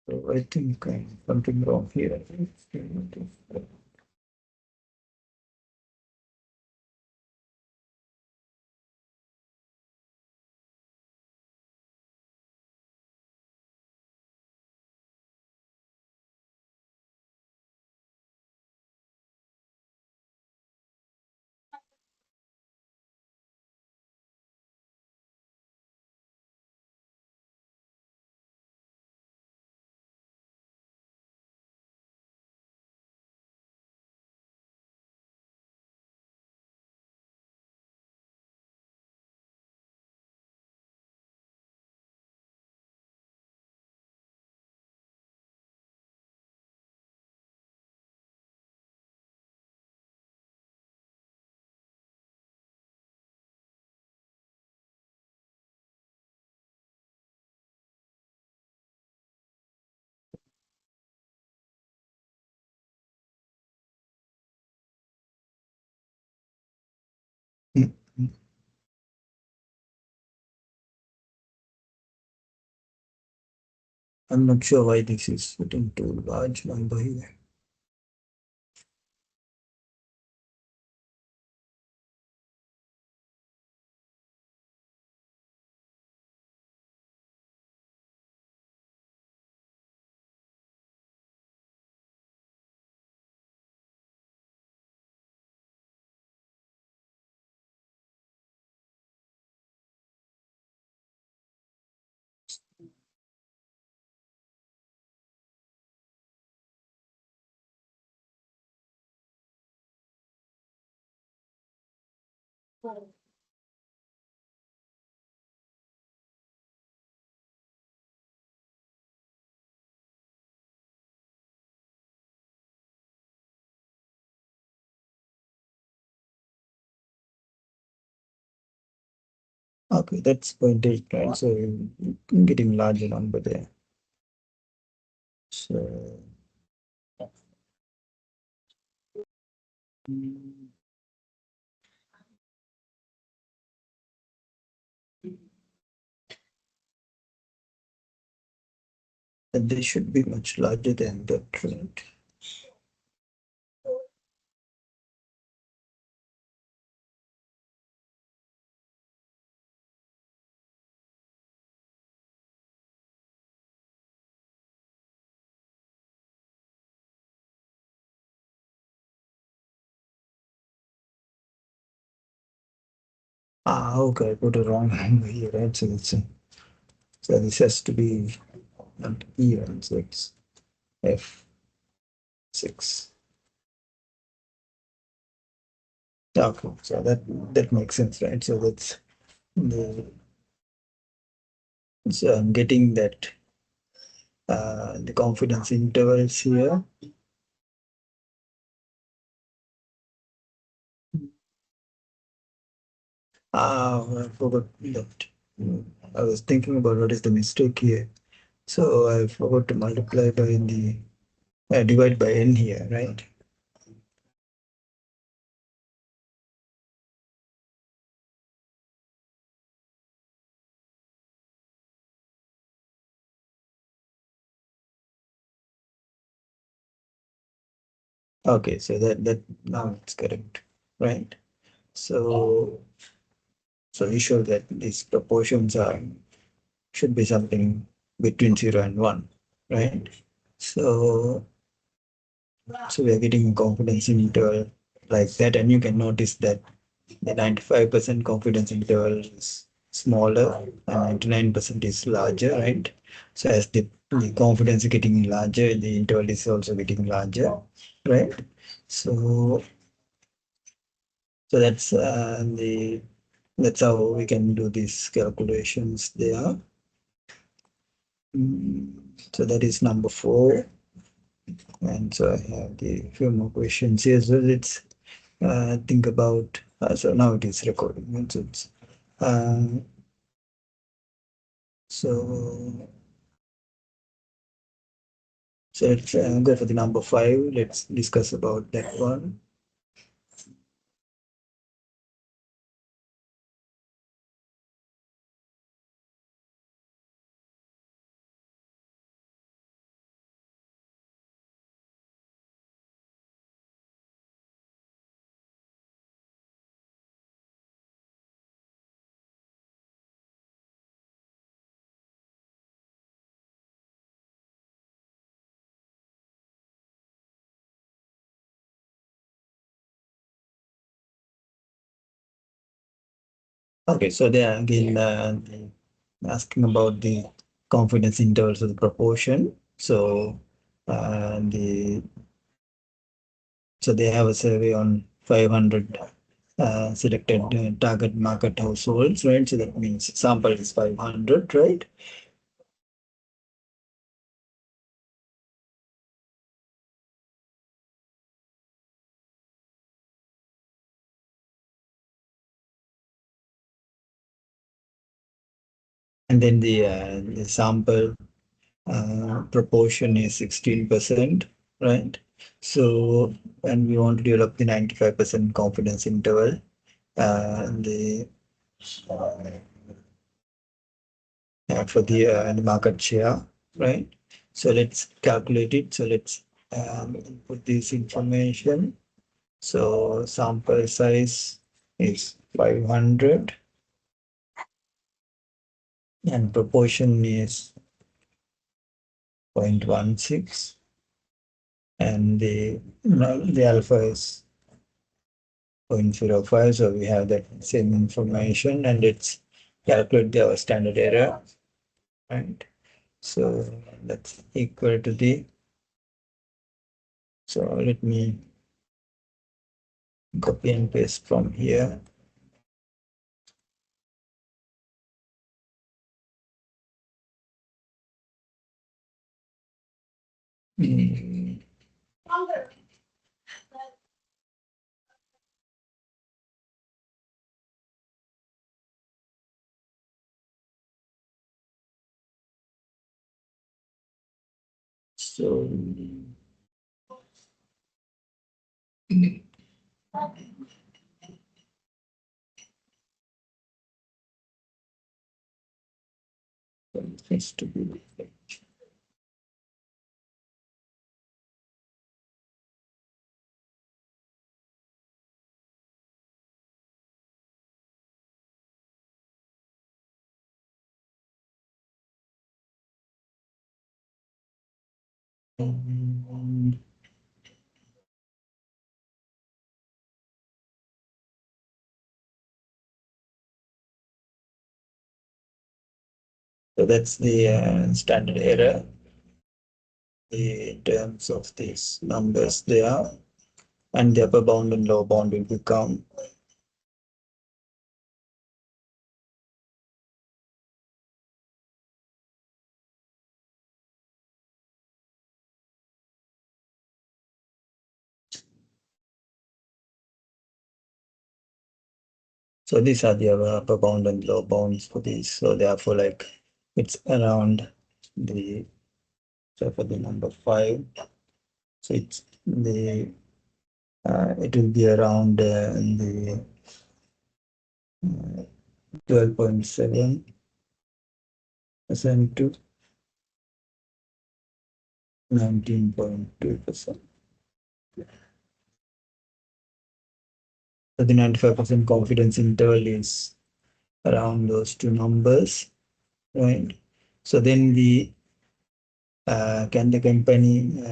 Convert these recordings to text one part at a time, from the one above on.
So I think something wrong here. Mm, mm. I'm not sure why this is fitting too large number here. Okay, that's 0.8, right? So you're getting larger number there. So mm, and they should be much larger than that, right? Ah, okay, I put a wrong number here, right? So this has to be not even, so it's F6. Okay, so that makes sense, right? So that's the so I'm getting that the confidence intervals here. I forgot that. I was thinking about what is the mistake here. So I forgot to multiply by the divide by n here, right? Okay, so that now it's correct, right? So so we show that these proportions are should be something between 0 and 1, right? So so we are getting confidence interval like that, and you can notice that the 95% confidence interval is smaller and 99% is larger, right? So as the confidence is getting larger, the interval is also getting larger, right? So so that's how we can do these calculations there. So that is number 4. And so I have the few more questions here. So let's think about, so now it is recording. And uh, so, so let's go for the number 5. Let's discuss about that one. Okay, so they are again asking about the confidence intervals of the proportion. So the so they have a survey on 500 selected target market households, right? So that means sample is 500, right? And then the sample proportion is 16%, right? So, and we want to develop the 95% confidence interval. The for the market share, right? So let's calculate it. So let's input this information. So sample size is 500 and proportion is 0.16 and the alpha is 0.05. So we have that same information and let's calculate our standard error, right? So that's equal to the, so let me copy and paste from here. Mm, So it has to be um, so that's the standard error in terms of these numbers there, and the upper bound and lower bound will become. So these are the upper bound and lower bounds for these. So therefore, like it's around the, so for the number 5, so it's the it will be around the 12.7% to 19.2%. So the 95% confidence interval is around those two numbers, right? So then the can the company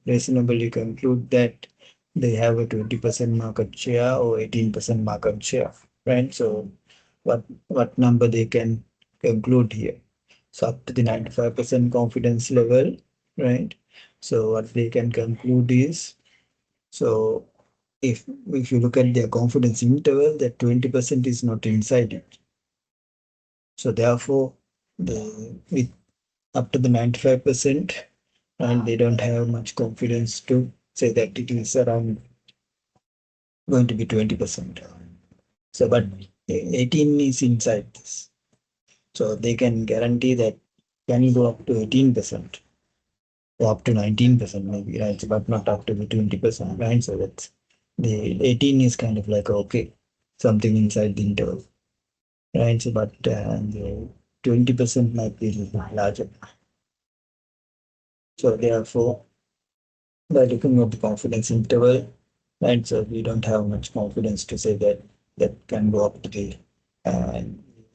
reasonably conclude that they have a 20% market share or 18% market share, right? So what number they can conclude here? So up to the 95% confidence level, right? So what they can conclude is, so if you look at their confidence interval, that 20% is not inside it. So therefore, with up to the 95%, and they don't have much confidence to say that it is around going to be 20%. So, but 18 is inside this. So they can guarantee that can go up to 18% or up to 19% maybe, right? But not up to the 20%, right? So that's the 18 is kind of like okay, something inside the interval, right? So, but the 20% might be a little bit larger. So therefore, by looking at the confidence interval, right? So we don't have much confidence to say that that can go up to the uh,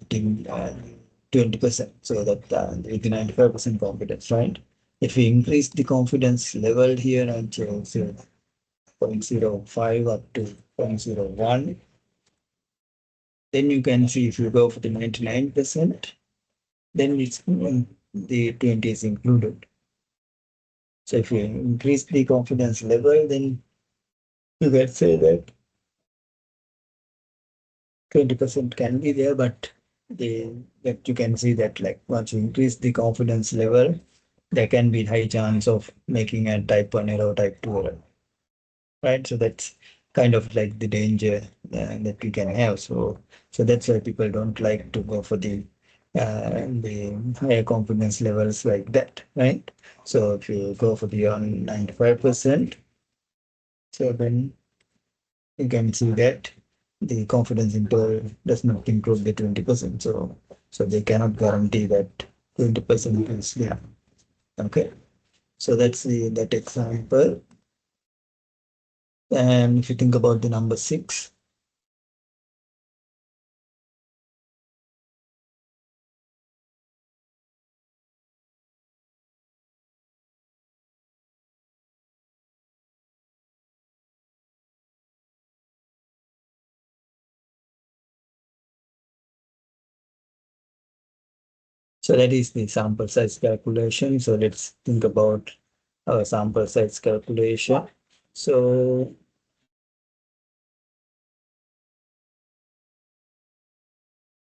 20%. So that with the 95% confidence, right? If we increase the confidence level here and so 0.05 up to 0.01, Then you can see if you go for the 99%, then it's the 20 is included. So if you increase the confidence level, then you can say that 20% can be there, but the that you can see that like once you increase the confidence level, there can be high chance of making a type 1 error, type 2 error, right? So that's kind of like the danger that we can have. So that's why people don't like to go for the higher confidence levels like that, right? So if you go for the on 95%, so then you can see that the confidence interval does not include the 20%. So they cannot guarantee that 20% is there. Okay. So that's the that example. And if you think about the number 6, so that is the sample size calculation. So let's think about our sample size calculation. So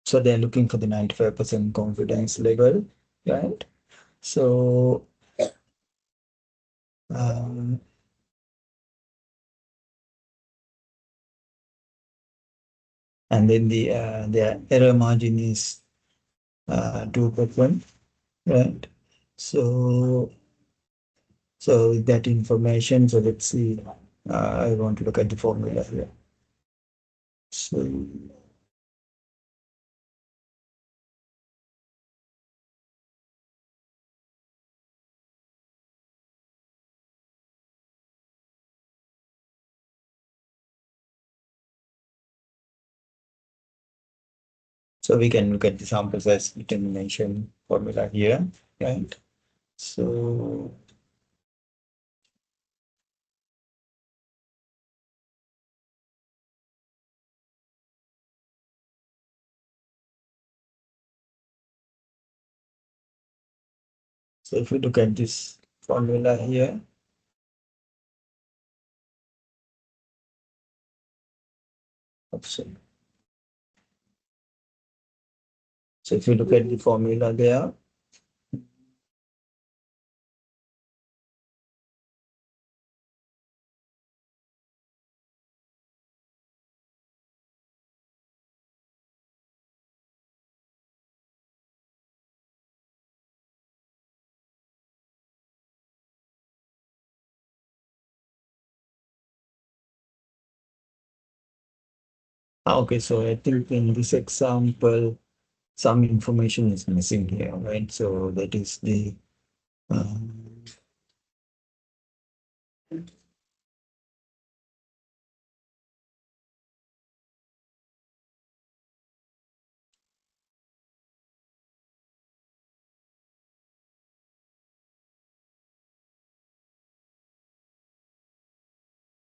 so they're looking for the 95% confidence level, right? So um, and then the error margin is 2%, right? So so with that information, so let's see. I want to look at the formula here. So so we can look at the sample size determination formula here, right? So so if we look at this formula here, option. So if you look at the formula there, okay, so I think in this example, some information is missing here, right? So that is the um,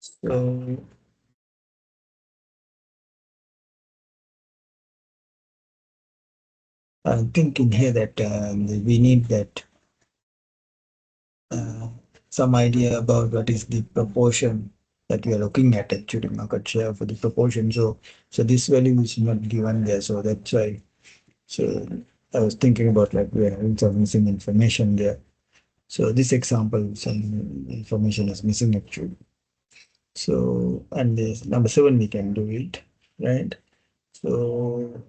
so I'm thinking here that we need that uh, some idea about what is the proportion that we are looking at actually market share for the proportion. So this value is not given there. So that's why. So I was thinking about like we are having some missing information there. So this example, some information is missing actually. So and this number 7 we can do it, right? So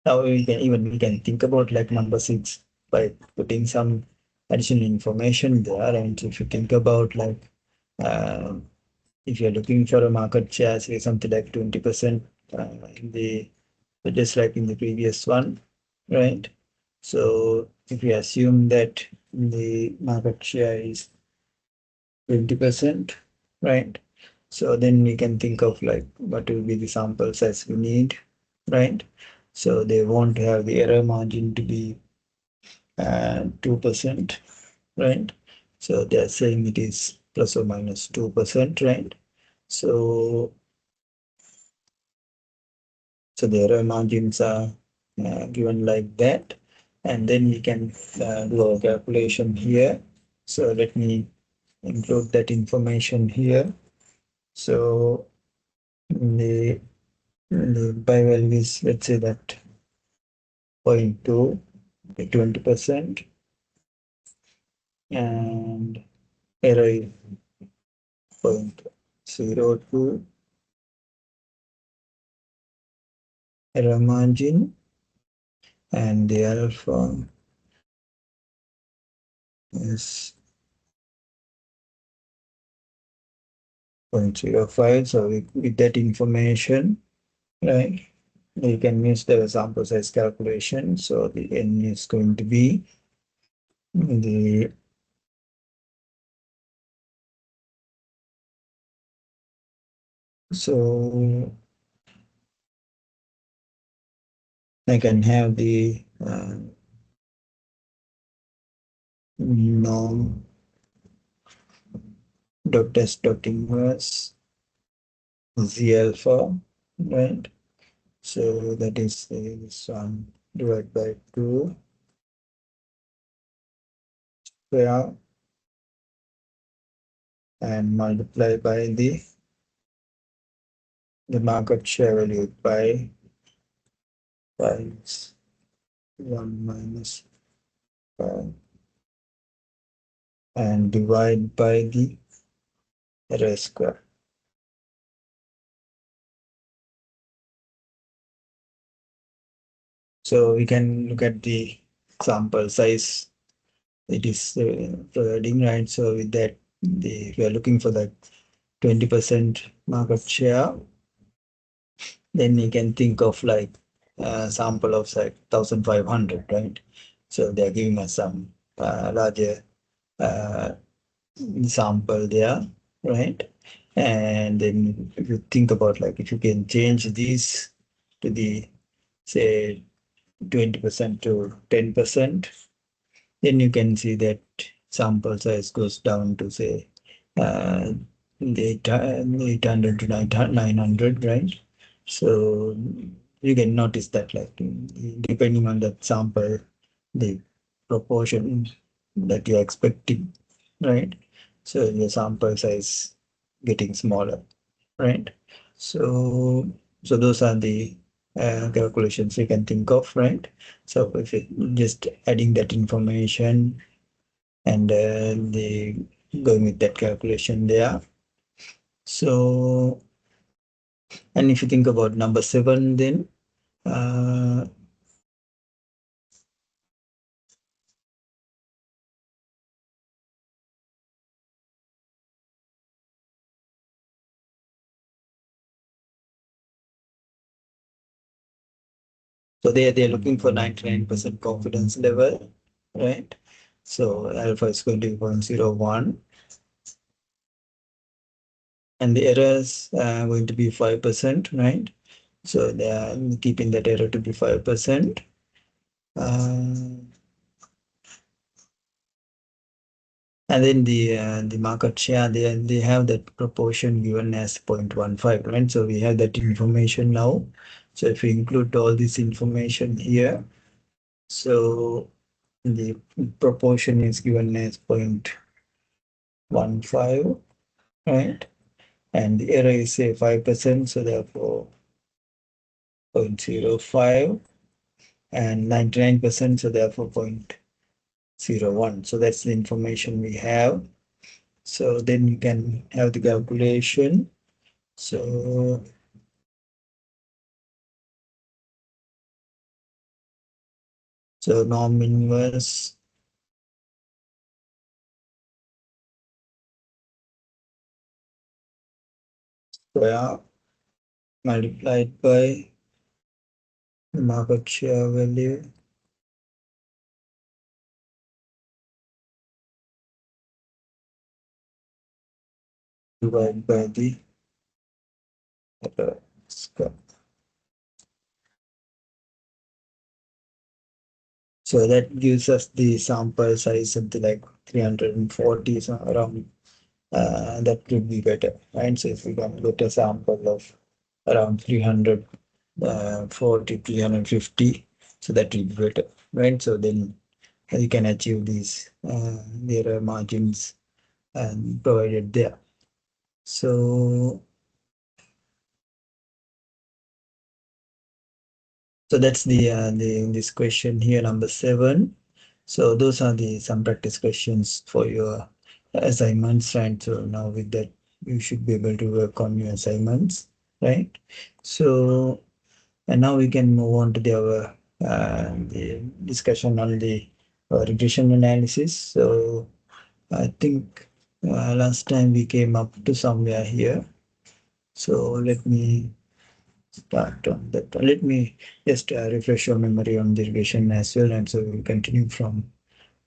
now we can think about like number 6 by putting some additional information there. And if you think about like uh, if you're looking for a market share, say something like 20% in the just like in the previous one, right? So if we assume that the market share is 20%, right? So then we can think of like what will be the sample size we need, right? So they want to have the error margin to be 2%, right? So they're saying it is plus or minus 2%, right? So, so the error margins are given like that, and then we can do a calculation here. So let me include that information here. So the by value is, let's say that 0.2, 20%, and error is 0.02, error margin, and the alpha is 0.05. So with that information, right, you can use the sample size calculation. So the n is going to be the so I can have the norm dot test dot inverse z alpha, right? So that is this one divided by 2 square and multiply by the market share value by 1 minus 5 and divide by the error square. So we can look at the sample size it is providing, right? So with that, we are looking for that 20% market share. Then you can think of like a sample of like 1,500, right? So they are giving us some larger uh, sample there, right? And then if you think about like if you can change these to the say 20% to 10%, then you can see that sample size goes down to say uh, 800 to 900, right? So you can notice that like depending on the sample, the proportion that you're expecting, right? So your sample size getting smaller, right? So so those are the calculations you can think of, right? So if it just adding that information and the going with that calculation there. So and if you think about number 7, then uh, so they're looking for 99% confidence level, right? So alpha is going to be 0.01 and the errors are going to be 5%, right? So they are keeping that error to be 5%. And then the market share, they have that proportion given as 0.15, right? So we have that information now. So if we include all this information here, so the proportion is given as 0.15, right? And the error is say 5%, so therefore 0.05 and 99%, so therefore 0.01. So that's the information we have. So then you can have the calculation. So norm inverse square multiplied by the market share value divided by the square. So that gives us the sample size something like 340, so around that would be better, right? So if we can get a sample of around 300, 40, 350, so that will be better, right? So then you can achieve these their margins and provided there. So so that's the this question here, number 7. So those are the some practice questions for your assignments, right? So now with that, you should be able to work on your assignments, right? So and now we can move on to the discussion on the regression analysis. So I think last time we came up to somewhere here. So let me start on that. Let me just refresh your memory on the regression as well, and so we'll continue from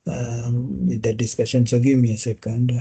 with the discussion. So give me a second.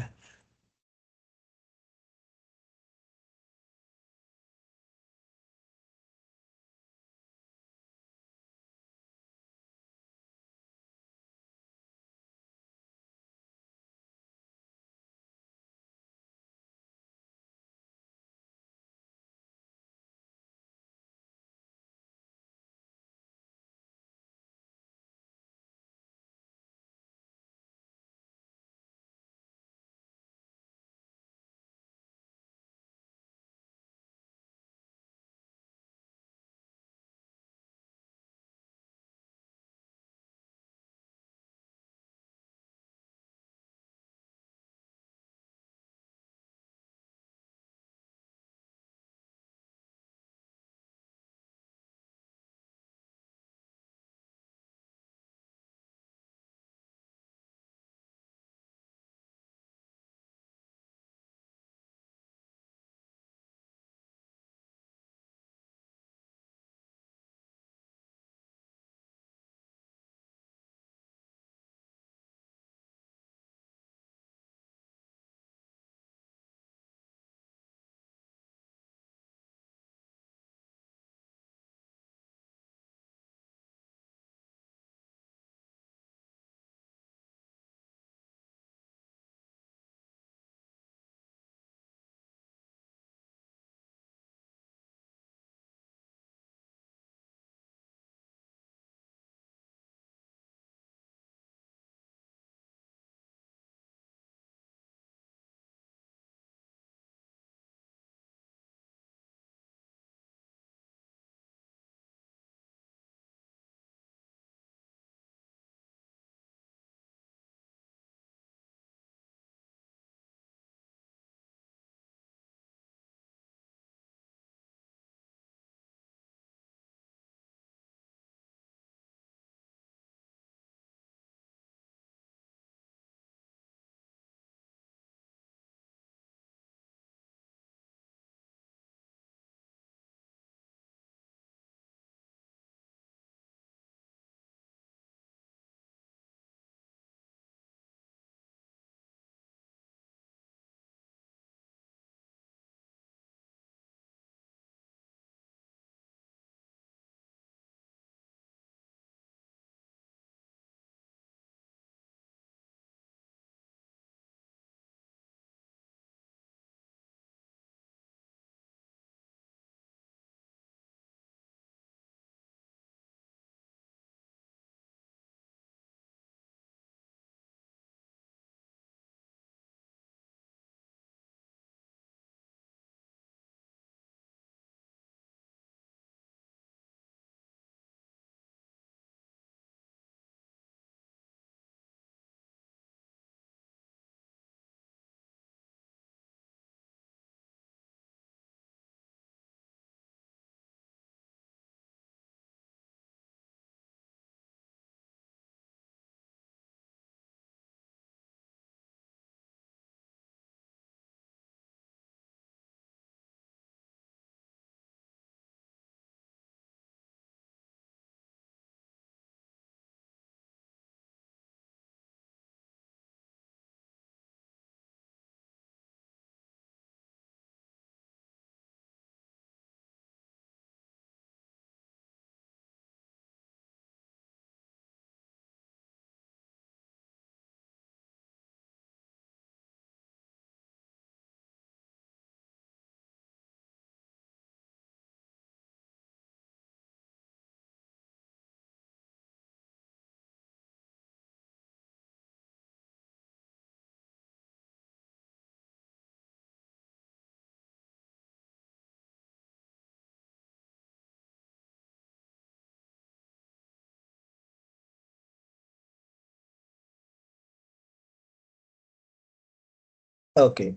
Okay,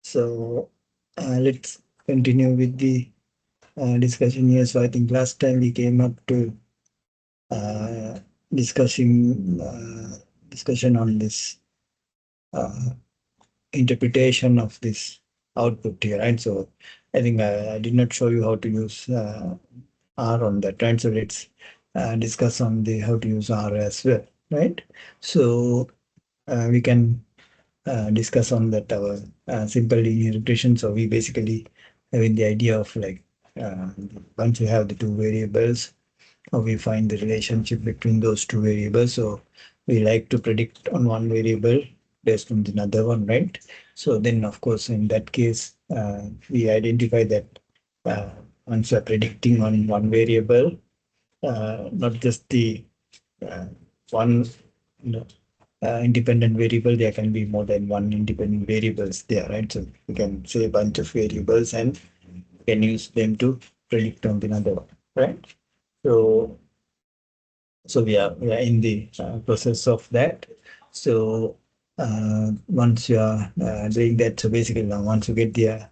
so let's continue with the discussion here. So I think last time we came up to uh, discussing discussion on this uh, interpretation of this output here, right? So I think I did not show you how to use R on that, right? So let's discuss on the how to use R as well, right? So we can discuss on that our simple linear regression. So we basically having the idea of like uh, once you have the two variables, we find the relationship between those two variables. So we like to predict on one variable based on the another one, right? So then, of course, in that case, we identify that uh, once we're predicting on one variable, not just the uh, one you know, independent variable, there can be more than one independent variables there, right? So you can say a bunch of variables and can use them to predict on the another one, right? So we are in the process of that. So once you are doing that, so basically now once you get the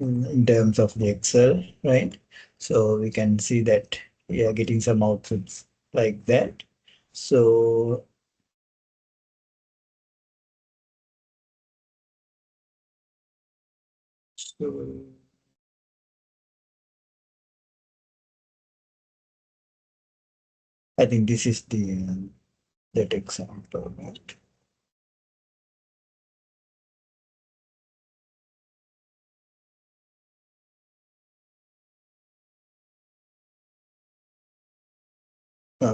in terms of the Excel, right? So we can see that we are getting some outputs like that. So, so I think this is the that example, right?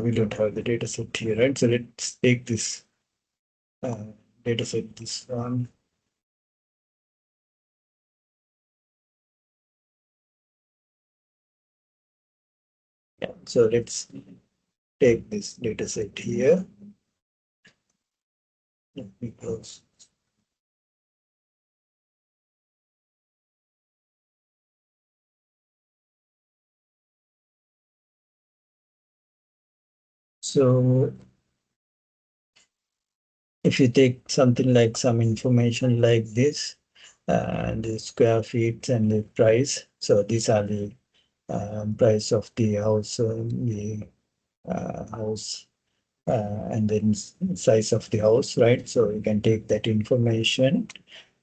We don't have the data set here, right? So let's take this uh, data set, this one. Yeah. So let's take this data set here. Let me close. So if you take something like some information like this, the square feet and the price. So these are the price of the house, the house, and then size of the house, right? So you can take that information.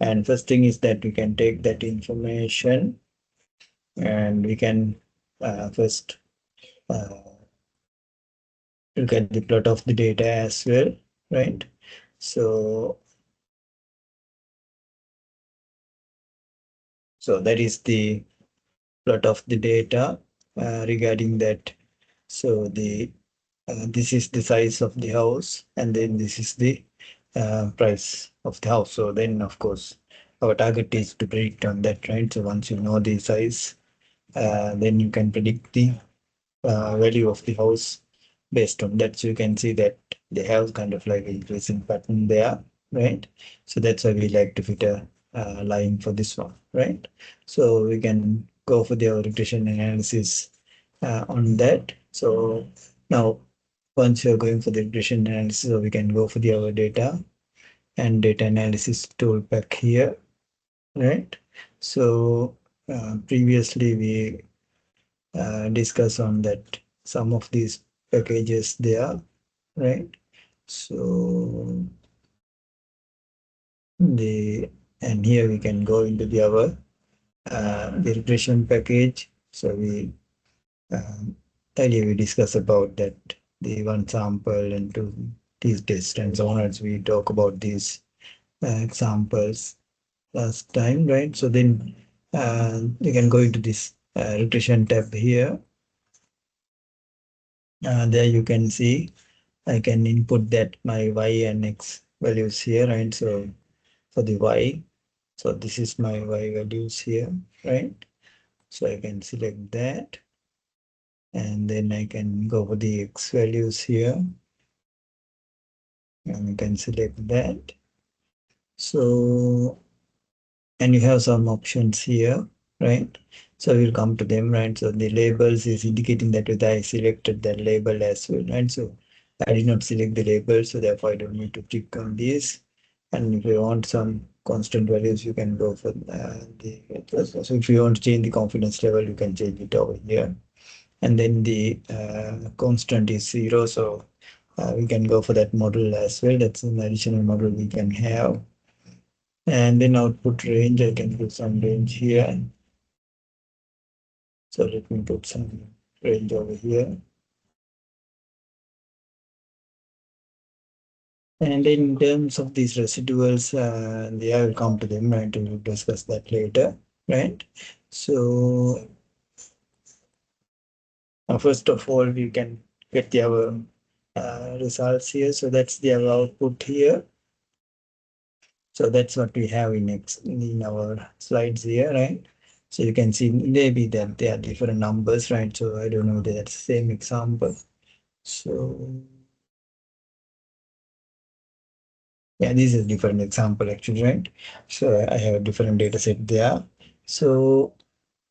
And first thing is that we can take that information and we can first uh, look at the plot of the data as well, right? So, so that is the plot of the data regarding that. So the this is the size of the house, and then this is the price of the house. So then, of course, our target is to predict on that, right? So once you know the size, then you can predict the value of the house based on that. So you can see that they have kind of like increasing pattern there, right? So that's why we like to fit a line for this one, right? So we can go for the regression analysis on that. So now once you're going for the regression analysis, so we can go for the our data and data analysis tool back here, right? So previously we discuss on that some of these packages there, right? So the and here we can go into the our the regression package. So we um, earlier we discussed about that the one sample and two these tests and so on as we talk about these examples last time, right? So then you can go into this regression tab here. There you can see I can input that my y and x values here, right? So for the y, so this is my y values here, right? So I can select that and then I can go for the x values here and I can select that. So, and you have some options here, right? So we'll come to them, right? So the labels is indicating that I selected that label as well, right? So I did not select the label, so therefore I don't need to click on this. And if you want some constant values, you can go for so if you want to change the confidence level, you can change it over here. And then the constant is 0, so we can go for that model as well. That's an additional model we can have. And then output range, I can put some range here. So let me put some range over here. And in terms of these residuals, I will come to them, right? We'll discuss that later, right? So first of all, we can get our results here. So that's our output here. So that's what we have in our slides here, right? So you can see maybe that there are different numbers, right? So I don't know that that's the same example. So yeah, this is a different example actually, right? So I have a different data set there. So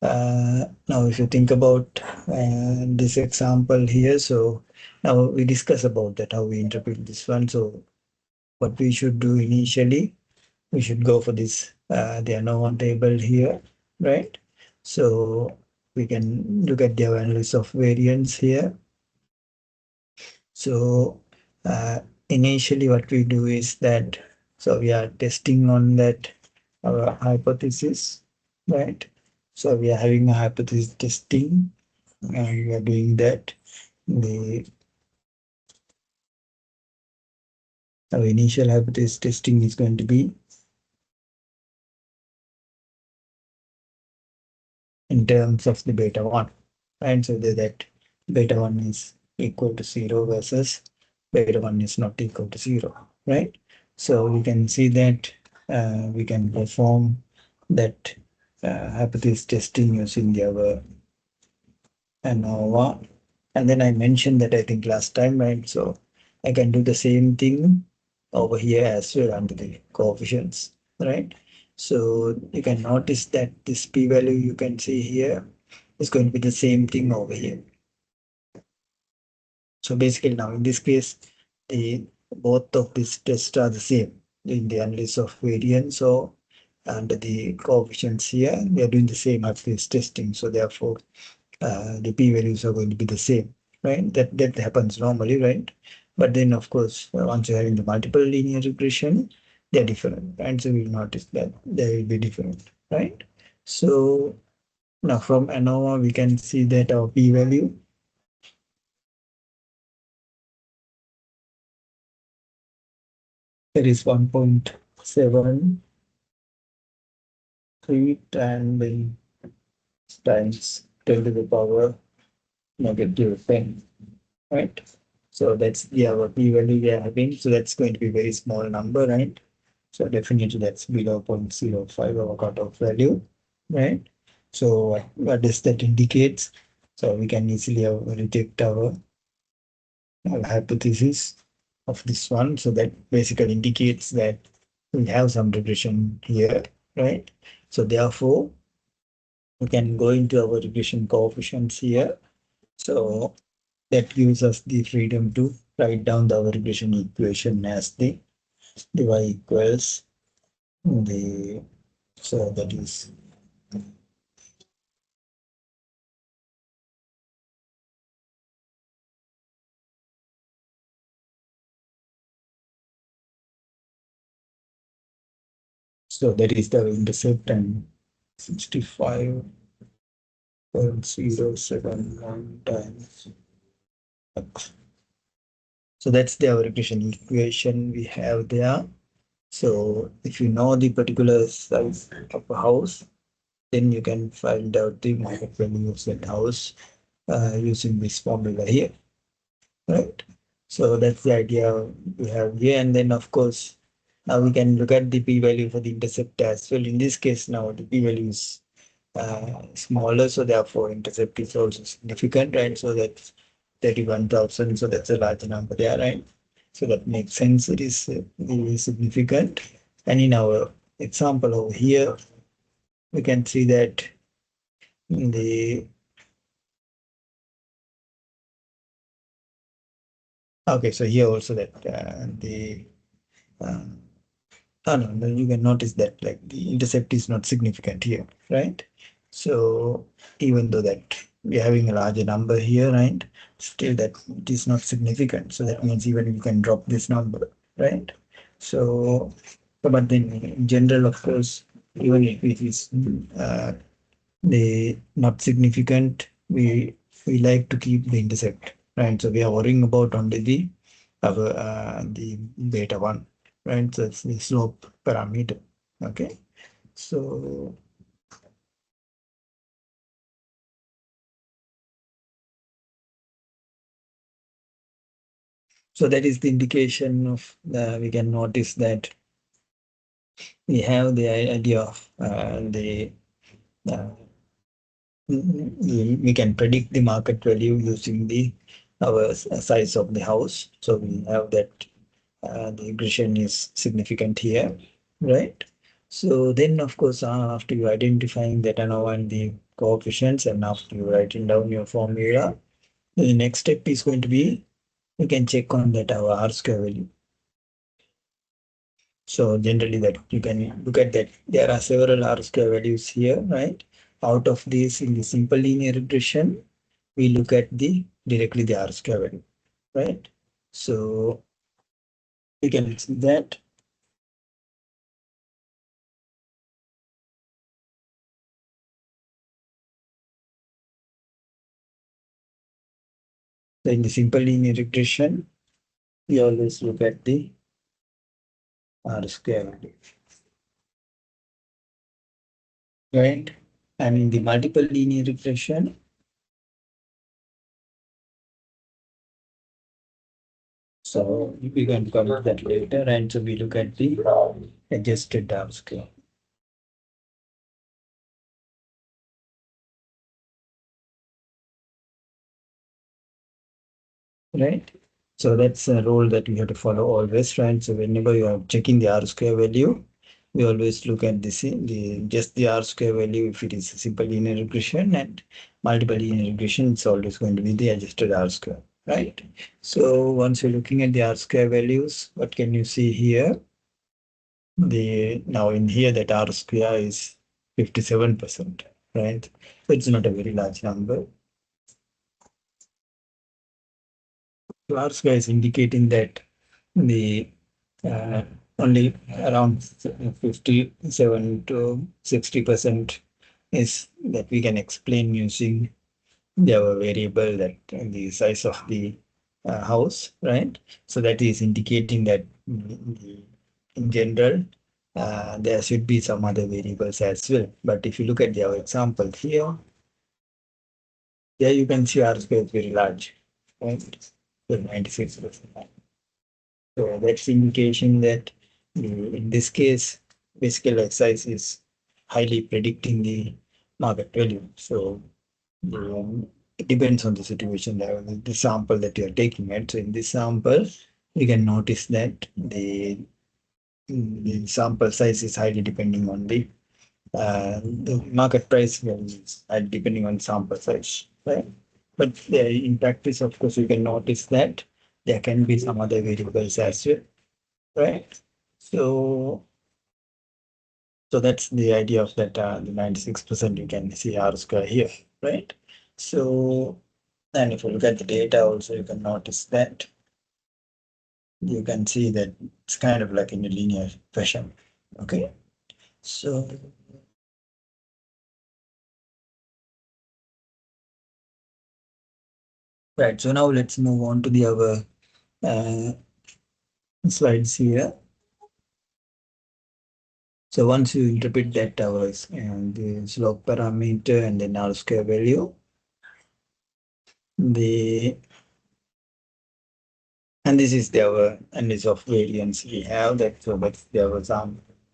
now if you think about this example here, so now we discuss about that, how we interpret this one. So what we should do initially, we should go for this, the unknown table here, right? So we can look at the analysis of variance here. So initially what we do is that, so we are testing on that our hypothesis, right? So we are having a hypothesis testing and we are doing that. The Our initial hypothesis testing is going to be in terms of the beta 1, right? So that beta 1 is equal to 0 versus beta 1 is not equal to 0, right? So we can see that we can perform that hypothesis testing using our ANOVA. And then I mentioned that I think last time, right? So I can do the same thing over here as well under the coefficients, right? So you can notice that this p-value you can see here is going to be the same thing over here. So basically now in this case, the both of these tests are the same in the analysis of variance. So under the coefficients here, we are doing the same hypothesis testing. So therefore, the p-values are going to be the same, right? That happens normally, right? But then, of course, once you're having the multiple linear regression, they're different, right? So we'll notice that they will be different, right? So now from ANOVA, we can see that our p-value there is 1.73 and then times 10 to the power -10, right? So that's the our p-value we are having. So that's going to be a very small number, right? So definitely that's below 0.05 our cutoff value, right? So what does that indicates? So we can easily reject our hypothesis of this one. So that basically indicates that we have some regression here, right? So therefore, we can go into our regression coefficients here. So that gives us the freedom to write down our regression equation as the y equals the, so that is, so that is the intercept and 65.071 times x. So that's the our regression equation we have there. So if you know the particular size of a house, then you can find out the market value of that house using this formula here, right? So that's the idea we have here. And then of course, now we can look at the p-value for the intercept as well. In this case, now the p-value is smaller, so therefore intercept is also significant, right? So that's 31,000, so that's a large number there, right? So that makes sense. It is really significant. And in our example over here, we can see that in the Okay, so here also that the uh, oh, no, no, you can notice that like the intercept is not significant here, right? So even though that we're having a larger number here, right? Still that it is not significant. So that means even you can drop this number, right? So, but then in general, of course, even if it is the not significant, we like to keep the intercept, right? So we are worrying about only the beta one, right? So it's the slope parameter. Okay, so so that is the indication of we can notice that we have the idea of the uh, we can predict the market value using the our size of the house. So we have that the regression is significant here, right? So then, of course, after you identifying that ANOVA and the coefficients, and after you writing down your formula, the next step is going to be you can check on that our R square value. So generally, that you can look at that there are several R square values here, right? Out of these, in the simple linear regression, we look at the directly the R square value, right? So we can see that. So in the simple linear regression, we always look at the R square value, right? And in the multiple linear regression, so we can cover that later. And so we look at the adjusted R square, right? So that's a rule that we have to follow always, right? So whenever you are checking the R square value, we always look at the just the R square value if it is a simple linear regression, and multiple linear regression, it's always going to be the adjusted R square, right? So once you're looking at the R square values, what can you see here? The now in here that R square is 57%, right? So it's not a very large number. So R square is indicating that the uh, only around 57 to 60% is that we can explain using the variable that the size of the house, right? So that is indicating that in general there should be some other variables as well. But if you look at our example here, there you can see R square is very large, right? So 96%. So that's indication that in this case, basically exercise is highly predicting the market value. So it depends on the situation, the sample that you are taking at. So in this sample, you can notice that the sample size is highly depending on the market price values and depending on sample size, right? But in practice, of course, you can notice that there can be some other variables as well, right? So, so that's the idea of that the 96% you can see R square here, right? So, and if you look at the data also, you can notice that you can see that it's kind of like in a linear fashion. Okay. So, right. So now let's move on to the other uh, slides here. So once you interpret that hours and the slope parameter and then R square value, the and this is the analysis of variance we have that so that's there was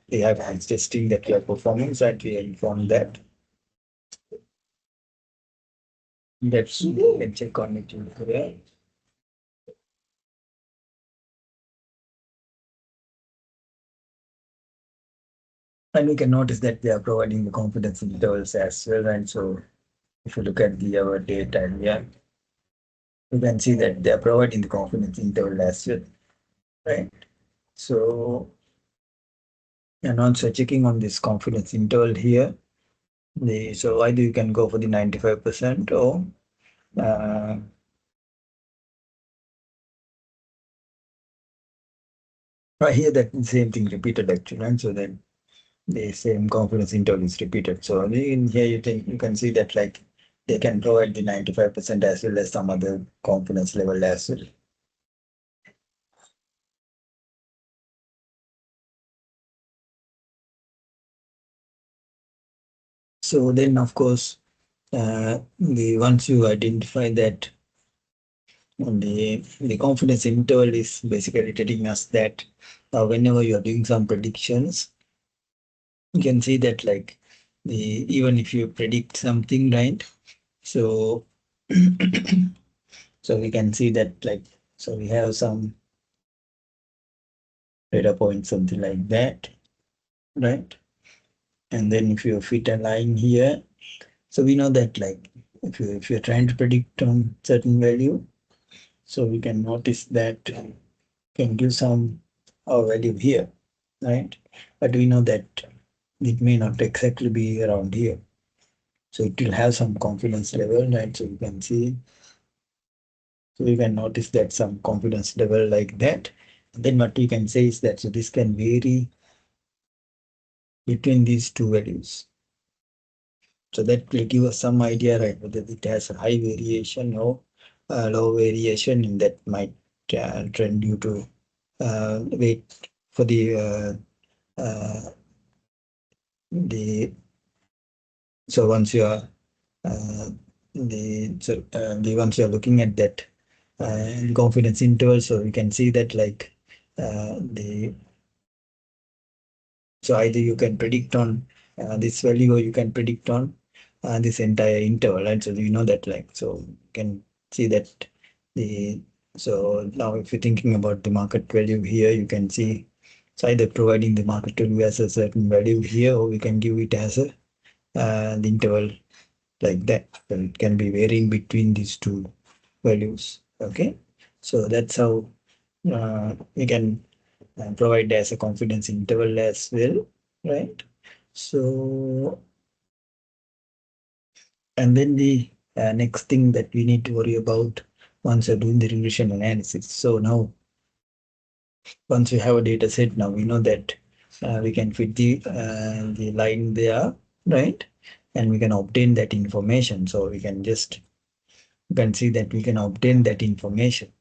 we have hands testing that we are performing so that we inform that that's you can check on it in here. And we can notice that they are providing the confidence intervals as well. And so if you look at the our data here, you can see that they are providing the confidence interval as well, right? So, and also checking on this confidence interval here, so either you can go for the 95% or uh, right here that same thing repeated actually, right? So then the same confidence interval is repeated. So in here you can see that like they can provide the 95% as well as some other confidence level as well. So then of course the once you identify that the confidence interval is basically telling us that whenever you are doing some predictions, you can see that like the even if you predict something, right? So so we can see that like so we have some data points, something like that, right? And then if you fit a line here, so we know that like if you're trying to predict on certain value, so we can notice that can give some value here, right? But we know that it may not exactly be around here. So it will have some confidence level, right? So you can see, so you can notice that some confidence level like that. And then what you can say is that so this can vary between these two values. So that will give us some idea, right, whether it has a high variation or low variation, and that might trend you to wait for the so once you are the once you are looking at that confidence interval, so you can see that like the so either you can predict on this value or you can predict on this entire interval, right? So you know that like so you can see that the so now if you're thinking about the market value here, you can see it's either providing the market value as a certain value here, or we can give it as a the interval like that. So it can be varying between these two values. Okay, so that's how we can provide as a confidence interval as well, right? So, and then the next thing that we need to worry about once you're doing the regression analysis. So now, once we have a data set, now we know that we can fit the line there, right? And we can obtain that information. So we can just you can see that we can obtain that information,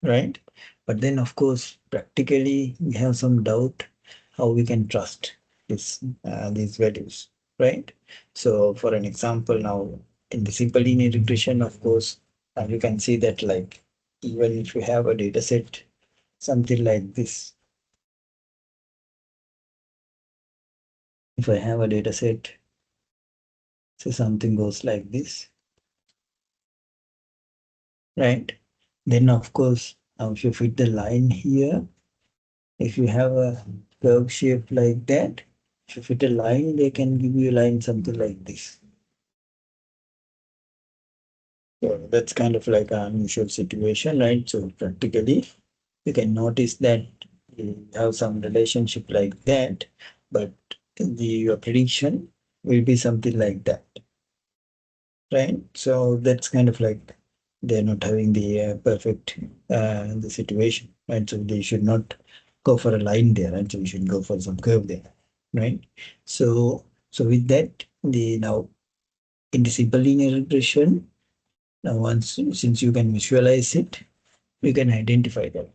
right? But then, of course, practically we have some doubt how we can trust these values, right? So, for an example, now in the simple linear regression, of course, you can see that like even if you have a data set, something like this, if I have a data set, so something goes like this, right? Then, of course, now if you fit the line here, if you have a curve shape like that, if you fit a line, they can give you a line something like this. So that's kind of like an unusual situation, right? So practically, you can notice that you have some relationship like that, but your prediction will be something like that, right? So that's kind of like they're not having the perfect the situation, right? So they should not go for a line there, right? So we should go for some curve there, right? So with that, the now in the simple linear regression, now once since you can visualize it, you can identify that.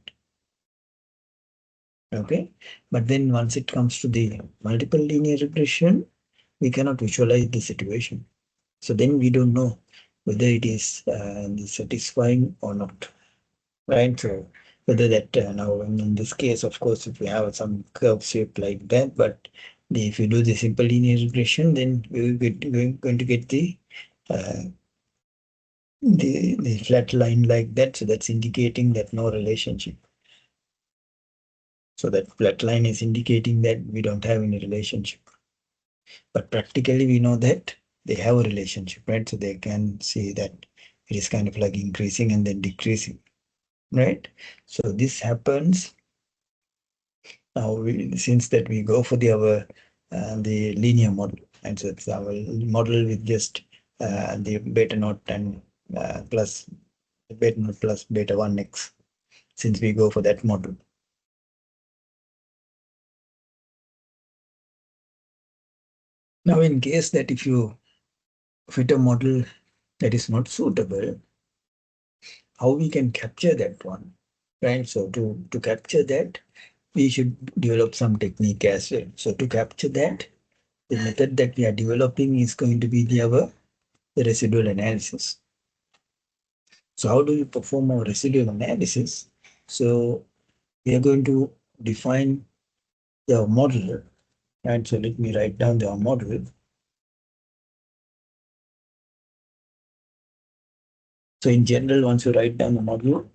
Okay. But then once it comes to the multiple linear regression, we cannot visualize the situation. So then we don't know whether it is satisfying or not. Right. So whether that now in this case, of course, if we have some curve shape like that, but if you do the simple linear regression, then we will get going to get uh, the flat line like that. So that's indicating that no relationship. So that flat line is indicating that we don't have any relationship. But practically we know that they have a relationship, right? So they can see that it is kind of like increasing and then decreasing, right? So this happens now since that we go for the linear model, and so it's our model with just the beta naught and plus beta naught plus beta 1x, since we go for that model. Now, in case that if you fit a model that is not suitable, how we can capture that one, right? So to capture that, we should develop some technique as well. So to capture that, the method that we are developing is going to be the residual analysis. So how do we perform our residual analysis? So we are going to define the model, right? So let me write down the model. So in general, once you write down the model,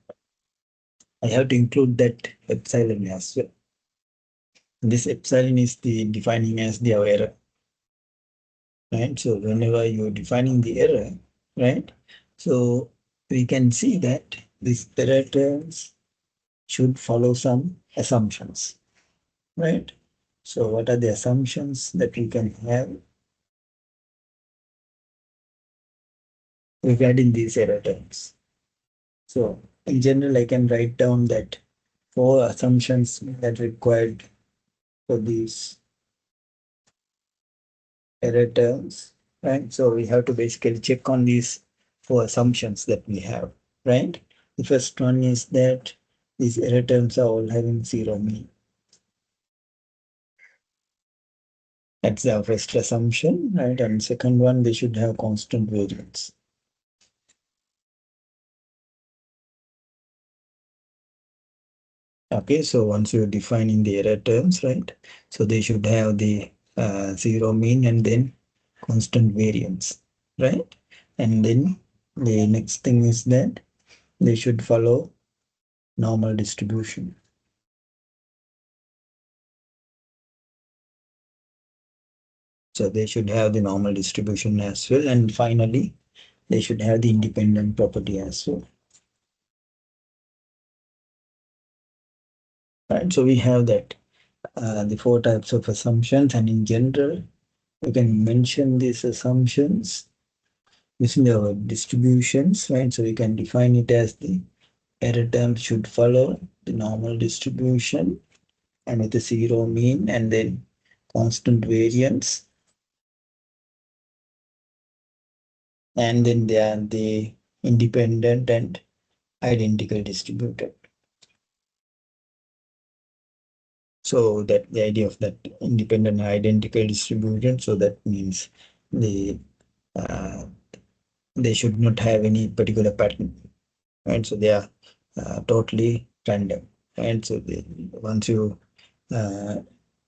I have to include that epsilon as well. This epsilon is the defining as the error, right? So whenever you're defining the error, right? So we can see that these error terms should follow some assumptions, right? So what are the assumptions that we can have regarding these error terms? So in general, I can write down that four assumptions that required for these error terms, right? So we have to basically check on these four assumptions that we have, right? The first one is that these error terms are all having zero mean. That's our first assumption, right? And second one, they should have constant variance. Okay, so once you're defining the error terms, right? So they should have the zero mean and then constant variance, right? And then the next thing is that they should follow normal distribution. So they should have the normal distribution as well. And finally, they should have the independent property as well. Right, so we have that the four types of assumptions, and in general, we can mention these assumptions using our distributions, right? So we can define it as the error term should follow the normal distribution and with a zero mean and then constant variance. And then they are the independent and identical distributed. So that the idea of that independent and identical distribution, so that means the uh, they should not have any particular pattern, right? So they are totally random, right? So once you uh,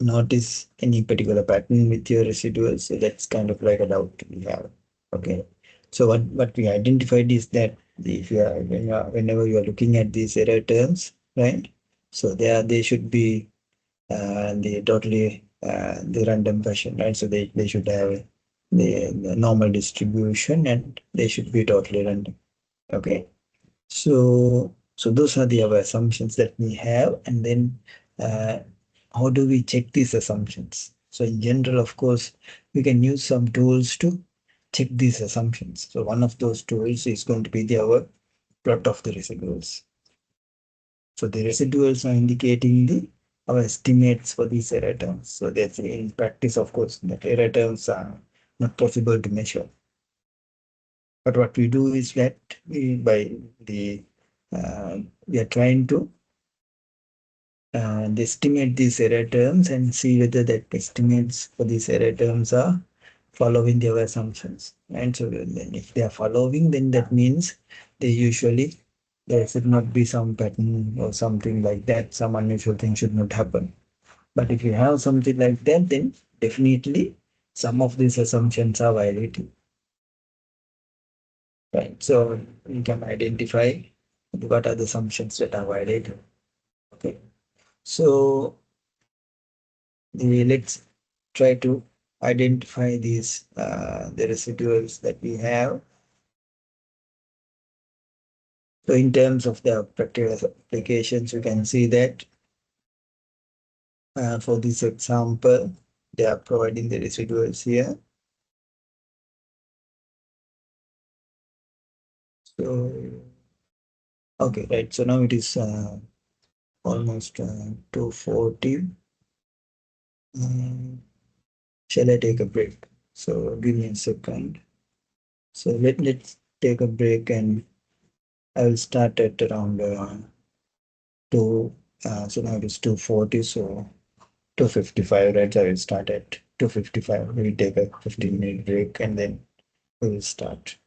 notice any particular pattern with your residuals, so that's kind of like a doubt we have. Okay, so what we identified is that if you are whenever you are looking at these error terms, right? So they should be the totally the random fashion, right? So they should have the normal distribution and they should be totally random. Okay, so those are the our assumptions that we have, and then uh, how do we check these assumptions? So in general, of course, we can use some tools to check these assumptions. So one of those tools is going to be our plot of the residuals. So the residuals are indicating the our estimates for these error terms. So that's in practice, of course, that error terms are not possible to measure. But what we do is that we are trying to estimate these error terms and see whether that estimates for these error terms are following their assumptions. And so then if they are following, then that means they usually there should not be some pattern or something like that. Some unusual thing should not happen. But if you have something like that, then definitely some of these assumptions are violated. Right. So you can identify what are the assumptions that are violated. Okay. So let's try to identify these the residuals that we have. So in terms of the practical applications, you can see that for this example, they are providing the residuals here. So, okay, right. So now it is almost 2:40. Um, shall I take a break? So give me a second. So let's take a break and I will start at around 2. So now it is 2:40. So 2:55, right? I will start at 2:55. We will take a 15-minute break and then we will start.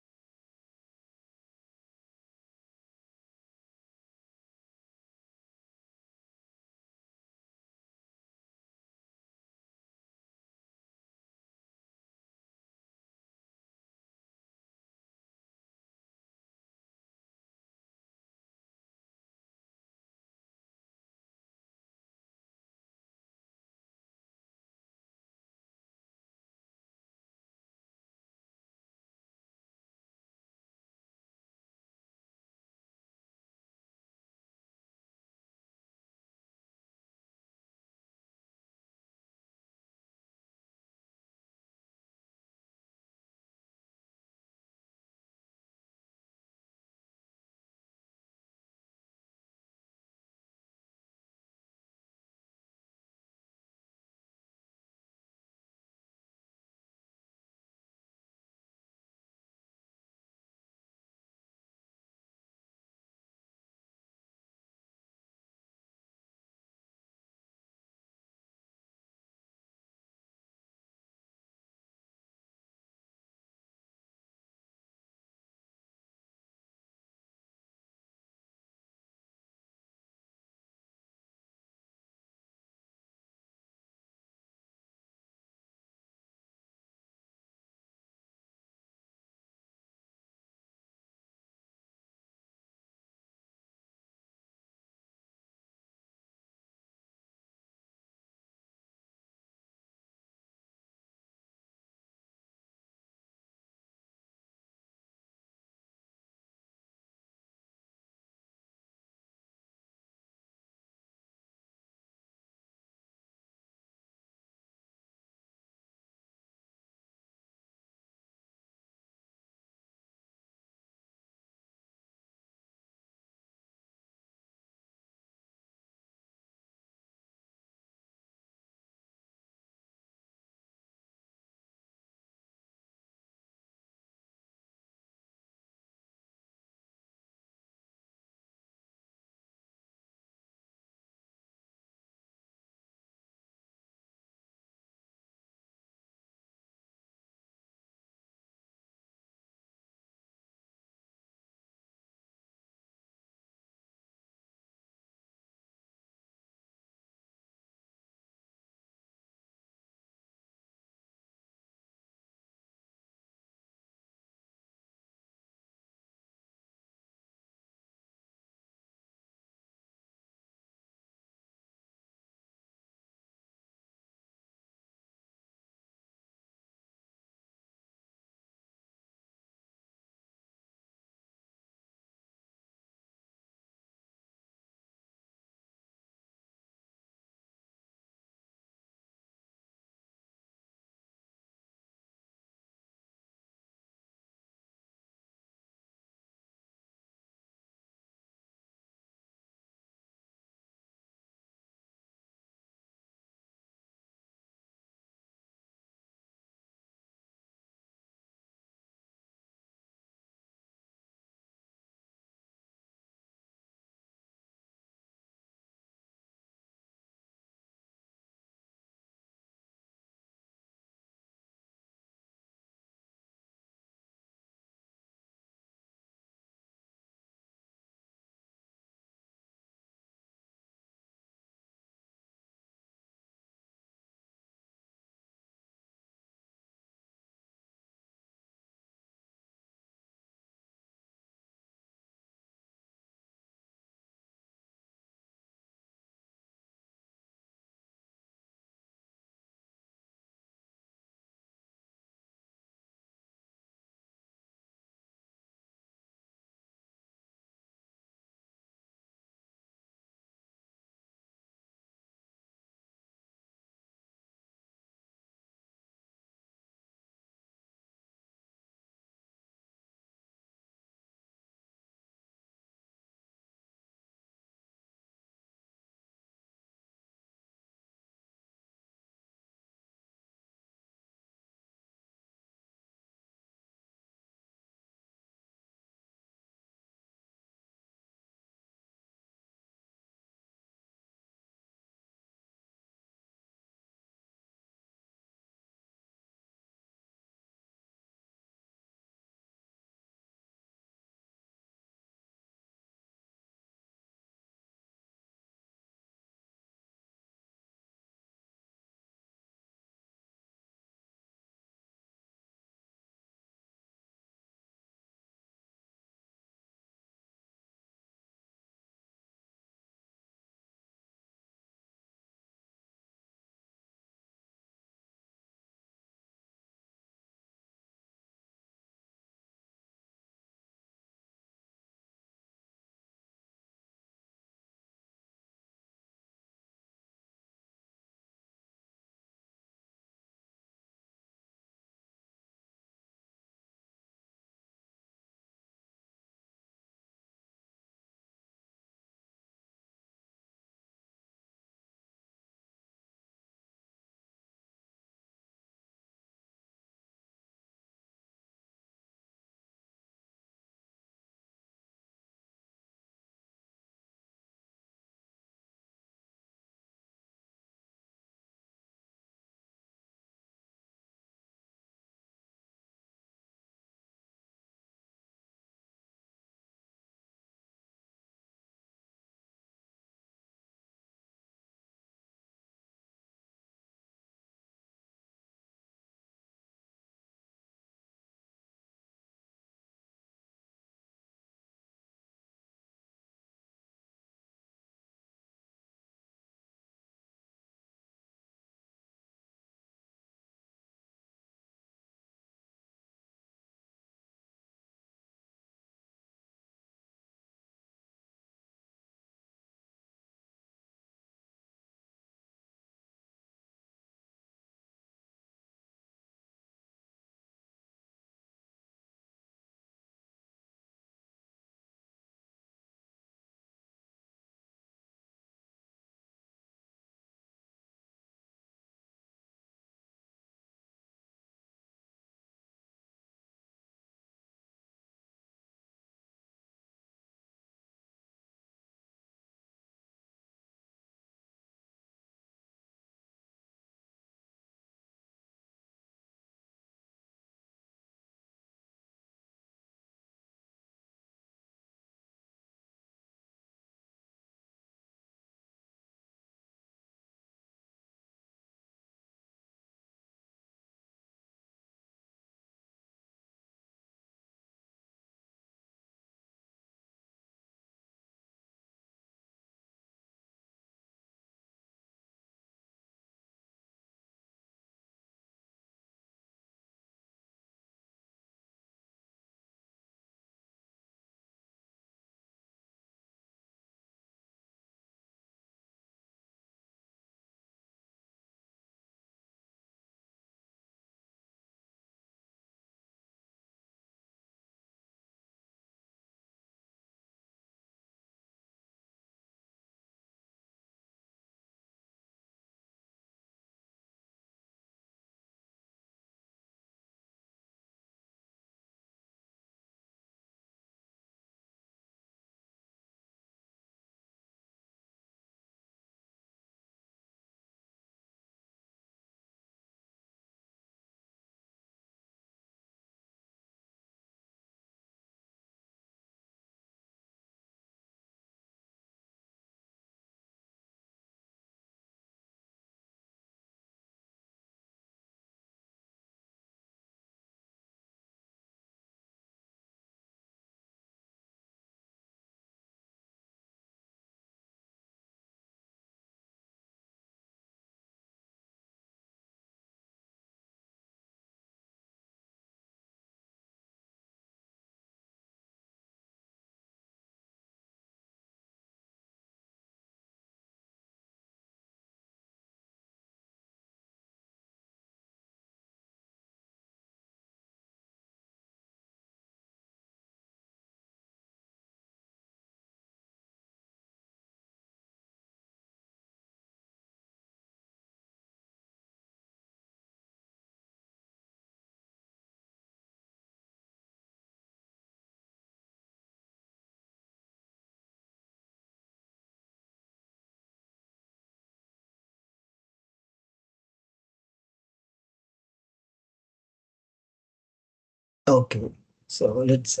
Okay, so let's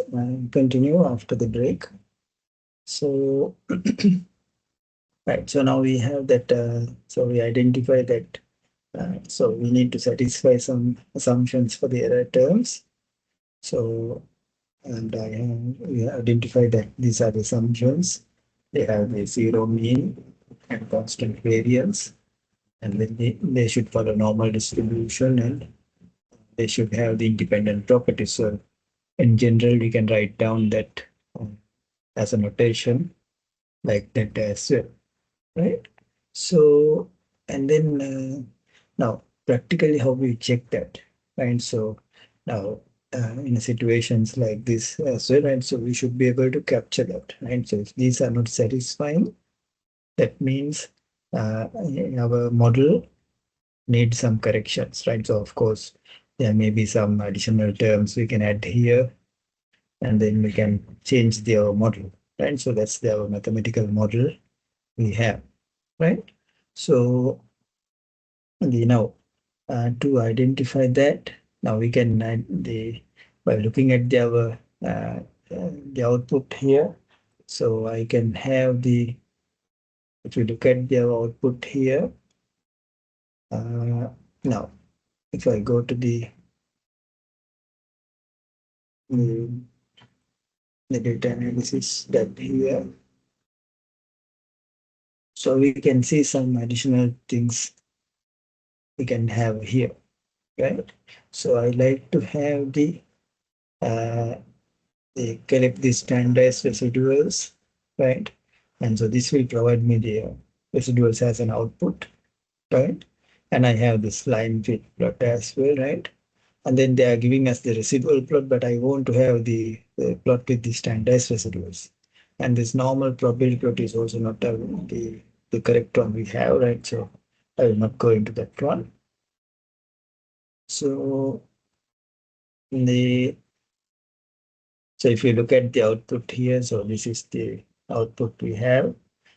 continue after the break. So, right, so now we have that, so we identify that, so we need to satisfy some assumptions for the error terms. So, and we have identified that these are the assumptions. They have a zero mean and constant variance, and then they should follow normal distribution, and they should have the independent properties. So in general, we can write down that as a notation like that as well, right? So, and then now practically how we check that, right? So now in situations like this as well, right? So we should be able to capture that, right? So if these are not satisfying, that means our model needs some corrections, right? So of course, there may be some additional terms we can add here, and then we can change the model, right? So that's the mathematical model we have, right? So the now to identify that, now we can the by looking at the output here. So I can have the if you look at the output here, now if I go to the, the data analysis tab here, so we can see some additional things we can have here, right? So I like to have uh, the collect the standardized residuals, right? And so this will provide me the residuals as an output, right? And I have this line fit plot as well, right? And then they are giving us the residual plot, but I want to have the plot with the standardized residuals. And this normal probability plot is also not the correct one we have, right? So I will not go into that one. So the so if you look at the output here, so this is the output we have.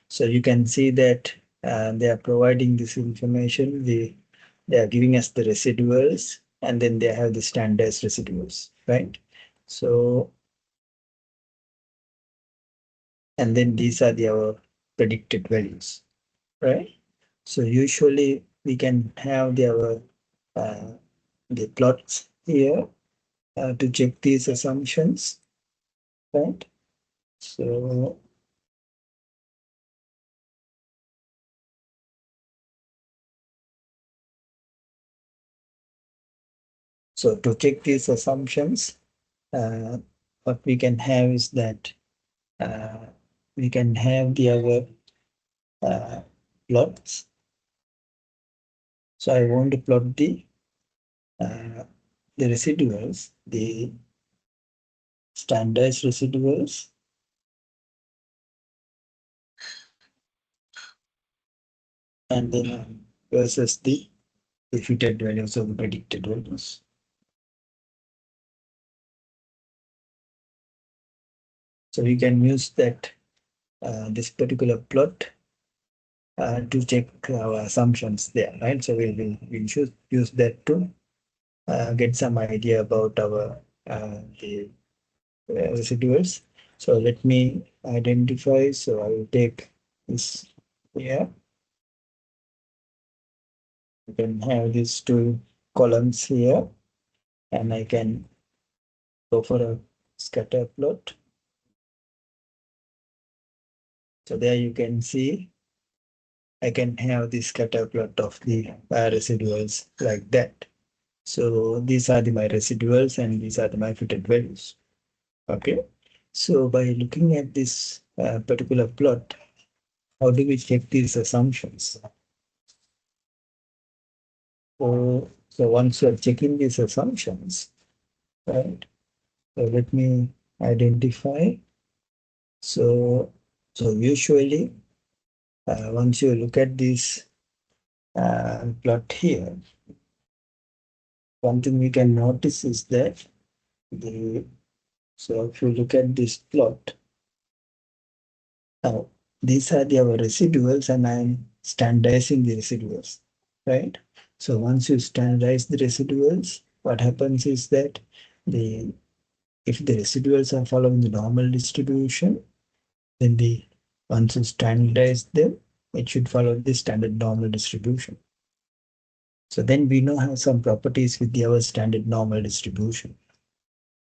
So you can see that they are providing this information. They are giving us the residuals, and then they have the standardized residuals, right? So, and then these are our predicted values, right? So usually we can have uh, the plots here to check these assumptions, right? So So to check these assumptions, what we can have is that uh, we can have the other uh, plots. So I want to plot uh, the residuals, the standardized residuals, and then versus the fitted values or the predicted values. So we can use that this particular plot to check our assumptions there, right? So we'll use that to get some idea about the residuals. So let me identify. So I will take this here. I can have these two columns here, and I can go for a scatter plot. So there you can see I can have the scatter plot of the residuals like that. So these are my residuals, and these are my fitted values. Okay. So by looking at this particular plot, how do we check these assumptions? So once you're checking these assumptions, right? So let me identify. So so usually once you look at this plot here, one thing we can notice is that the so if you look at this plot, now these are our residuals, and I'm standardizing the residuals, right? So once you standardize the residuals, what happens is that the If the residuals are following the normal distribution, then once you standardize them, it should follow the standard normal distribution. So then we know have some properties with our standard normal distribution.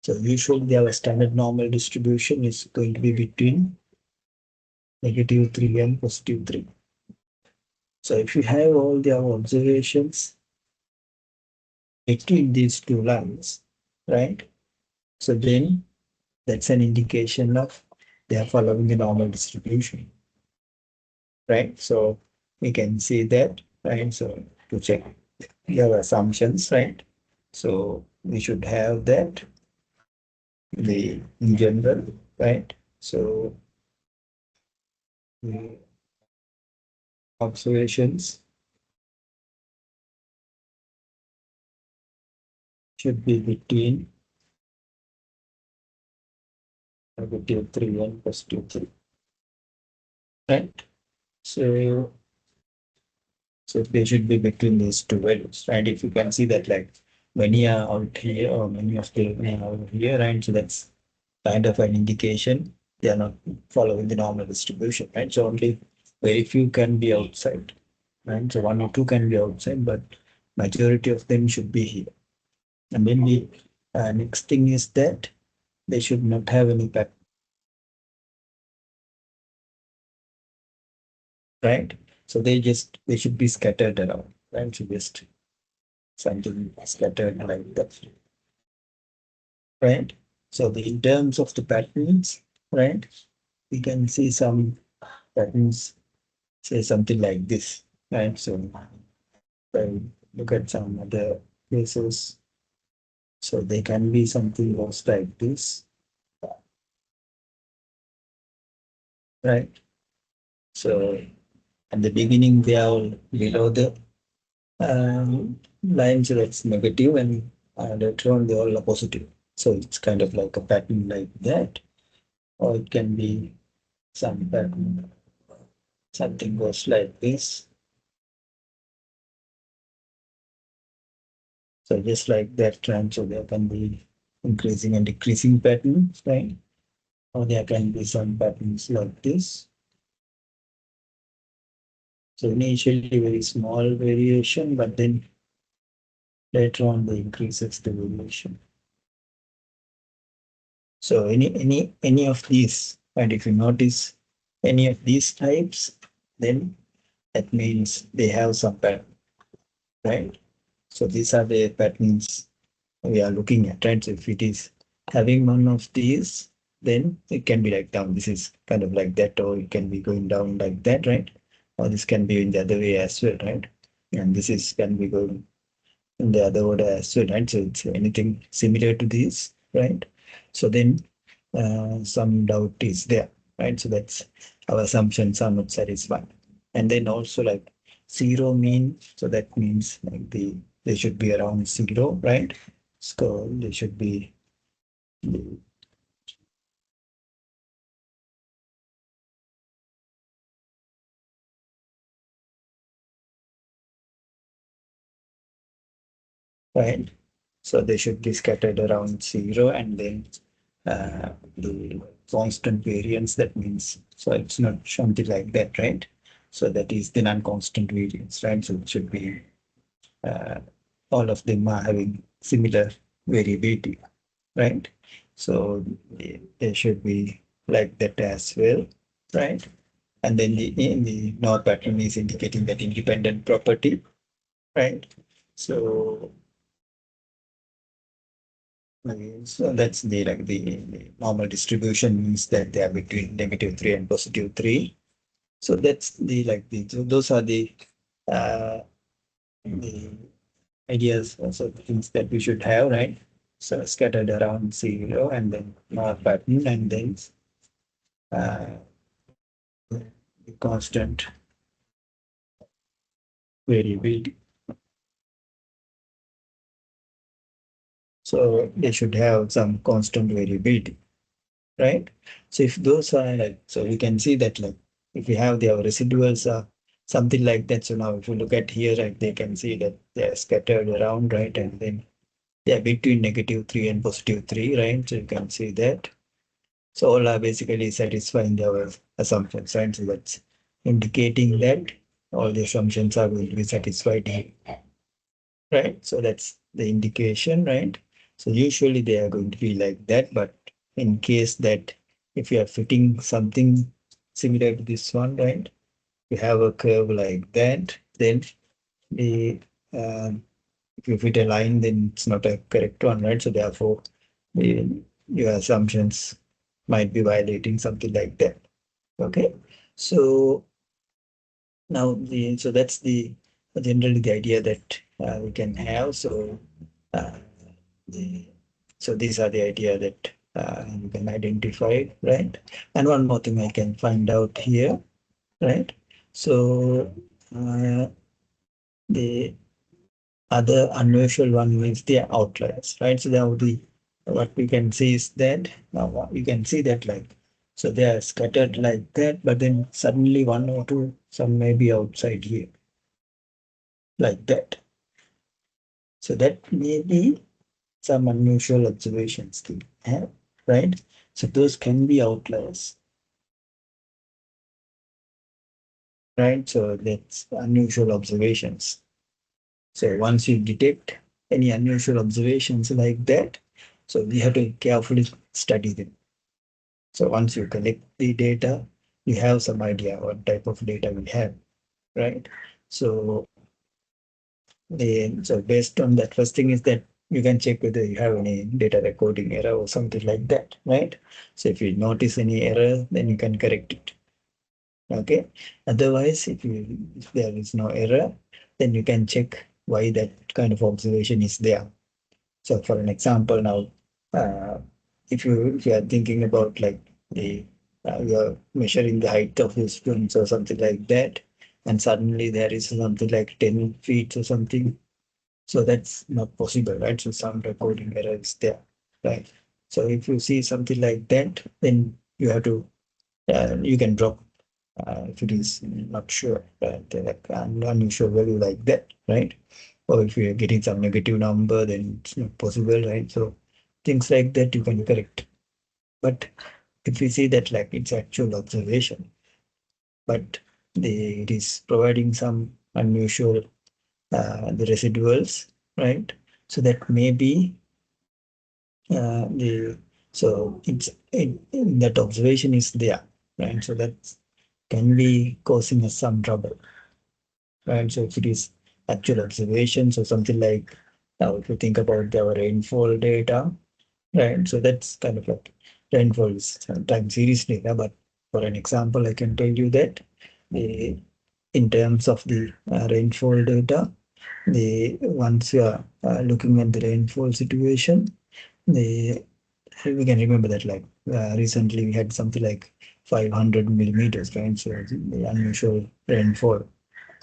So usually our standard normal distribution is going to be between -3 and +3. So if you have all the observations between these two lines, right? So then that's an indication of they are following the normal distribution, right? So we can see that, right? So to check your assumptions, right? So we should have that the in general, right? So the observations should be between -3 and +3, right? So so they should be between these two values, right? If you can see that like many are out here or many of them are over here, right? So that's kind of an indication they are not following the normal distribution, right? So only very few can be outside, right? So one or two can be outside, but majority of them should be here. And then the next thing is that they should not have any pattern, right? So they should be scattered around, right? So just something scattered like that, right? So in terms of the patterns, right? We can see some patterns, say something like this, right? So look at some other places. So they can be something else like this, right? So at the beginning, they are all below the line, so that's negative, and later on, they all are positive. So it's kind of like a pattern like that, or it can be some pattern, something goes like this. So just like that, right? So there can be increasing and decreasing patterns, right? Or there can be some patterns like this. So initially very small variation, but then later on the increases the variation. So any of these, and if you notice any of these types, then that means they have some pattern, right? So these are the patterns we are looking at, right? So if it is having one of these, then it can be like down. This is kind of like that, or it can be going down like that, right? Or this can be in the other way as well, right? And this is can be going in the other order as well, right? So it's anything similar to this, right? So then some doubt is there, right? So that's our assumptions are not satisfied. And then also like zero mean, so that means like they should be around zero, right? So they should be right. So they should be scattered around zero, and then the constant variance, that means so it's not something like that, right? So that is the non-constant variance, right? So it should be uh, all of them are having similar variability, right? So they should be like that as well, right? And then the north pattern is indicating that independent property, right? So so that's the like the normal distribution means that they are between -3 and +3. So that's the like the so those are the ideas, also things that we should have, right? So scattered around zero, and then pattern, and then uh, the constant variability. So they should have some constant variability, right? So if those are like, so we can see that like if we have the our residuals are something like that. So now if you look at here, right, they can see that they are scattered around, right, and then they are between -3 and +3, right? So you can see that. So all are basically satisfying their assumptions, right? So that's indicating that all the assumptions are going to be satisfied here, right? So that's the indication, right? So usually they are going to be like that, but in case that if you are fitting something similar to this one, right? You have a curve like that, then the if you fit a line, then it's not a correct one, right? So therefore, the, your assumptions might be violating something like that. Okay, so now so that's the generally the idea that we can have. So uh, the, so these are the idea that you can identify, right? And one more thing I can find out here, right? So the other unusual one is the outliers, right? So now the what we can see is that now you can see that like so they are scattered like that, but then suddenly one or two some may be outside here like that. So that may be some unusual observations to have, right? So those can be outliers, right? So that's unusual observations. So once you detect any unusual observations like that, so we have to carefully study them. So once you collect the data, you have some idea what type of data we have, right? So so based on that, first thing is that you can check whether you have any data recording error or something like that, right? So if you notice any error, then you can correct it. Okay. Otherwise, if there is no error, then you can check why that kind of observation is there. So for an example now, if you are thinking about like the you're measuring the height of your students or something like that, and suddenly there is something like 10 feet or something, so that's not possible, right? So some recording error is there, right? So if you see something like that, then you have to you can drop if it is not sure, right? Like an unusual value like that, right? Or if you're getting some negative number, then it's not possible, right? So things like that you can correct. But if we see that like it's actual observation, but it is providing some unusual the residuals, right? So that may be the so that observation is there, right? So that can be causing us some trouble, right? So if it is actual observations or something like now if you think about our rainfall data, right? So that's kind of like rainfall is time series data, but for an example, I can tell you that the in terms of the rainfall data, the once you are looking at the rainfall situation, the we can remember that like recently we had something like 500 millimeters, right? So the unusual rainfall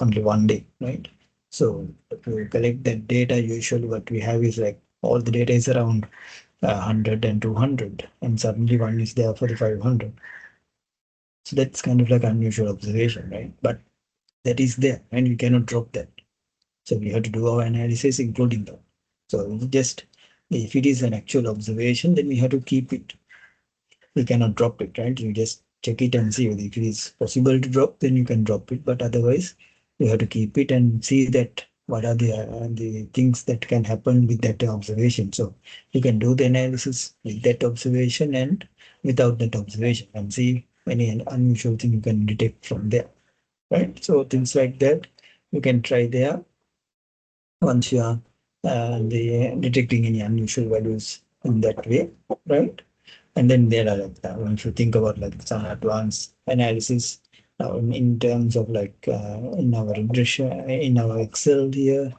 only one day, right? So to collect that data, usually what we have is like all the data is around 100 and 200, and suddenly one is there for the 500. So that's kind of like unusual observation, right? But that is there, and we cannot drop that. So we have to do our analysis, including that. So we just if it is an actual observation, then we have to keep it. We cannot drop it, right? You just check it and see if it is possible to drop, then you can drop it. But otherwise, you have to keep it and see that what are the things that can happen with that observation. So you can do the analysis with that observation and without that observation and see any unusual thing you can detect from there, right? So things like that you can try there once you are detecting any unusual values in that way, right? And then there are like if you think about like some advanced analysis in terms of like in our regression in our Excel here,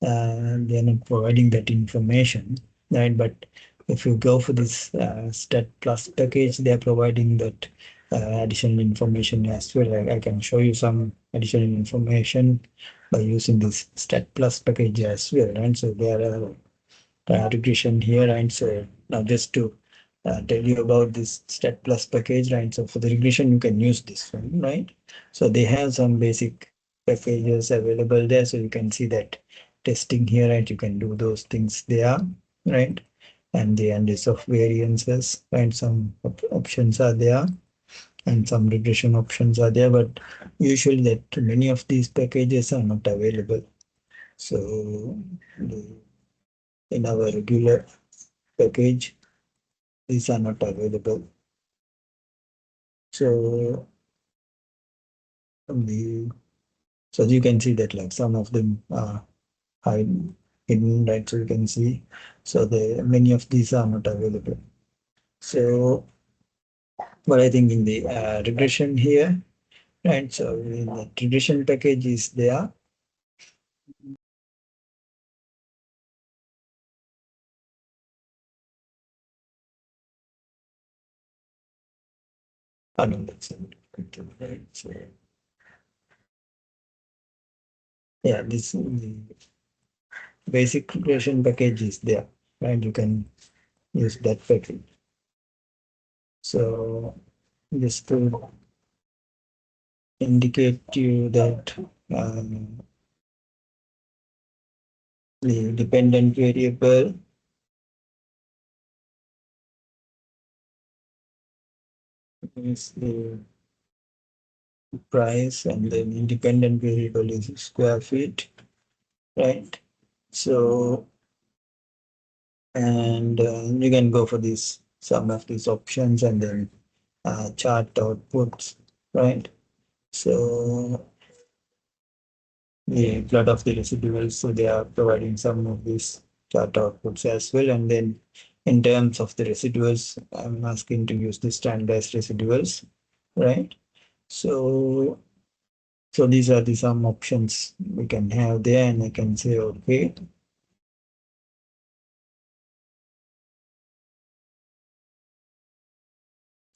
they are not providing that information, right? But if you go for this Stat Plus package, they are providing that additional information as well. I can show you some additional information by using this Stat Plus package as well, right? So there are regression here, and so now just to tell you about this Stat Plus package, right? So for the regression, you can use this one, right? So they have some basic packages available there, so you can see that testing here, right? You can do those things there, right? And the list of variances, right? Some options are there and some regression options are there, but usually that many of these packages are not available. So in our regular package, these are not available. So the so you can see that like some of them are hidden, right? So you can see, so the many of these are not available. So, but I think in the regression here, right? So in the regression package is there. I don't know, that's right. So yeah, this the basic regression package is there, right? You can use that package. So just to indicate to you that um, the dependent variable is the price and then independent variable is square feet, right? So, and you can go for this some of these options and then chart outputs, right? So the plot of the residuals, so they are providing some of these chart outputs as well. And then in terms of the residuals, I'm asking to use the standardized residuals, right? So so these are the some options we can have there, and I can say okay.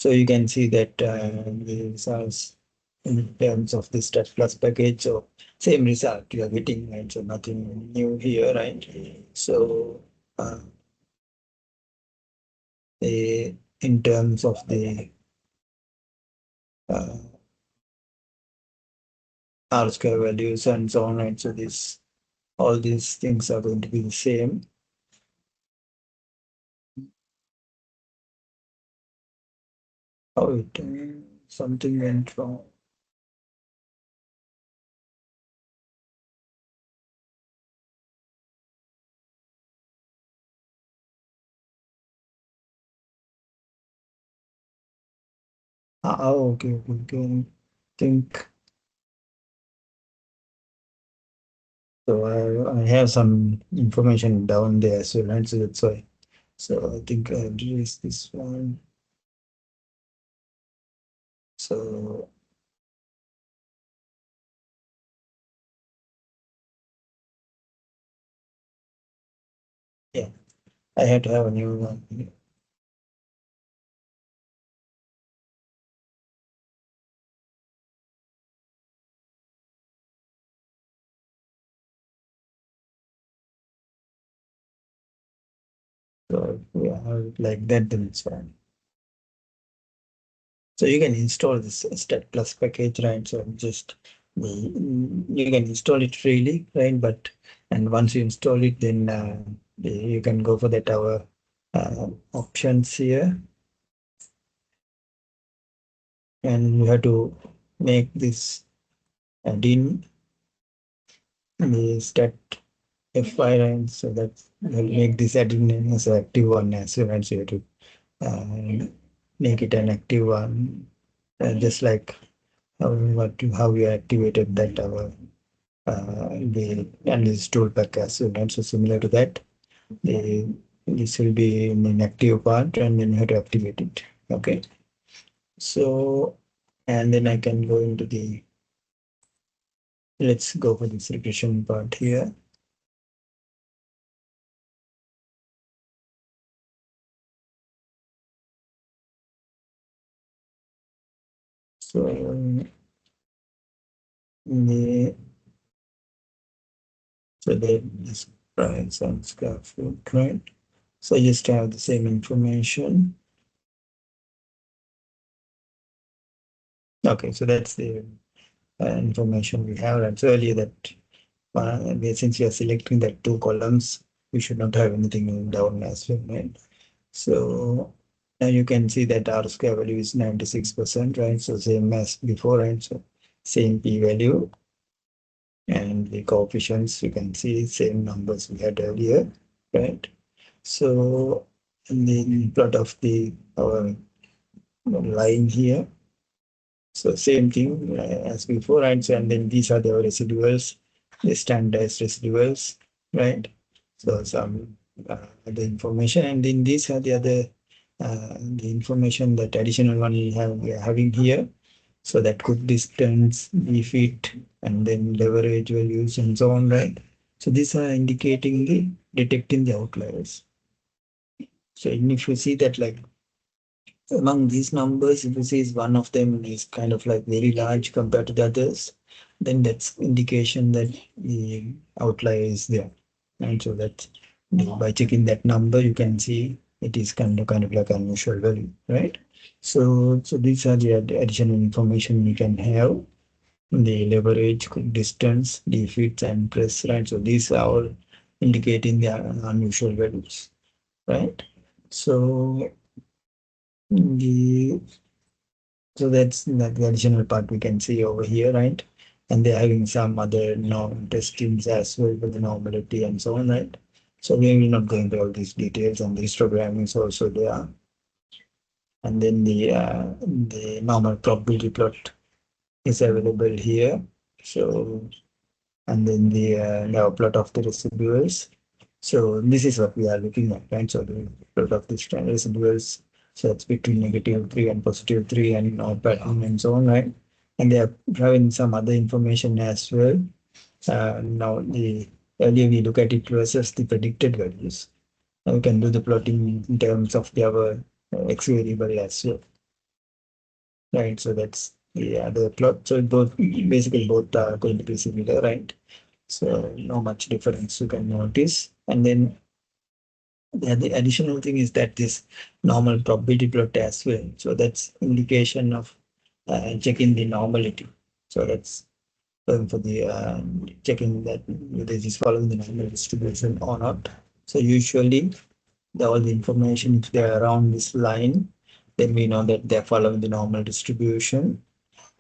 So you can see that the results in terms of the stat plus package, so same result you are getting, right? So nothing new here, right? So uh, in terms of the uh, R square values and so on, right? So this all these things are going to be the same. Oh, something went wrong. Okay, okay, okay. Think so. I have some information down there, so right? So that's why. So I think I address this one. So yeah, I had to have a new one. So yeah, like that, then it's fine. So you can install this Stat Plus package, right? So just you can install it freely, right? But and once you install it, then you can go for that our options here, and you have to make this add-in the stat F5, right? So that will make this add-in as an active one as well, right? So you have to make it an active one, just like how we activated that our the analysis toolpack as well, right? So similar to that, the this will be in an active part, and then you have to activate it. Okay, so and then I can go into the let's go for this regression part here. So the so the this price and square foot, right? So I just have the same information. Okay, so that's the information we have. And so earlier that since we are selecting the two columns, we should not have anything down as well, right? So now you can see that R square value is 96%, right? So same as before, right? So same p value, and the coefficients you can see same numbers we had earlier, right? So in the plot of the our line here, so same thing as before, right? So and then these are the residuals, the standardized residuals, right? So some the information, and then these are the other the information that additional one we are having here. So that could distance, defeat, and then leverage values and so on, right? So these are indicating the detecting the outliers. So even if you see that like among these numbers, if you see is one of them is kind of like very large compared to the others, then that's indication that the outlier is there. And so that by checking that number, you can see it is kind of like unusual value, right? So these are the additional information we can have. The leverage, distance, defeats, and press, right? So these are all indicating the unusual values, right? So the so that's the additional part we can see over here, right? And they're having some other norm testings as well with the normality and so on, right? So we will not go into all these details, and the histogramming is also there. And then the normal probability plot is available here. So and then the now plot of the residuals. So this is what we are looking at, right? So the plot of the residuals. So it's between -3 and +3 and pattern and so on, right? And they are having some other information as well. Now the earlier we look at it versus the predicted values. Now we can do the plotting in terms of the our x variable as well, right? So that's the other plot. So both basically both are going to be similar, right? So no much difference you can notice. And then the additional thing is that this normal probability plot as well. So that's indication of checking the normality. So that's for the checking that whether it is following the normal distribution or not. So usually all the information, if they're around this line, then we know that they're following the normal distribution.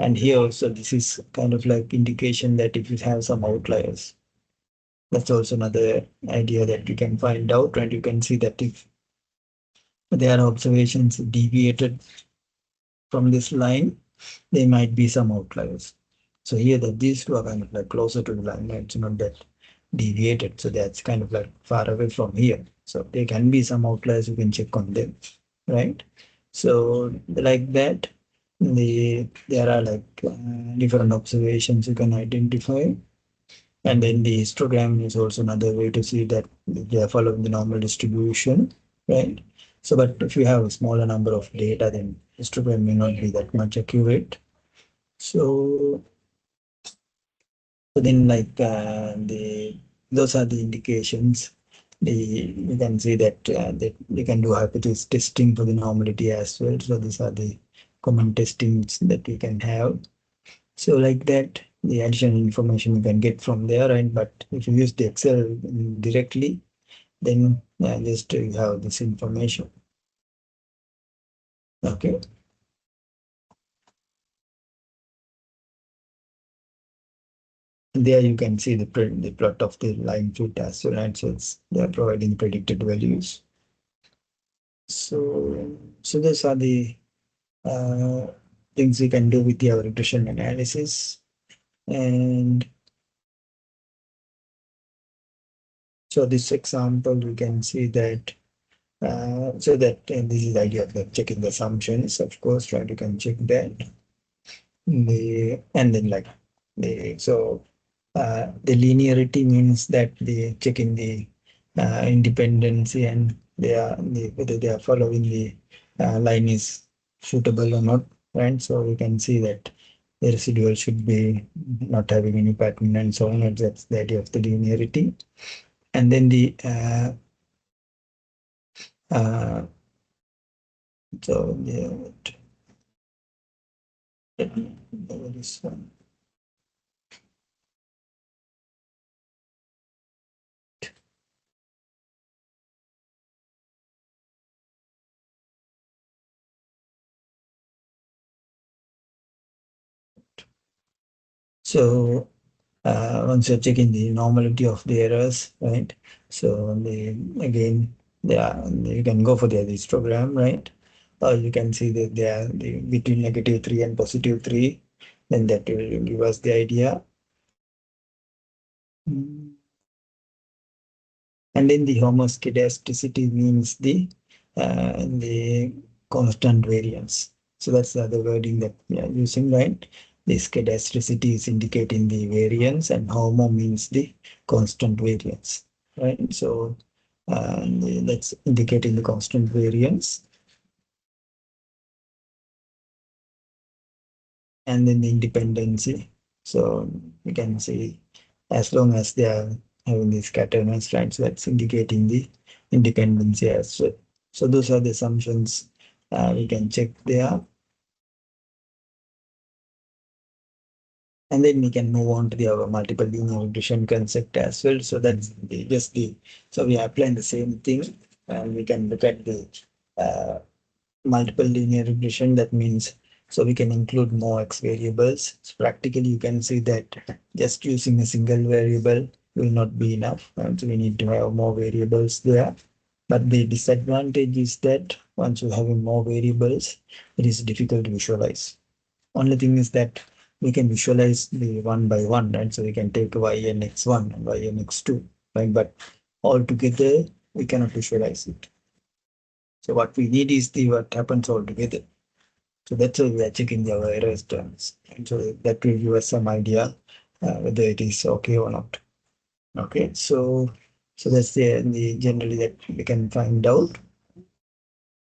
And here also this is kind of like indication that if you have some outliers, that's also another idea that you can find out, and you can see that if there are observations deviated from this line, there might be some outliers. So here that these two are kind of like closer to the line, it's not that deviated. So that's kind of like far away from here. So there can be some outliers, you can check on them, right? So like that, there are like different observations you can identify. And then the histogram is also another way to see that they are following the normal distribution, right? So, but if you have a smaller number of data, then histogram may not be that much accurate. So, so then like those are the indications. You can see that you can do hypothesis testing for the normality as well. So these are the common testings that we can have. So like that, the additional information you can get from there. And but if you use the Excel directly, then just you have this information. Okay. There you can see the plot of the line fit as well, and so they are providing predicted values. So those are the uh, things we can do with our regression analysis. And so this example, we can see that so that this is the idea of like checking the assumptions, of course, right? You can check that. And then like the linearity means that they checking the independency, and whether they are following the line is suitable or not, right? So we can see that the residual should be not having any pattern and so on, and that's the idea of the linearity. And then the uh, so yeah, let me go this one. So once you're checking the normality of the errors, right? So again, you can go for the histogram, right? Or you can see that they are between -3 and +3. Then that will give us the idea. Mm. And then the homoscedasticity means the constant variance. So that's the other wording that we are using, right? The scedasticity is indicating the variance, and homo means the constant variance, right? So that's indicating the constant variance. And then the independency. So you can see as long as they are having the scatterness, right? So that's indicating the independency as well. So those are the assumptions we can check there. And then we can move on to the our multiple linear regression concept as well. So that's so we are applying the same thing, and we can look at the uh, multiple linear regression. That means so we can include more x variables. So practically, you can see that just using a single variable will not be enough. And so we need to have more variables there. But the disadvantage is that once you have more variables, it is difficult to visualize. Only thing is that we can visualize the one by one, right? So we can take y and x1 and y and x2, right? But all together, we cannot visualize it. So what we need is the what happens all together. So that's why we are checking the our errors terms. And so that will give us some idea whether it is okay or not. Okay, so that's the generally that we can find out.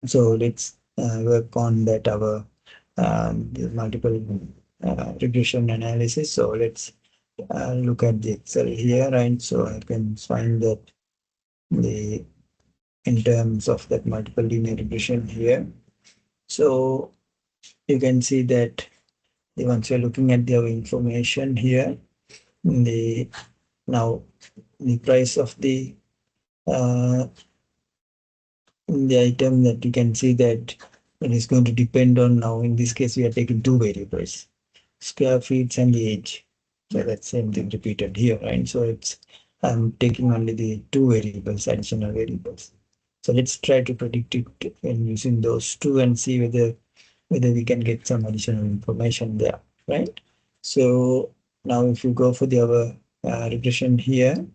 So let's work on that our the multiple regression analysis. So let's look at the Excel here, right? So I can find that the in terms of that multiple linear regression here. So you can see that once you're looking at the information here, the now the price of uh, the item, that you can see that it is going to depend on, now in this case we are taking two variables, square feet and the age. So that's same thing repeated here, right? So it's I'm taking only the two variables, additional variables. So let's try to predict it when using those two and see whether we can get some additional information there, right? So now if you go for the our regression here,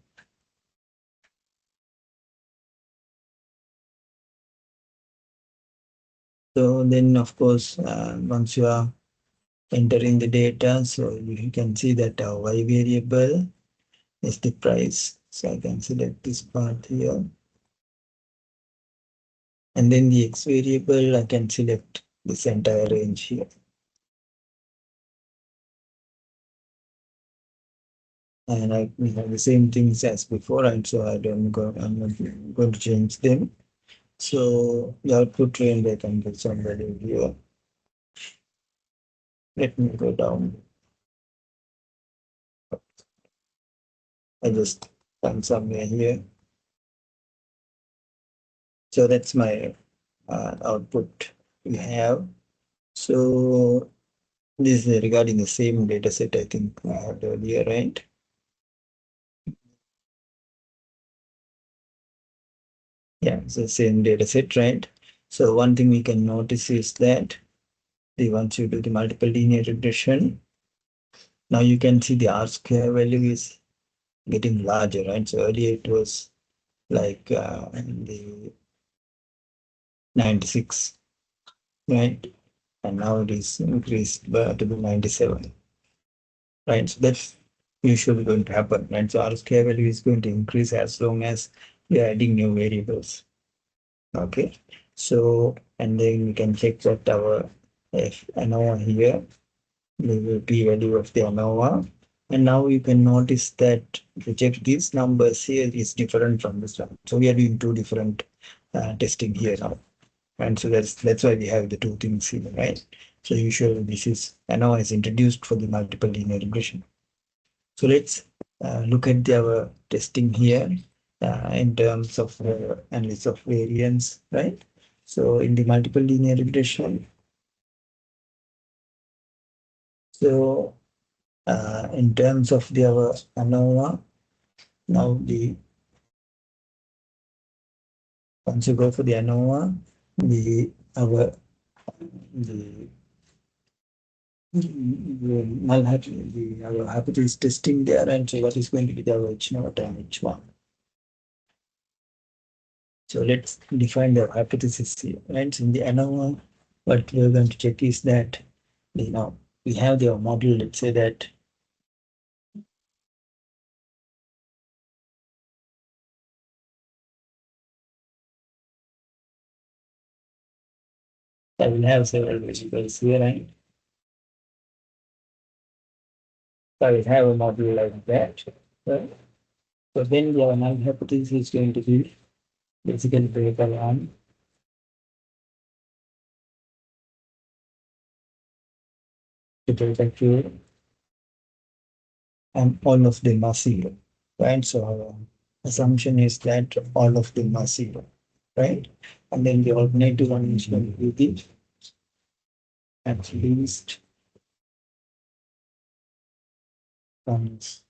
so then of course once you are entering the data, so you can see that our y variable is the price. So I can select this part here. And then the x variable, I can select this entire range here. And we have the same things as before, and so I'm not going to change them. So the output range, I can get some value here. Let me go down. I just done somewhere here. So that's my output we have. So this is regarding the same data set I think I had earlier, right? Yeah, it's the same data set, right? So one thing we can notice is that once you do the multiple linear regression, now you can see the R square value is getting larger, right? So earlier it was like the 96, right? And now it is increased to the 97, right? So that's usually going to happen, right? So R square value is going to increase as long as we are adding new variables. Okay, so and then we can check that our F ANOVA here, the p value of the ANOVA. And now you can notice that if you check these numbers here is different from this one. So we are doing two different testing here now. And so that's why we have the two things here, right? So usually this is ANOVA is introduced for the multiple linear regression. So let's look at our testing here in terms of analysis of variance, right? So in the multiple linear regression, so In terms of the our ANOVA, now the once you go for the ANOVA, the our the null the our hypothesis testing there, and so what is going to be the H naught and H1. So let's define the hypothesis here. Right? So in the ANOVA, what we're going to check is that we have the model. Let's say that I will have several variables here, right? So I will have a model like that. Right? So then the null hypothesis is going to be basically variable on the delta Q, and all of them are zero, right? So our assumption is that all of them are zero, right? And then the alternative one is going to be the at least ones.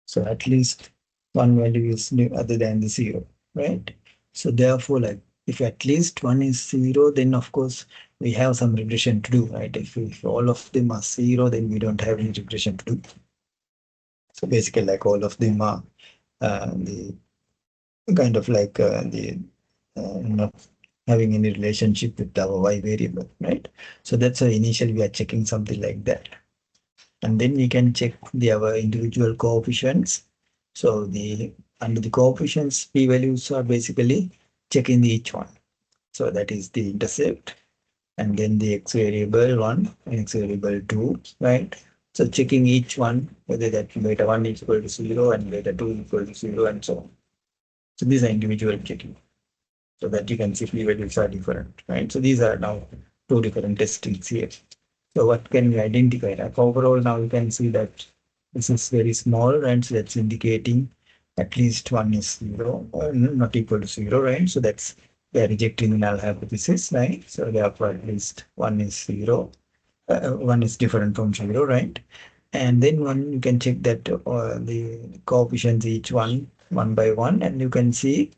So at least one value is new other than the zero, right? So therefore, like if at least one is zero, then of course we have some regression to do, right? If all of them are zero, then we don't have any regression to do. So basically, like all of them are the kind of like the not having any relationship with our y variable, right? So that's why initially we are checking something like that. And then we can check the our individual coefficients. So the under the coefficients, p values are basically checking each one. So that is the intercept, and then the x variable one and x variable two, right? So checking each one whether that beta one is equal to zero and beta two equal to zero and so on. So these are individual checking, so that you can see p values are different, right? So these are now two different testings here. So what can we identify? Like overall, now you can see that this is very small, and so that's indicating at least one is zero, or not equal to zero, right? So that's they're rejecting the null hypothesis, right? So therefore, at least one is zero, one is different from zero, right? And then one you can check that the coefficients each one by one, and you can see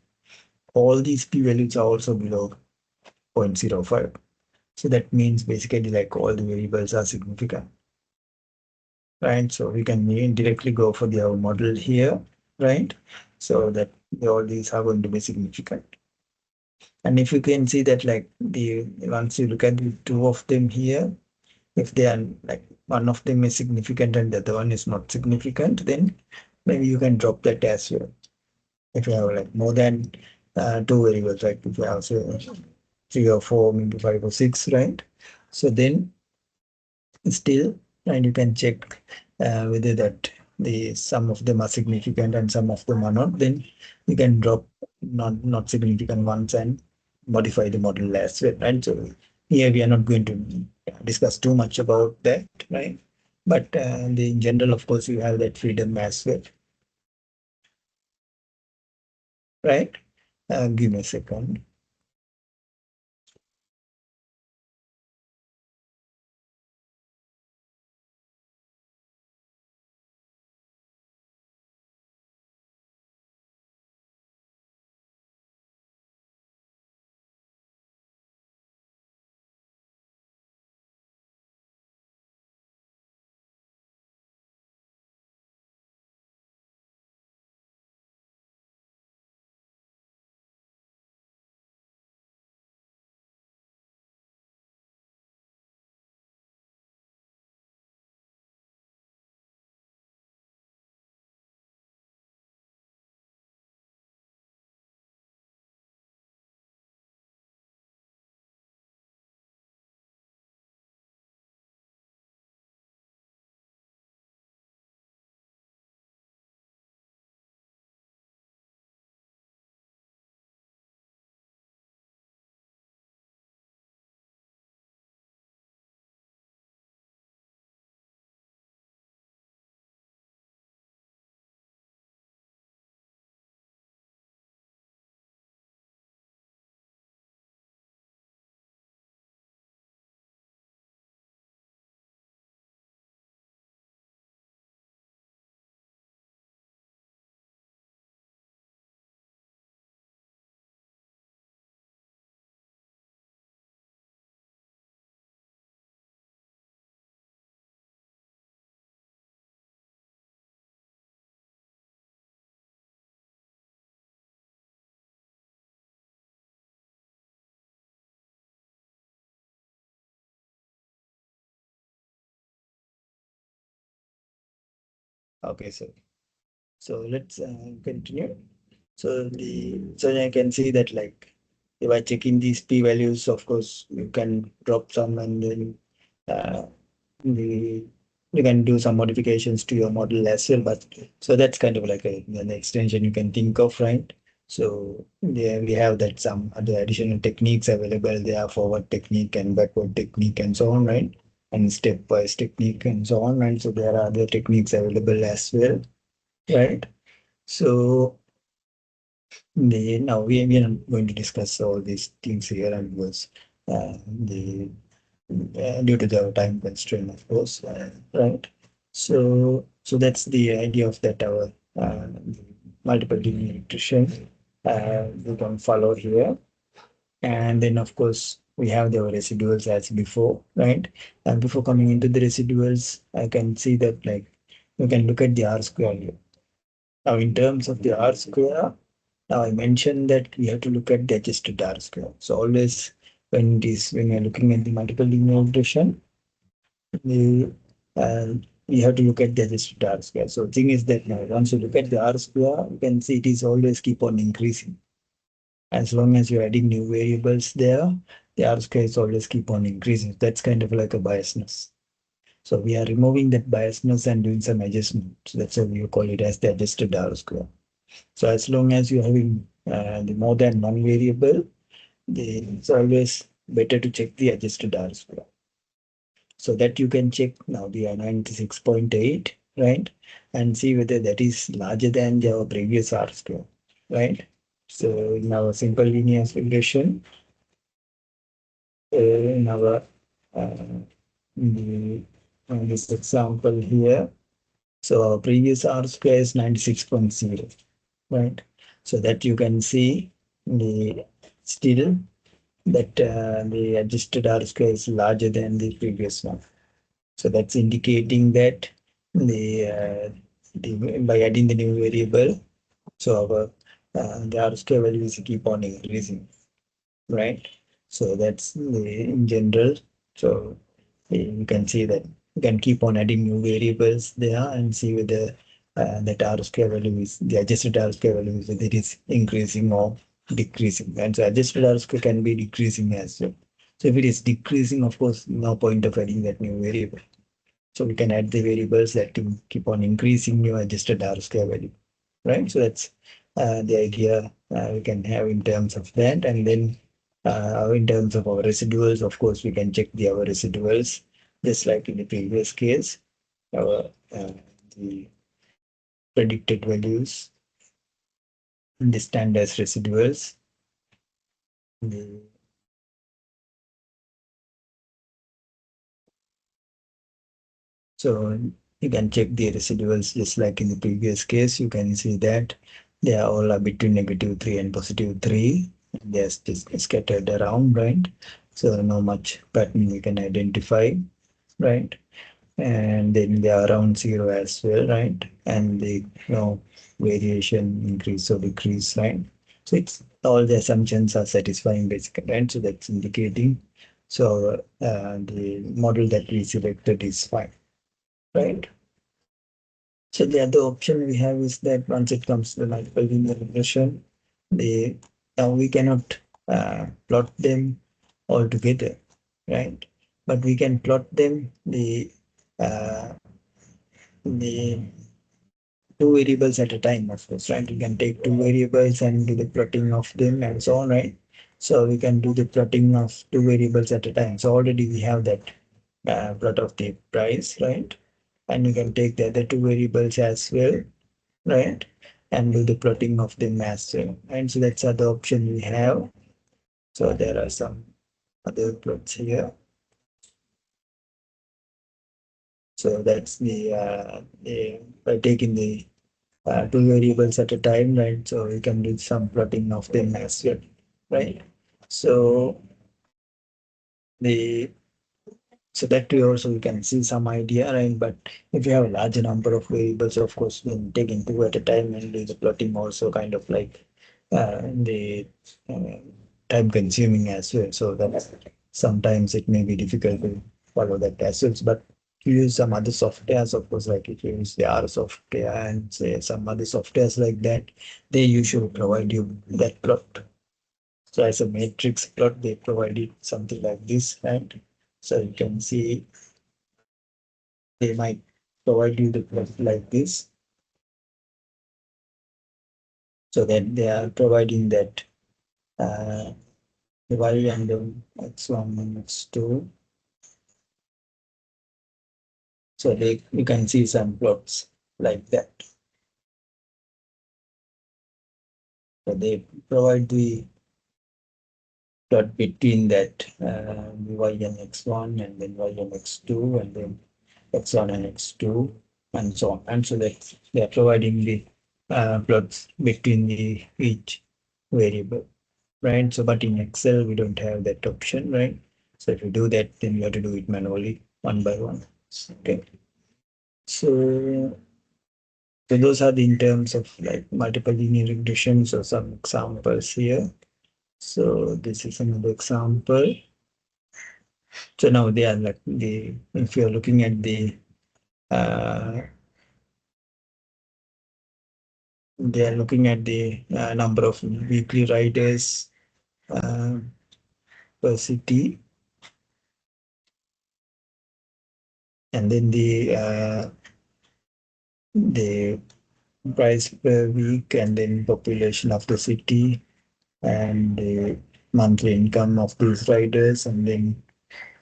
all these p values are also below 0.05. So that means basically like all the variables are significant, right? So we can directly go for the our model here, right? So that all these are going to be significant. And if you can see that like the once you look at the two of them here, if they are like one of them is significant and the other one is not significant, then maybe you can drop that as well. If you have like more than two variables, right? If you have say three or four, maybe five or six, right? So then still, and you can check whether that the some of them are significant and some of them are not, then you can drop not significant ones and modify the model as well, right? So here we are not going to discuss too much about that, right? But in general, of course, you have that freedom as well, right? Give me a second. Okay, so let's continue. So I can see that like if I check in these p values, of course you can drop some and then uh, the you can do some modifications to your model as well. But so that's kind of like an extension you can think of, right? So yeah, we have that some other additional techniques available. There are forward technique and backward technique and so on, right? And stepwise technique and so on, right? So there are other techniques available as well, right? So now we are not going to discuss all these things here and was the due to the time constraint, of course, right? So that's the idea of that our multiple linear regression we can follow here, and then of course we have the residuals as before, right? And before coming into the residuals, I can see that like you can look at the R square here. Now, in terms of the R square, now I mentioned that we have to look at the adjusted R square. So always when you're looking at the multiple linear regression, we we have to look at the adjusted R square. So thing is that now once you look at the R square, you can see it is always keep on increasing. As long as you're adding new variables there, the R square is always keep on increasing. That's kind of like a biasness. So we are removing that biasness and doing some adjustment. So that's why we call it as the adjusted R square. So as long as you're having the more than one variable, it's always better to check the adjusted R square. So that you can check now the 96.8, right? And see whether that is larger than the previous R square, right? So in our simple linear regression, in our uh, in this example here, so our previous R square is 96.0, right? So that you can see the still that the adjusted R square is larger than the previous one. So that's indicating that by adding the new variable, so our the R square values keep on increasing, right? So that's in general. So you can see that you can keep on adding new variables there and see whether that R square value is the adjusted R square value is whether it is increasing or decreasing. And so adjusted R square can be decreasing as well. So if it is decreasing, of course, no point of adding that new variable. So we can add the variables that to keep on increasing your adjusted R square value, right? So that's the idea we can have in terms of that. And then in terms of our residuals, of course, we can check our residuals just like in the previous case, our the predicted values, the standard residuals. The, so you can check the residuals just like in the previous case. You can see that they are all between -3 and +3. They're just scattered around, right? So no much pattern we can identify, right? And then they are around zero as well, right? And the variation increase or decrease, right? So it's all the assumptions are satisfying basically, right? So that's indicating. So the model that we selected is fine, right? So the other option we have is that once it comes to the multiple linear regression, the now we cannot plot them all together, right? But we can plot them uh, the two variables at a time, of course, right? You can take two variables and do the plotting of them and so on, right? So we can do the plotting of two variables at a time. So already we have that plot of the price, right? And you can take the other two variables as well, right? And do the plotting of them as well. And so that's other option we have. So there are some other plots here. So that's the by taking the two variables at a time, right? So we can do some plotting of them as well, right? So the so that way also we can see some idea, right? But if you have a larger number of variables, of course, then taking two at a time and do the plotting also kind of like the uh, time consuming as well. So that sometimes it may be difficult to follow that as well. But use some other softwares, of course, like if you use the R software and say some other softwares like that, they usually provide you that plot. So as a matrix plot, they provided something like this, right? So you can see they might provide you the plot like this. So that they are providing that y and then x1 and x2. So they you can see some plots like that. So they provide the plot between that y and x1 and then y and x2 and then x1 and x2 and so on. And so that they are providing the plots between the each variable, right? So but in Excel we don't have that option, right? So if you do that, then you have to do it manually one by one. Okay. So so those are the in terms of like multiple linear regression. So some examples here. So this is another example. So now they are like the if you're looking at the uh, they are looking at the number of weekly riders uh, per city, and then the price per week, and then population of the city, and the monthly income of these riders, and then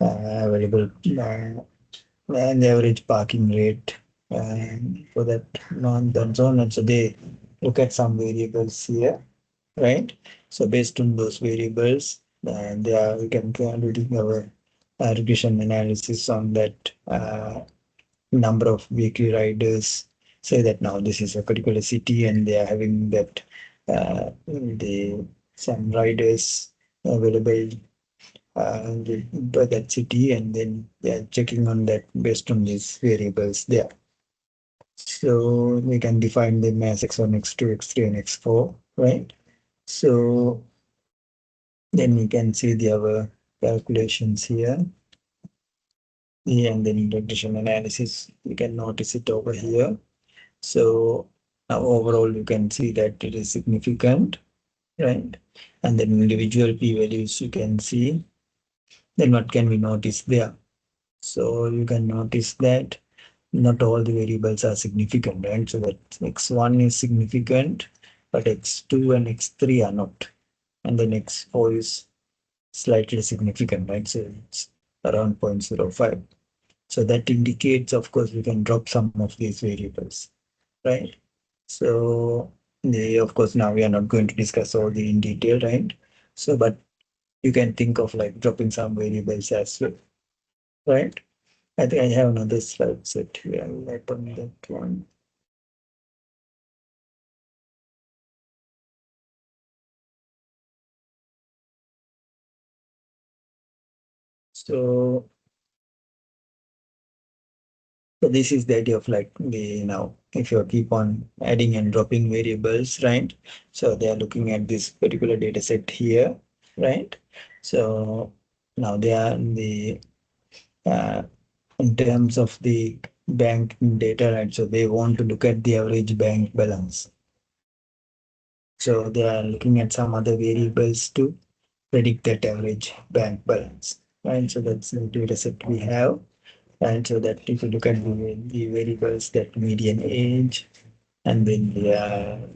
available and the average parking rate for that month and so on. And so they look at some variables here, right? So based on those variables, they are we can do our regression analysis on that number of weekly riders. Say that now this is a particular city and they are having that the some riders available by that city, and then they are checking on that based on these variables there. So we can define them as x1, x2, x3, and x4, right? So then we can see the other calculations here. Yeah, and then regression analysis, you can notice it over here. So now overall, you can see that it is significant, right? And then individual p-values you can see. Then what can we notice there? So you can notice that not all the variables are significant, right? So that x1 is significant, but x2 and x3 are not. And then x4 is slightly significant, right? So it's around 0.05. So that indicates, of course, we can drop some of these variables, right? So of course, now we are not going to discuss all the in detail, right? So, but you can think of like dropping some variables as well, right? I think I have another slide set here. I'll open that one. So, so this is the idea of like the now if you keep on adding and dropping variables, right? So they are looking at this particular data set here, right? So now they are uh, in terms of the bank data, right? So they want to look at the average bank balance. So they are looking at some other variables to predict that average bank balance, right? So that's the data set we have. And so that if you look at the variables, that median age, and then the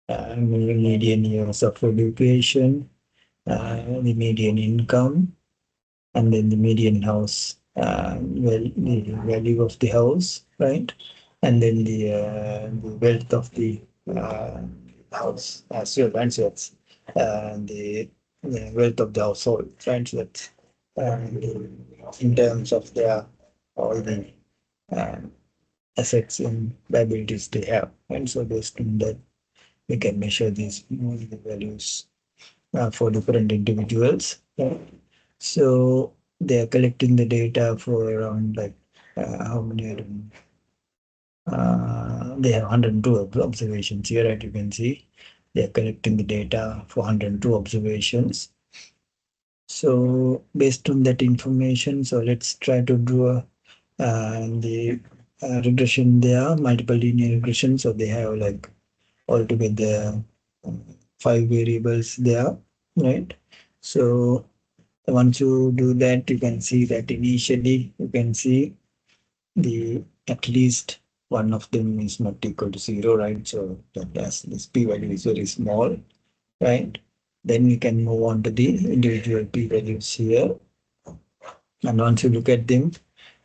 median years of education, the median income, and then the median house, the value of the house, right? And then the wealth of the house as well, right? So that's the wealth of the household, right? So that's in terms of their all the um, assets and liabilities they have, and so based on that we can measure these the values for different individuals. Right? So they are collecting the data for around like how many? I don't know. They have 102 observations here, right? You can see they are collecting the data for 102 observations. So based on that information, so let's try to draw And the regression, there are multiple linear regression, so they have like altogether uh, five variables there, right? So once you do that, you can see that initially you can see the at least one of them is not equal to zero, right? So that as this p-value is very small, right? Then we can move on to the individual p-values here. And once you look at them,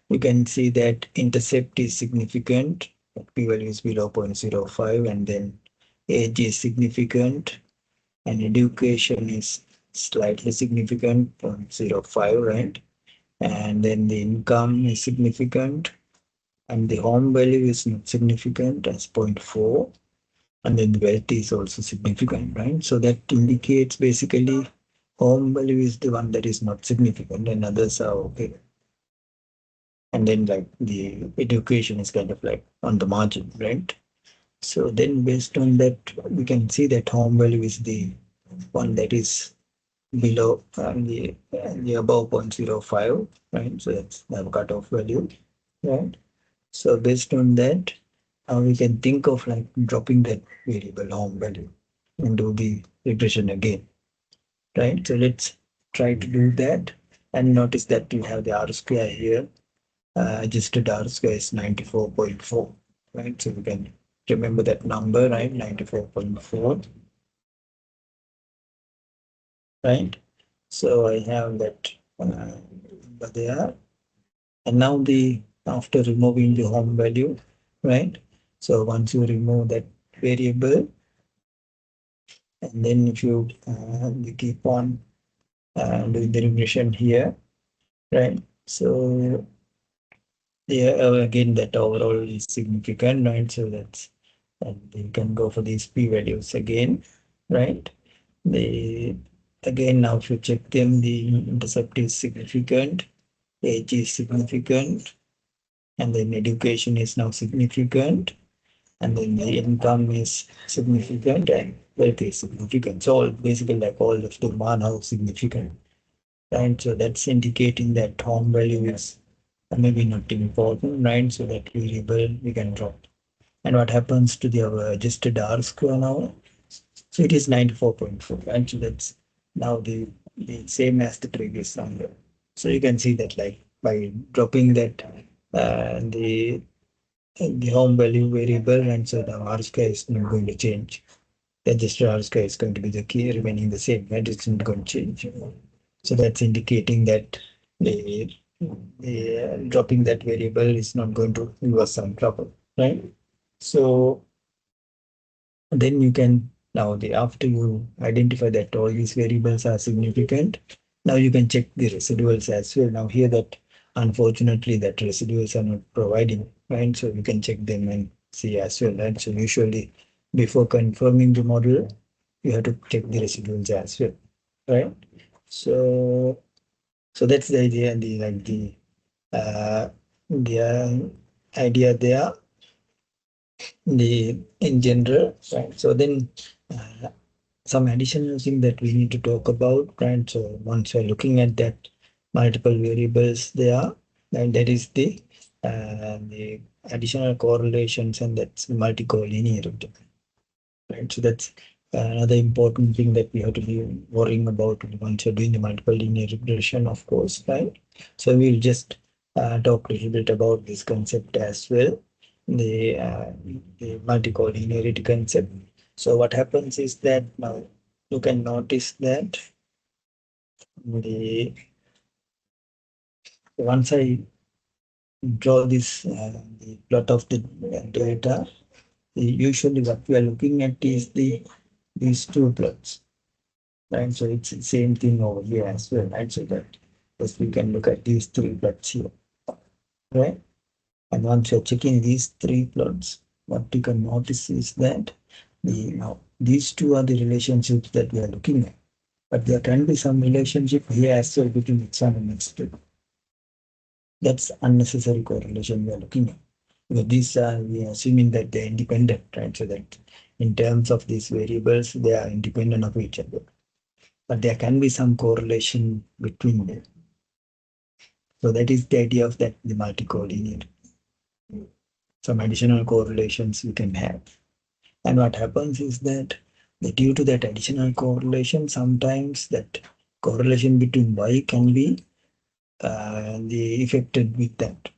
you can see that intercept is significant, p-value is below 0.05, and then age is significant, and education is slightly significant, 0.05, right? And then the income is significant, and the home value is not significant as zero point 0.4, and then the wealth is also significant, right? So that indicates basically home value is the one that is not significant and others are okay. And then like the education is kind of like on the margin, right? So then based on that, we can see that home value is the one that is below the above 0.05, right? So that's the cutoff value, right? So based on that, we can think of like dropping that variable home value and do the regression again, right? So let's try to do that, and notice that we have the R square here. Adjusted R square is 94.4, right? So we can remember that number, right? 94.4, right? So I have that number there. And now the after removing the home value, right? So once you remove that variable, and then if you keep on doing the regression here, right? So yeah, again that overall is significant, right? So that's, and you can go for these p values again, right? The again now if you check them, the intercept is significant, age is significant, and then education is now significant, and then the income is significant, and wealth is significant. So all, basically like all of them are now significant, right? So that's indicating that home value is maybe not important, right? So that variable we can drop. And what happens to the adjusted R square now? So it is 94.4, right? So that's now the same as the previous number. So you can see that like by dropping that the home value variable, and so the R square is not going to change. The adjusted R square is going to be the key remaining the same, right? It's not going to change. So that's indicating that the, the dropping that variable is not going to give us some trouble, right? So then you can now the after you identify that all these variables are significant, now you can check the residuals as well. Now here that unfortunately that residuals are not providing, right? So you can check them and see as well, right? So usually before confirming the model, you have to check the residuals as well, right? So so that's the idea, uh, the idea there, the in general, right? So then uh, some additional thing that we need to talk about, right? So once you're looking at that multiple variables there, and that is the additional correlations, and that's multi-collinearity, right? So that's another important thing that we have to be worrying about once you're doing the multiple linear regression, of course, right? So we'll just talk a little bit about this concept as well, the multi-collinearity concept. So what happens is that now you can notice that the once I draw this the plot of the data, usually what we are looking at is these two plots, right? So it's the same thing over here as well, right? So that yes, we can look at these three plots here, right? And once you're checking these three plots, what you can notice is that now these two are the relationships that we are looking at. But there can be some relationship here as well between X1 and X2. That's unnecessary correlation we are looking at. Because these are, we are assuming that they're independent, right? So that in terms of these variables, they are independent of each other. But there can be some correlation between them. So that is the idea of that the multi-collinear. Some additional correlations we can have. And what happens is that due to that additional correlation, sometimes that correlation between Y can be the affected with that.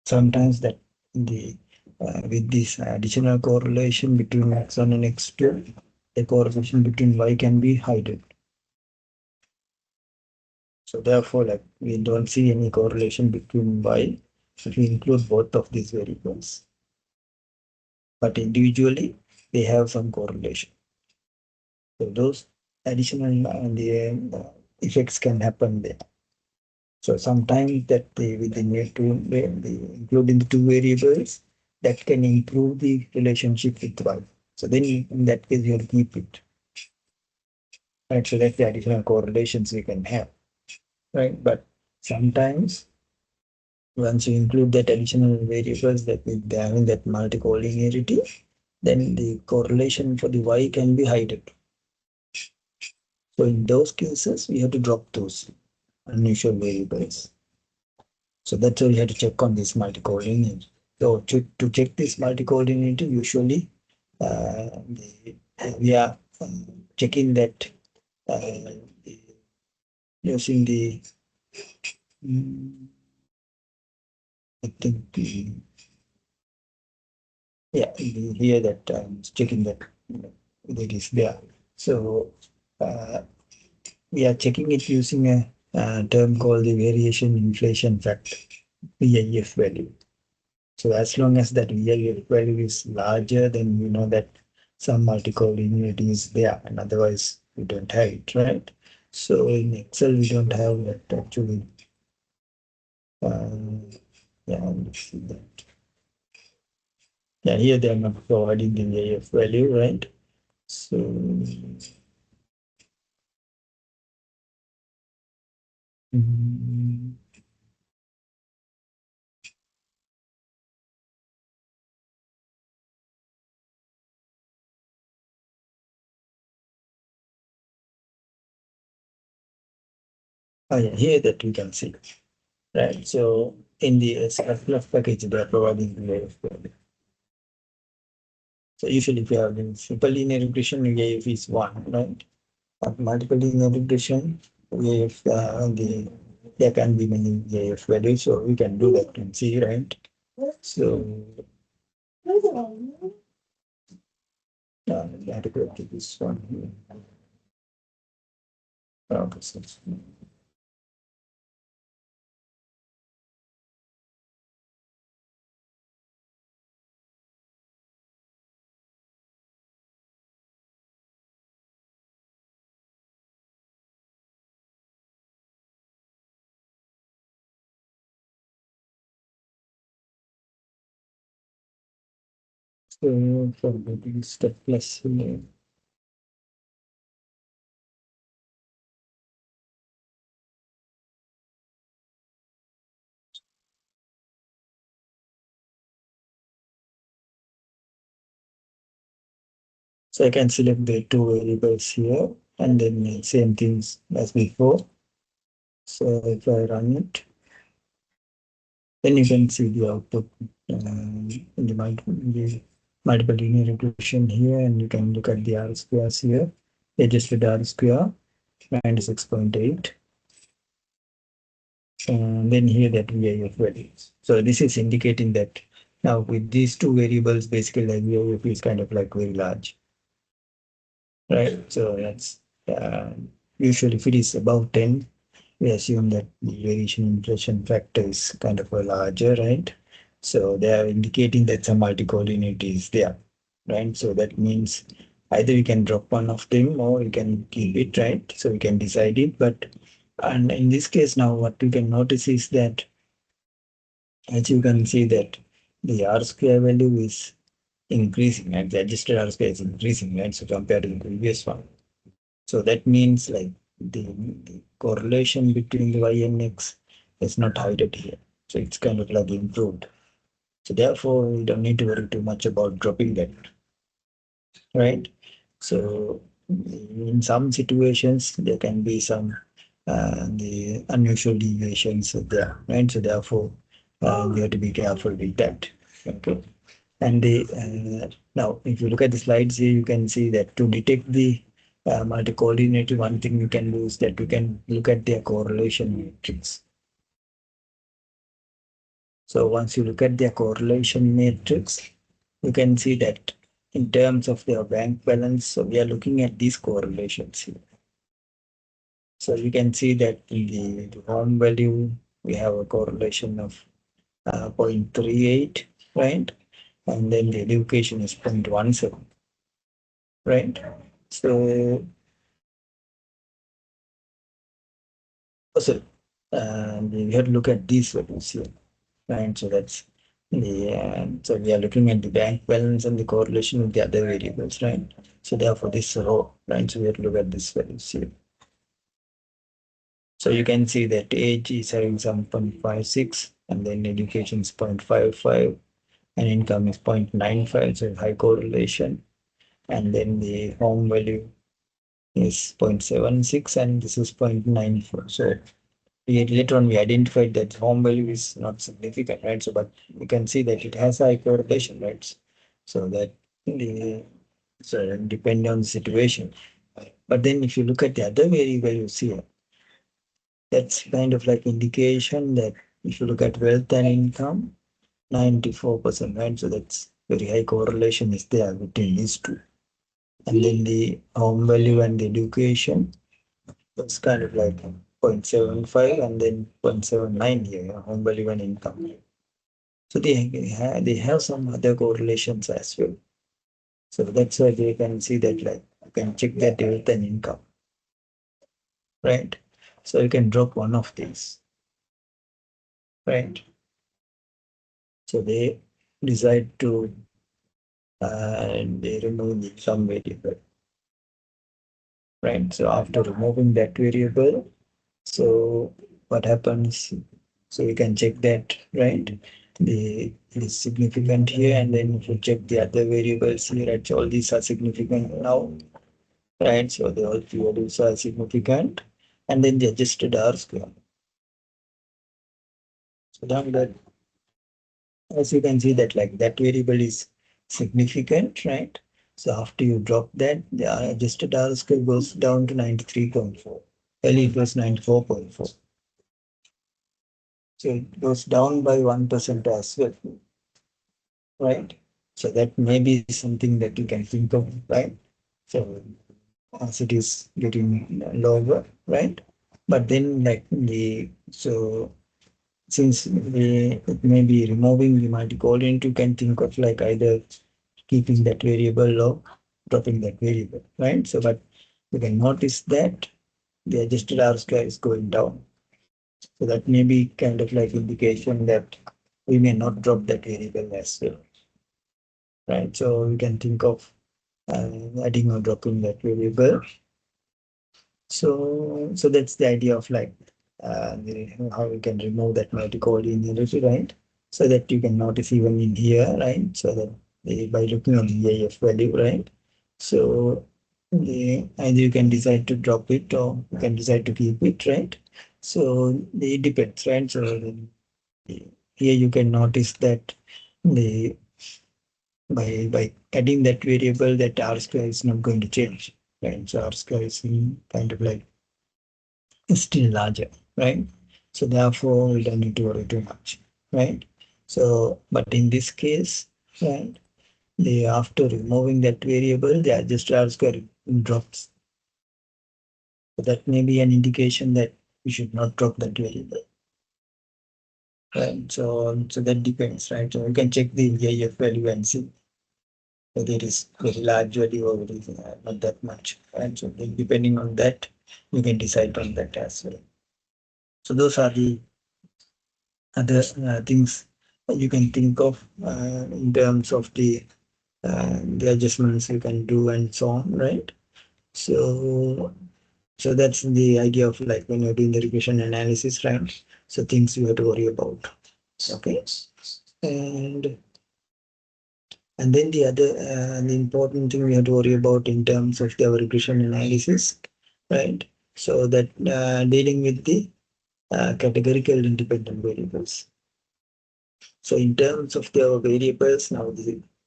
Sometimes that the with this additional correlation between X1 and X2, the correlation between Y can be hidden. So therefore, like we don't see any correlation between Y if we include both of these variables. But individually, they have some correlation. So those additional effects can happen there. So sometimes that within including the two variables, that can improve the relationship with Y. So then in that case, you have to keep it. Right. So that's the additional correlations we can have. Right. But sometimes once you include that additional variables that with having that multicollinearity, then the correlation for the Y can be hidden. So in those cases, we have to drop those unusual variables. So that's why we have to check on this multicollinearity. So to check this multicollinearity, usually we are checking that uh, using the I think yeah here that checking that that is there. So uh, we are checking it using a term called the variation inflation factor, VIF value. So as long as that VIF value is larger, then you know that some multicollinearity is there, and otherwise we don't have it, right? So in Excel we don't have that actually. Yeah, let's see that. Yeah, here they are not providing the VIF value, right? So mm, yeah, here that we can see, right? So in the surplus package, they are providing the VIF value. So usually if you have the simple linear regression, VIF is one, right? But multiple linear regression, VIF there can be many VIF values, so we can do that and see, right? So we have to go to this one here. Okay, so for the step plus here. So I can select the two variables here and then same things as before. So if I run it, then you can see the output in the multiple linear regression here, and you can look at the R squares here. Adjusted R square 96.8, and then here that VIF values. So this is indicating that now with these two variables, basically like VIF is kind of like very large, right? So that's usually if it is above 10, we assume that the variation inflation factor is kind of a larger, right? So they are indicating that some multicollinearity is there, right? So that means either we can drop one of them or we can keep it, right? So we can decide it. But and in this case now, what we can notice is that as you can see that the R square value is increasing, and the adjusted R square is increasing, right? So compared to the previous one. So that means like the correlation between the Y and X is not hidden here. So it's kind of like improved. So therefore, we don't need to worry too much about dropping that, right? So in some situations, there can be some the unusual deviations there, right? So therefore, we have to be careful with that. Okay. And now, if you look at the slides here, you can see that to detect the multi-coordinate, one thing you can do is that you can look at their correlation matrix. So once you look at their correlation matrix, you can see that in terms of their bank balance, so we are looking at these correlations here. So you can see that in the home value, we have a correlation of 0.38, right? And then the education is 0.17, right? So, so we have to look at these values here, right? So that's so we are looking at the bank balance and the correlation with the other variables, right? So therefore this row, right? So we have to look at this values here. So you can see that age is having some 0.56 and then education is 0.55 and income is 0.95, so high correlation. And then the home value is 0.76 and this is 0.94. So later on we identified that home value is not significant, right? So but you can see that it has high correlation, right? So that the so depending on the situation. But then if you look at the other variable, you see that's kind of like indication that if you look at wealth and income, 94%, right? So that's very high correlation is there between these two. And then the home value and the education, that's kind of like 0.75 and then 0.79 here, home value and income. So they have some other correlations as well. So that's why they can see that like you can check that wealth and income, right? So you can drop one of these, right? So they decide to and they remove the some variable, right? So after removing that variable, so what happens? So you can check that, right? The it is significant here, and then if you check the other variables here, right, all these are significant now, right? So the all values are significant, and then the adjusted R square. So now that as you can see that like that variable is significant, right? So after you drop that, the adjusted R square goes down to 93.4. Earlier it was 94.4. So it goes down by 1% as well, right? So that may be something that you can think of, right? So as it is getting lower, right? But then like the so since it may be removing the multi-coordinate, you can think of like either keeping that variable or dropping that variable, right? So but you can notice that the adjusted R square is going down. So that may be kind of like indication that we may not drop that variable as well, right? So you can think of adding or dropping that variable. So that's the idea of like how we can remove that multi-coordinate, right? So that you can notice even in here, right? So that by looking at the EAF value, right? So either you can decide to drop it or you can decide to keep it, right? So it depends, right? So here you can notice that the by adding that variable, that R square is not going to change, right? So R square is kind of like still larger, right? So therefore we don't need to worry too much, right? So but in this case, right, the after removing that variable, the adjusted R square drops. So that may be an indication that we should not drop that variable, right? So that depends, right? So you can check the EIF value and see whether it is very large value or it is not that much, right? So then depending on that, you can decide on that as well. So those are the other things you can think of in terms of the adjustments you can do and so on, right? So that's the idea of like when you're doing the regression analysis, right? So things you have to worry about. Okay. And then the other the important thing we have to worry about in terms of the regression analysis, right? So that dealing with the categorical independent variables. So in terms of the variables, now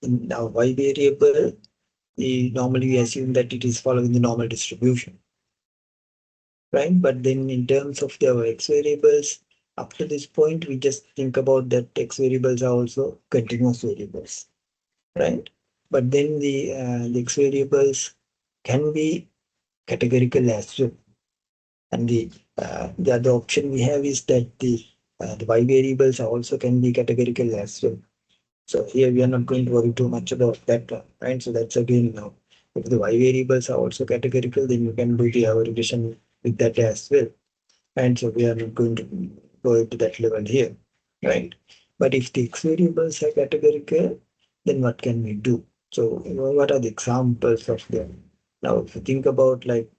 in our y variable, normally we assume that it is following the normal distribution, right? But then in terms of the x variables, up to this point, we just think about that x variables are also continuous variables, right? But then the x variables can be categorical as well. And the other option we have is that the y variables are also can be categorical as well. So here we are not going to worry too much about that one, right? So that's again now. If the y variables are also categorical, then you can do the aggregation with that as well. And so we are not going to go into that level here, right? But if the x variables are categorical, then what can we do? So what are the examples of them? Now, if you think about like,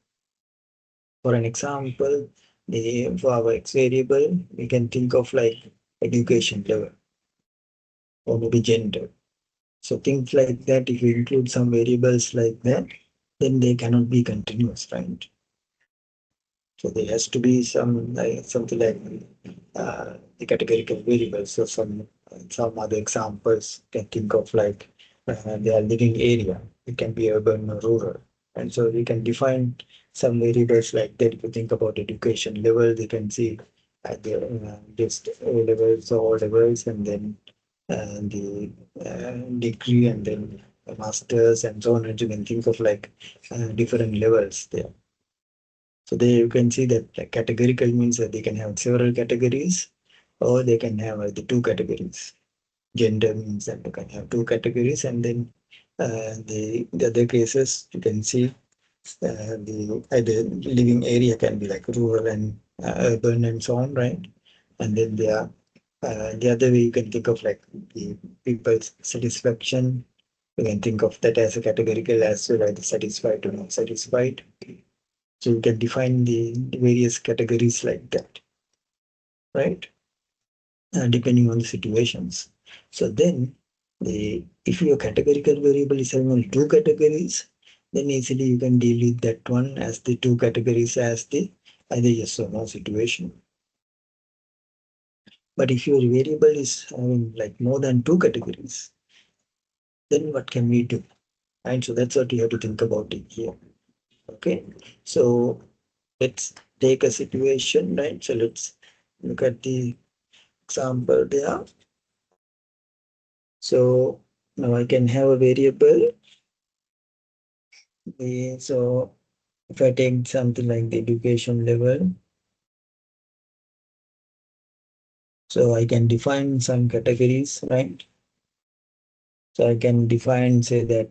for an example, for our x variable, we can think of like education level or maybe gender. So things like that, if you include some variables like that, then they cannot be continuous, right? So there has to be some like something like the categorical variables. So some other examples can think of like their living area. It can be urban or rural, and so we can define some variables like that. If you think about education level, they can see at the just O levels or O levels, and then the degree, and then a master's, and so on. And you can think of like different levels there. So there you can see that like, categorical means that they can have several categories or they can have the two categories. Gender means that you can have two categories, and then the other cases you can see the living area can be like rural and urban and so on, right? And then the other way you can think of like the people's satisfaction. You can think of that as a categorical as well, either satisfied or not satisfied. So you can define the various categories like that, right? Depending on the situations. So then, if your categorical variable is having only two categories, then easily you can deal with that one as the two categories as the either yes or no situation. But if your variable is having like more than two categories, then what can we do? And so that's what you have to think about it here. Okay, so let's take a situation, right? So let's look at the example there. So now I can have a variable. So if I take something like the education level, so I can define some categories, right? So I can define, say that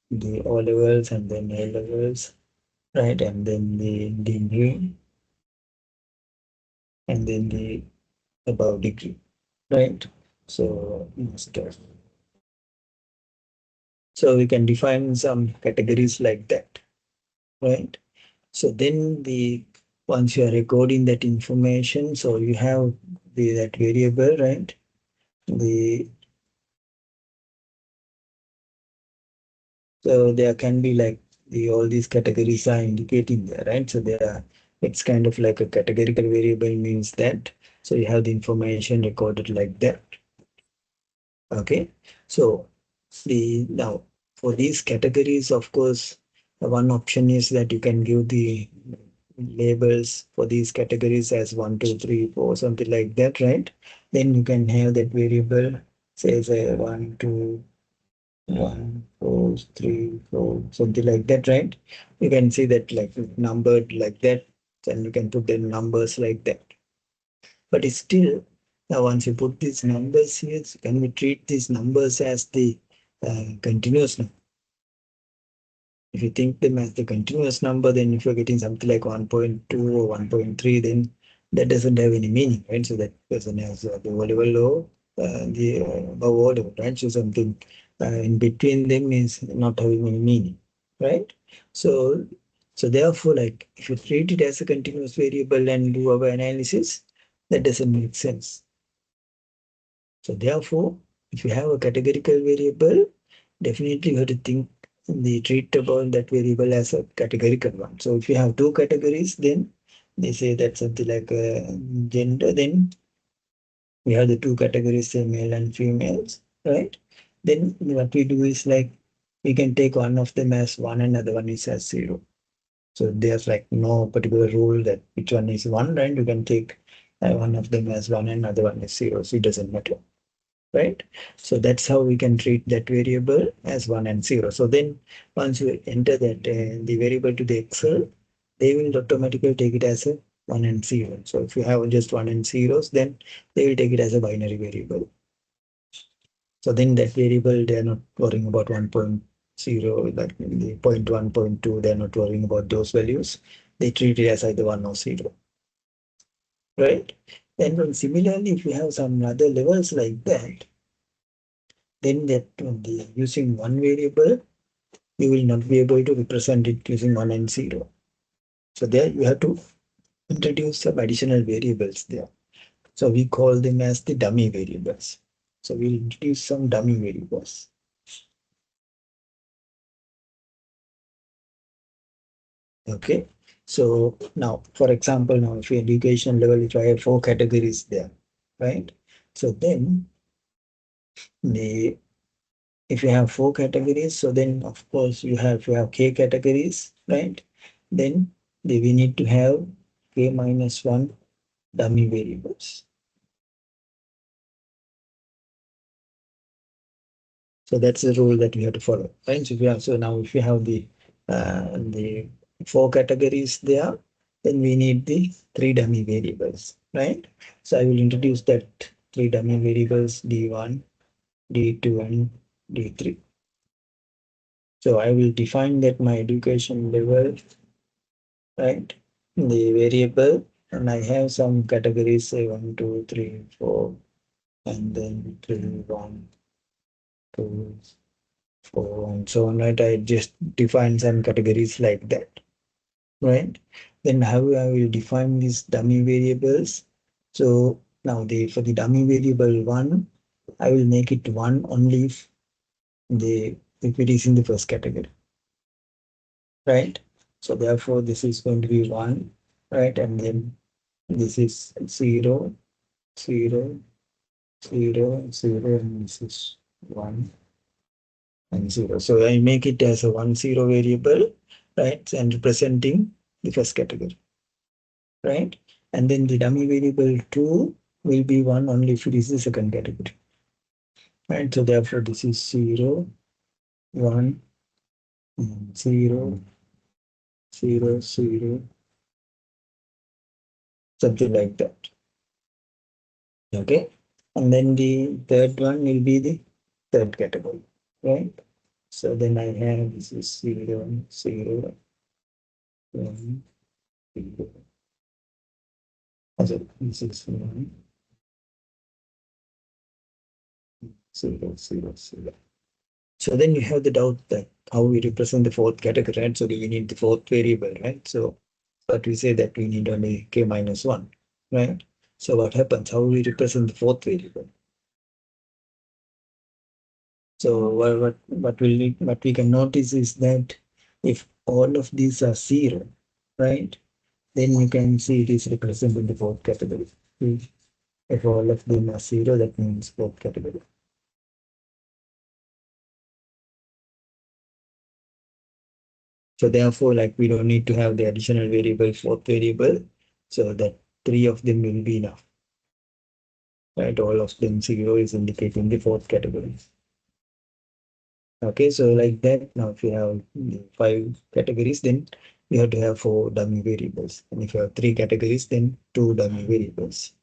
the O levels and then A levels, right? And then the degree and then the above degree, right? So master. So we can define some categories like that, right? So then once you are recording that information, so you have that variable, right? The So there can be like all these categories are indicating there, right? So it's kind of like a categorical variable means that. So you have the information recorded like that. Okay. So now for these categories, of course, one option is that you can give the labels for these categories as 1, 2, 3, 4, something like that, right? Then you can have that variable, say 1, 2, 1, 4, 3, 4, something like that, right? You can see that like numbered like that, and you can put the numbers like that. But it's still, now once you put these numbers here, so can we treat these numbers as the continuous number? If you think them as the continuous number, then if you're getting something like 1.2 or 1.3, then that doesn't have any meaning, right? So that person has the level or the above level, right? So something in between them is not having any meaning, right? So, so therefore, like if you treat it as a continuous variable and do our analysis, that doesn't make sense. So therefore, if you have a categorical variable, definitely you have to think they treat about that variable as a categorical one. So if you have two categories, then they say that something like gender, then we have the two categories, say male and females, right? Then what we do is like we can take one of them as one and other one is as zero. So there's like no particular rule that which one is one, right? You can take one of them as one and other one is zero. So it doesn't matter, right? So that's how we can treat that variable as one and zero. So then once you enter that the variable to the Excel, they will automatically take it as a one and zero. So if you have just one and zeros, then they will take it as a binary variable. So then that variable, they are not worrying about 1.0, like the 0.1, 0.2, they're not worrying about those values. They treat it as either one or zero, right? And then similarly, if you have some other levels like that, then that using one variable, you will not be able to represent it using one and zero. So there you have to introduce some additional variables there. So we call them as the dummy variables. So we'll introduce some dummy variables. Okay. So now, for example, now if your education level, if I have four categories there, right? So then the if you have four categories, so then of course you have k categories, right? Then we need to have k minus one dummy variables. So that's the rule that we have to follow, right? So, now if you have the four categories there, then we need the three dummy variables, right? So I will introduce that three dummy variables D1, D2, and D3. So I will define that my education level, right? The variable, and I have some categories, say 1, 2, 3, 4, and then 3, 1, 2, 4, and so on, right? I just define some categories like that, right? Then how I will define these dummy variables. So now for the dummy variable one, I will make it one only if it is in the first category, right? So therefore this is going to be one, right? And then this is 0, 0, 0, 0, and this is 1 and 0. So I make it as a 1, 0 variable, right? And representing the first category, right? And then the dummy variable 2 will be 1 only if it is the second category, right? So therefore this is 0, 1, 0, 0, 0, something like that. Okay. And then the third one will be the third category, right? So then I have this is 0, 0, 1, 0. So this is 1, 0, 0, 0. So then you have the doubt that how we represent the fourth category, right? So we need the fourth variable, right? So but we say that we need only k minus 1, right? So what happens? How we represent the fourth variable? So what we can notice is that if all of these are 0, right? Then you can see it is represented in the fourth category. If all of them are 0, that means fourth category. So therefore, like we don't need to have the additional variable, fourth variable, so that three of them will be enough. Right, all of them 0 is indicating the fourth category. Okay, so like that, now if you have five categories, then you have to have four dummy variables. And if you have three categories, then two dummy variables.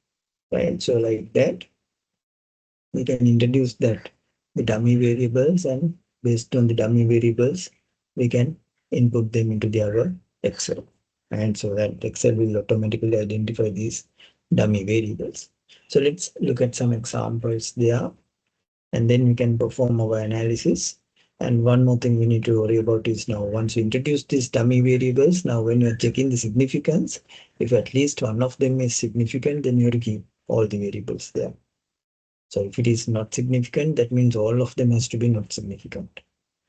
Right, so like that, we can introduce that the dummy variables, and based on the dummy variables, we can input them into our Excel. And so that Excel will automatically identify these dummy variables. So let's look at some examples there, and then we can perform our analysis. And one more thing we need to worry about is now once you introduce these dummy variables, now when you're checking the significance, if at least one of them is significant, then you have to keep all the variables there. So if it is not significant, that means all of them has to be not significant.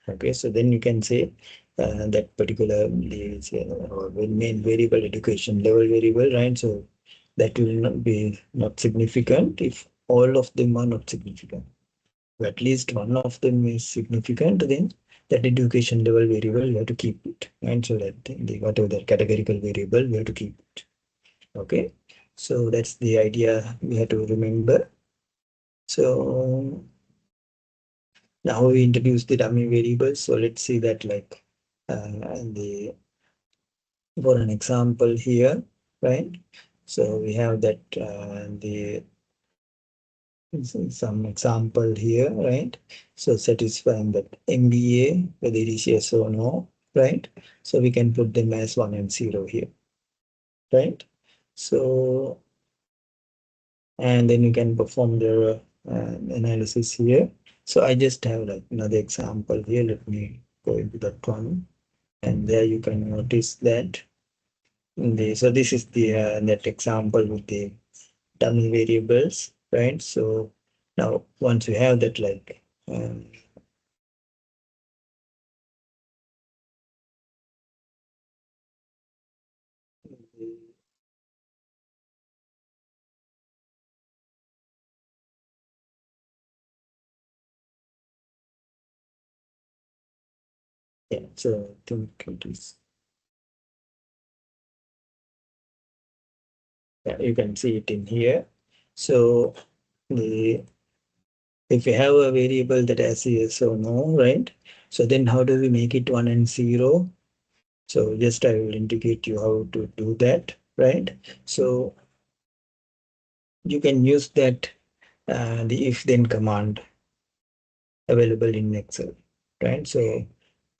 Okay, so then you can say that particular main variable, education level variable, right? So that will not be not significant if all of them are not significant. If at least one of them is significant, then that education level variable we have to keep it, right? So that the whatever that categorical variable we have to keep it. Okay, so that's the idea we have to remember. So now we introduce the dummy variables. So let's see that like the for an example here, right? So we have that the some example here, right? So satisfying that MBA, whether it is yes or no, right? So we can put them as 1 and 0 here, right? So, and then you can perform the analysis here. So I just have like another example here. Let me go into that one. And there you can notice that so this is the that example with the dummy variables, right? So now once you have that, like yeah, so I think it is, yeah, you can see it in here. So the if you have a variable that has yes or no, right? So then how do we make it 1 and 0? So just I will indicate you how to do that, right? So you can use that the if then command available in Excel, right? So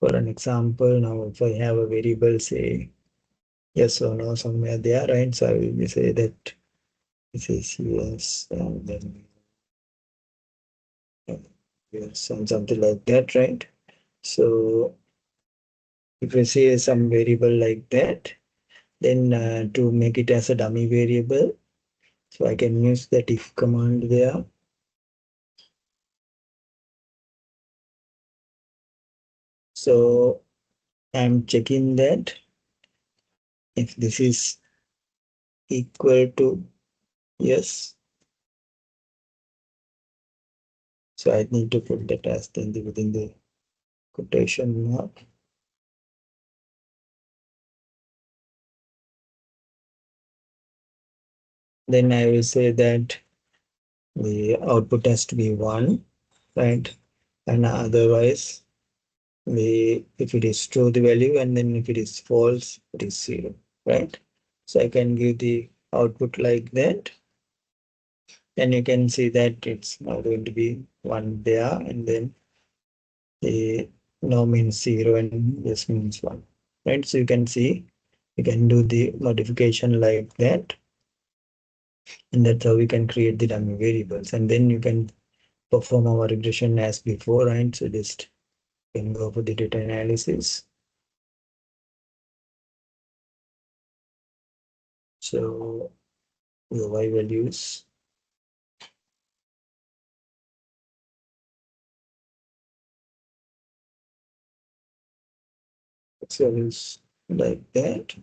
for an example, now if I have a variable, say yes or no somewhere there, right? So I will say that this is yes, and then yes, and something like that, right? So if I say some variable like that, then to make it as a dummy variable, so I can use that if command there. So I'm checking that if this is equal to yes, so I need to put that as within the quotation mark. Then I will say that the output has to be 1, right? And otherwise, if it is true, the value, and then if it is false, it is 0, right? So I can give the output like that. And you can see that it's now going to be 1 there, and then the no means 0 and yes means 1, right? So you can see, you can do the modification like that. And that's how we can create the dummy variables. And then you can perform our regression as before, right? So just can go for the data analysis. So the y values. X values like that.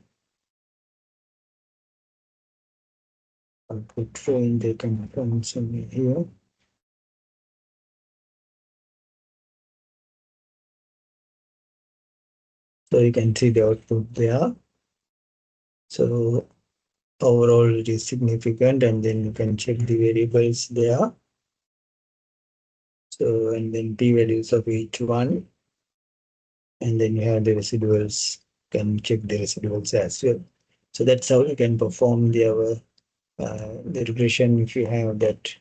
I'll put train data function here. So you can see the output there. So overall it is significant, and then you can check the variables there. So and then p values of each one, and then you have the residuals, can check the residuals as well. So that's how you can perform the regression if you have that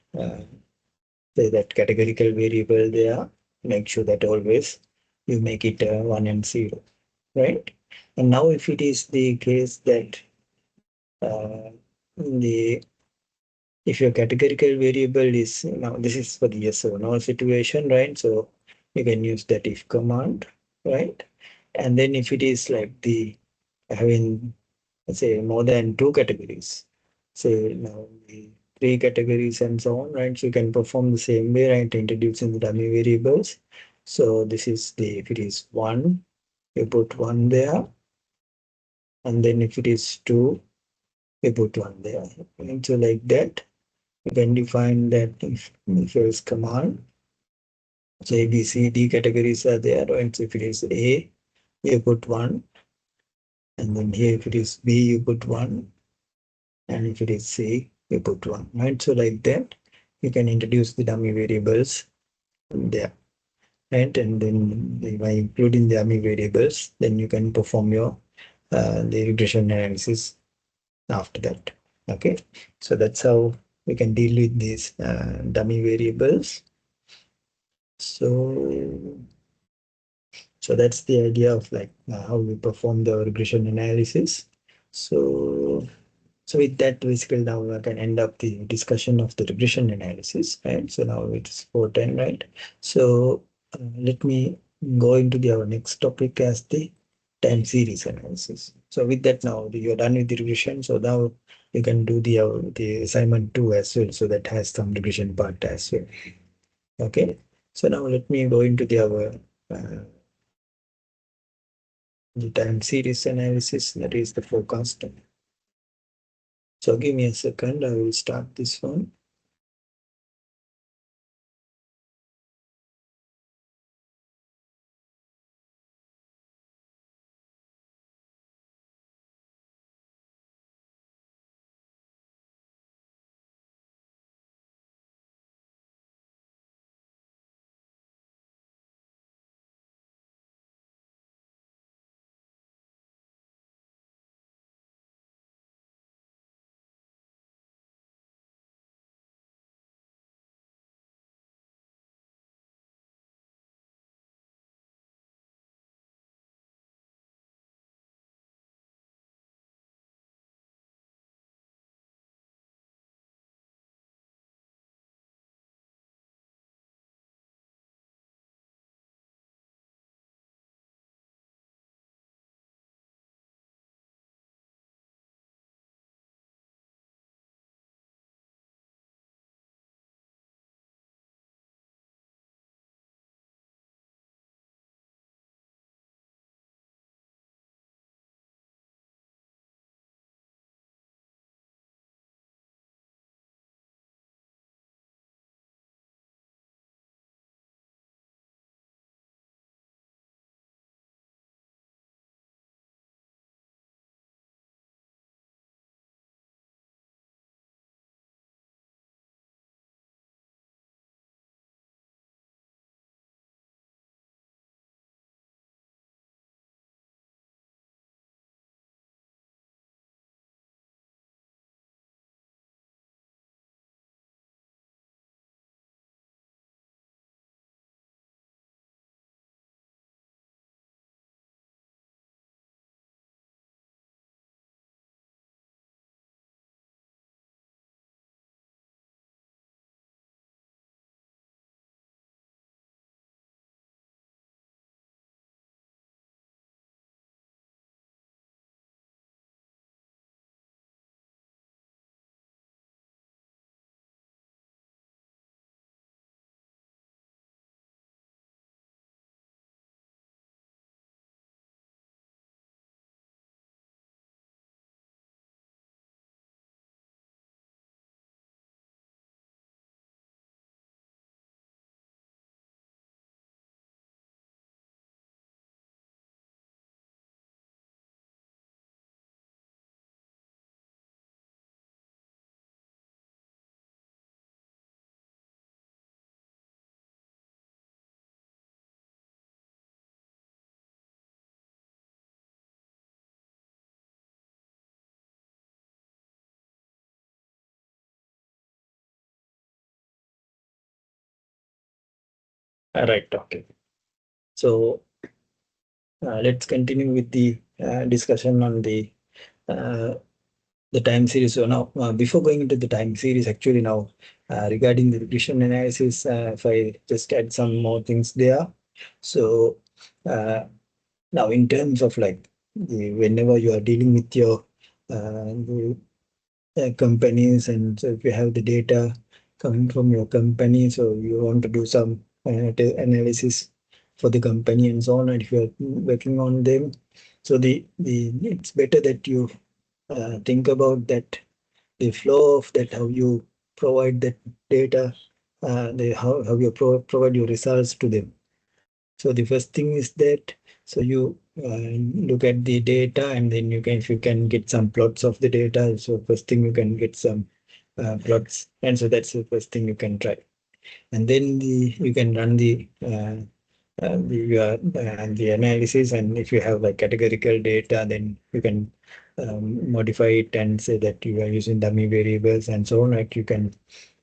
say that categorical variable there. Make sure that always you make it 1 and 0, right? And now if it is the case that uh, the if your categorical variable is, now this is for the yes or no situation, right? So you can use that if command, right? And then if it is like the having, let's say, more than 2 categories, say now the 3 categories and so on, right? So you can perform the same way, right? Introducing the dummy variables. So this is the, if it is 1, you put 1 there, and then if it is 2, you put 1 there. And so like that, you can define that if there is command, so A, B, C, D categories are there, and so if it is A, you put 1, and then here if it is B, you put 1, and if it is C, you put 1, right? So like that, you can introduce the dummy variables there, right? And then by including the dummy variables, then you can perform your the regression analysis after that. Okay, so that's how we can deal with these dummy variables. So that's the idea of like how we perform the regression analysis. So with that, basically now I can end up the discussion of the regression analysis, right? So now it's 4:10, right? So let me go into our next topic as the time series analysis. So with that, now you're done with the regression. So now you can do the assignment 2 as well. So that has some regression part as well. Okay. So now let me go into the time series analysis, that is the forecast. So give me a second, I will start this one. Right, okay. So let's continue with the discussion on uh, the time series. So now, before going into the time series, actually now regarding the regression analysis, if I just add some more things there. So now in terms of like whenever you are dealing with your the, companies, and so if you have the data coming from your company, so you want to do some analysis for the company and so on, and if you're working on them. So the it's better that you think about that, the flow of that, how you provide that data, how you provide your results to them. So the first thing is that, so you look at the data, and then you can, if you can get some plots of the data, so first thing you can get some plots, and so that's the first thing you can try. And then you can run the analysis, and if you have like categorical data, then you can modify it and say that you are using dummy variables and so on. Like you can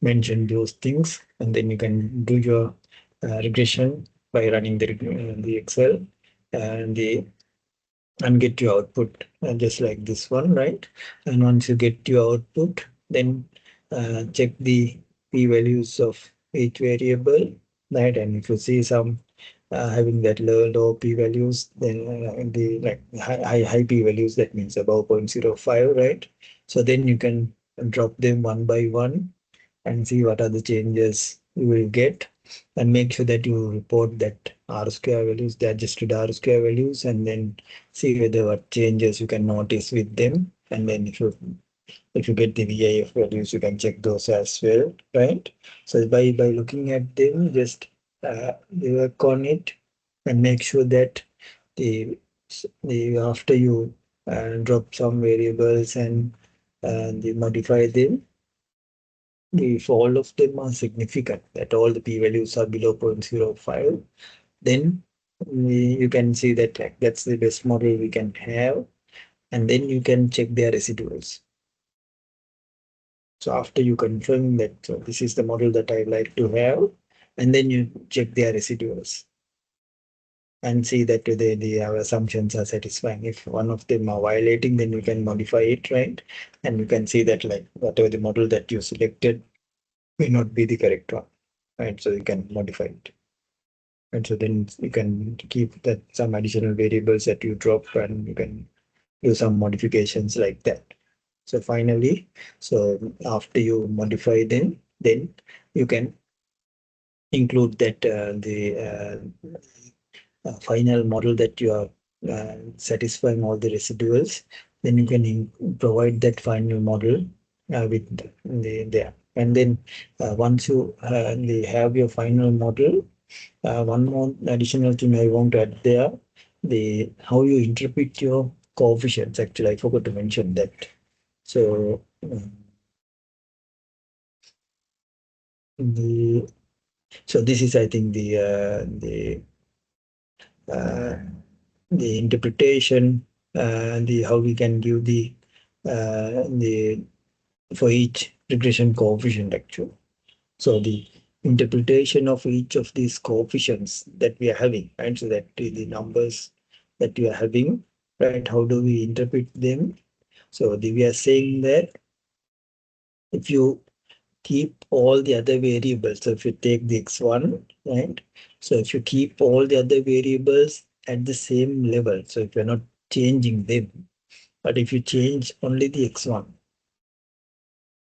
mention those things, and then you can do your regression by running the Excel and the and get your output just like this one, right? And once you get your output, then check the p-values of each variable, right? And if you see some having that low p-values, then the like high p-values, that means above 0.05, right? So then you can drop them one by one and see what are the changes you will get, and make sure that you report that R square values, the adjusted R square values, and then see whether what changes you can notice with them. And then if you get the VIF values, you can check those as well, right? So by looking at them, just work on it and make sure that the the after you drop some variables and they modify them, if all of them are significant, that all the p-values are below 0.05, then you can see that like that's the best model we can have, and then you can check their residuals. So after you confirm that, so this is the model that I like to have, and then you check their residuals and see that our assumptions are satisfying. If one of them are violating, then you can modify it, right? And you can see that like whatever the model that you selected may not be the correct one, right? So you can modify it. And so then you can keep that some additional variables that you drop, and you can do some modifications like that. So finally, so after you modify them, then you can include that the final model that you are satisfying all the residuals. Then you can provide that final model with the there. And then once you have your final model, one more additional thing I want to add there, the how you interpret your coefficients. Actually, I forgot to mention that. So the so this is, I think, uh, the interpretation, the how we can give the for each regression coefficient actually. So the interpretation of each of these coefficients that we are having, right? So that the numbers that we are having, right? How do we interpret them? So we are saying that if you keep all the other variables, so if you take the x1, right? So if you keep all the other variables at the same level, so if you're not changing them, but if you change only the x1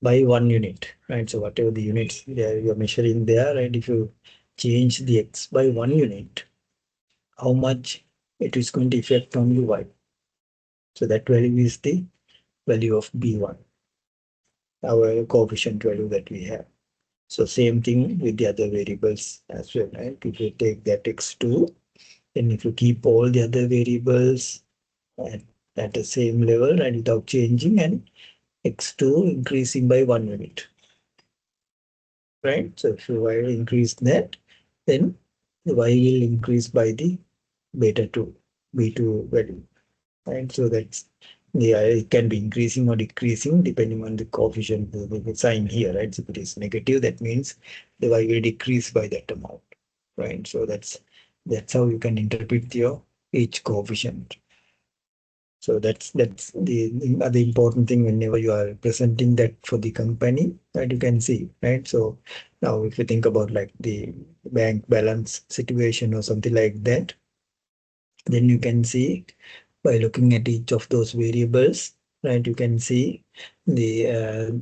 by 1 unit, right? So whatever the units there you're measuring there, right? If you change the x by 1 unit, how much it is going to affect on the y? So that value is the value of b1, our coefficient value that we have. So same thing with the other variables as well, right? If you take that x2, then if you keep all the other variables at, at the same level and without changing, and x2 increasing by 1 unit, right? So if you increase that, then the y will increase by the beta 2, b2 value, right? So that's it can be increasing or decreasing depending on the coefficient, the sign here, right? So if it is negative, that means the y will decrease by that amount, right? So that's how you can interpret your each coefficient. So that's the other important thing whenever you are presenting that for the company, that you can see, right? So now if you think about like the bank balance situation or something like that, then you can see by looking at each of those variables, right? You can see the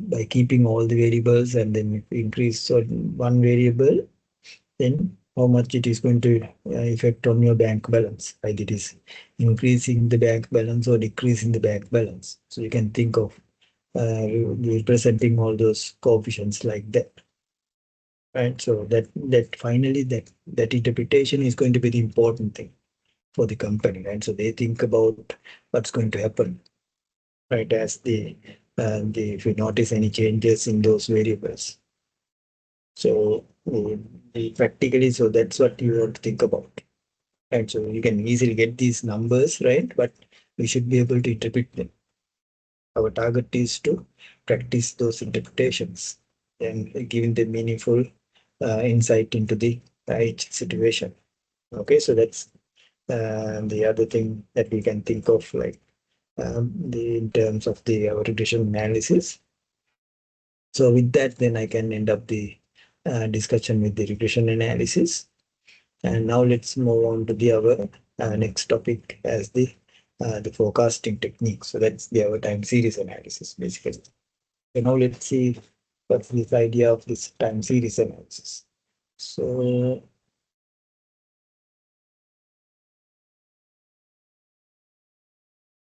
by keeping all the variables, and then if you increase one variable, then how much it is going to affect on your bank balance, right? It is increasing the bank balance or decreasing the bank balance. So you can think of representing all those coefficients like that, right? So that finally that interpretation is going to be the important thing for the company, right? So they think about what's going to happen, right? As if you notice any changes in those variables. So practically, so that's what you want to think about, right? So you can easily get these numbers, right? But we should be able to interpret them. Our target is to practice those interpretations and giving them meaningful insight into the each situation. Okay, so that's the other thing that we can think of, like in terms of the our regression analysis. So with that, then I can end up the discussion with the regression analysis. And now let's move on to the our next topic as the forecasting technique. So that's the our time series analysis basically. So now let's see what's this idea of this time series analysis. So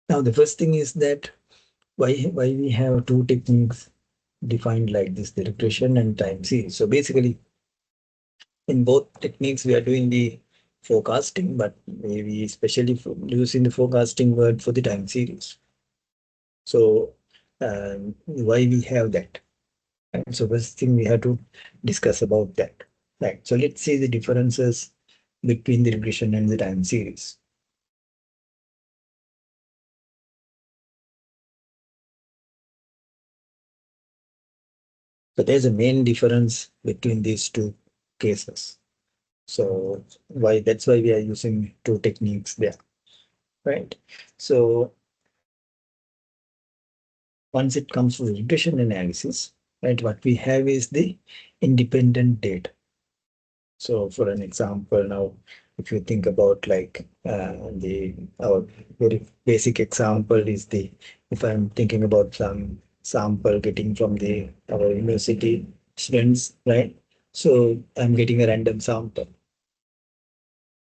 now the first thing is that why we have two techniques defined like this, the regression and time series. So basically in both techniques we are doing the forecasting, but we especially using the forecasting word for the time series. So why we have that? And so first thing we have to discuss about that. Right. So let's see the differences between the regression and the time series. So there's a main difference between these two cases. So why that's why we are using two techniques there, right? So once it comes to regression analysis, right, what we have is the independent data. So for an example, now if you think about like the our very basic example is the if I'm thinking about some sample getting from the our university students, right? So I'm getting a random sample.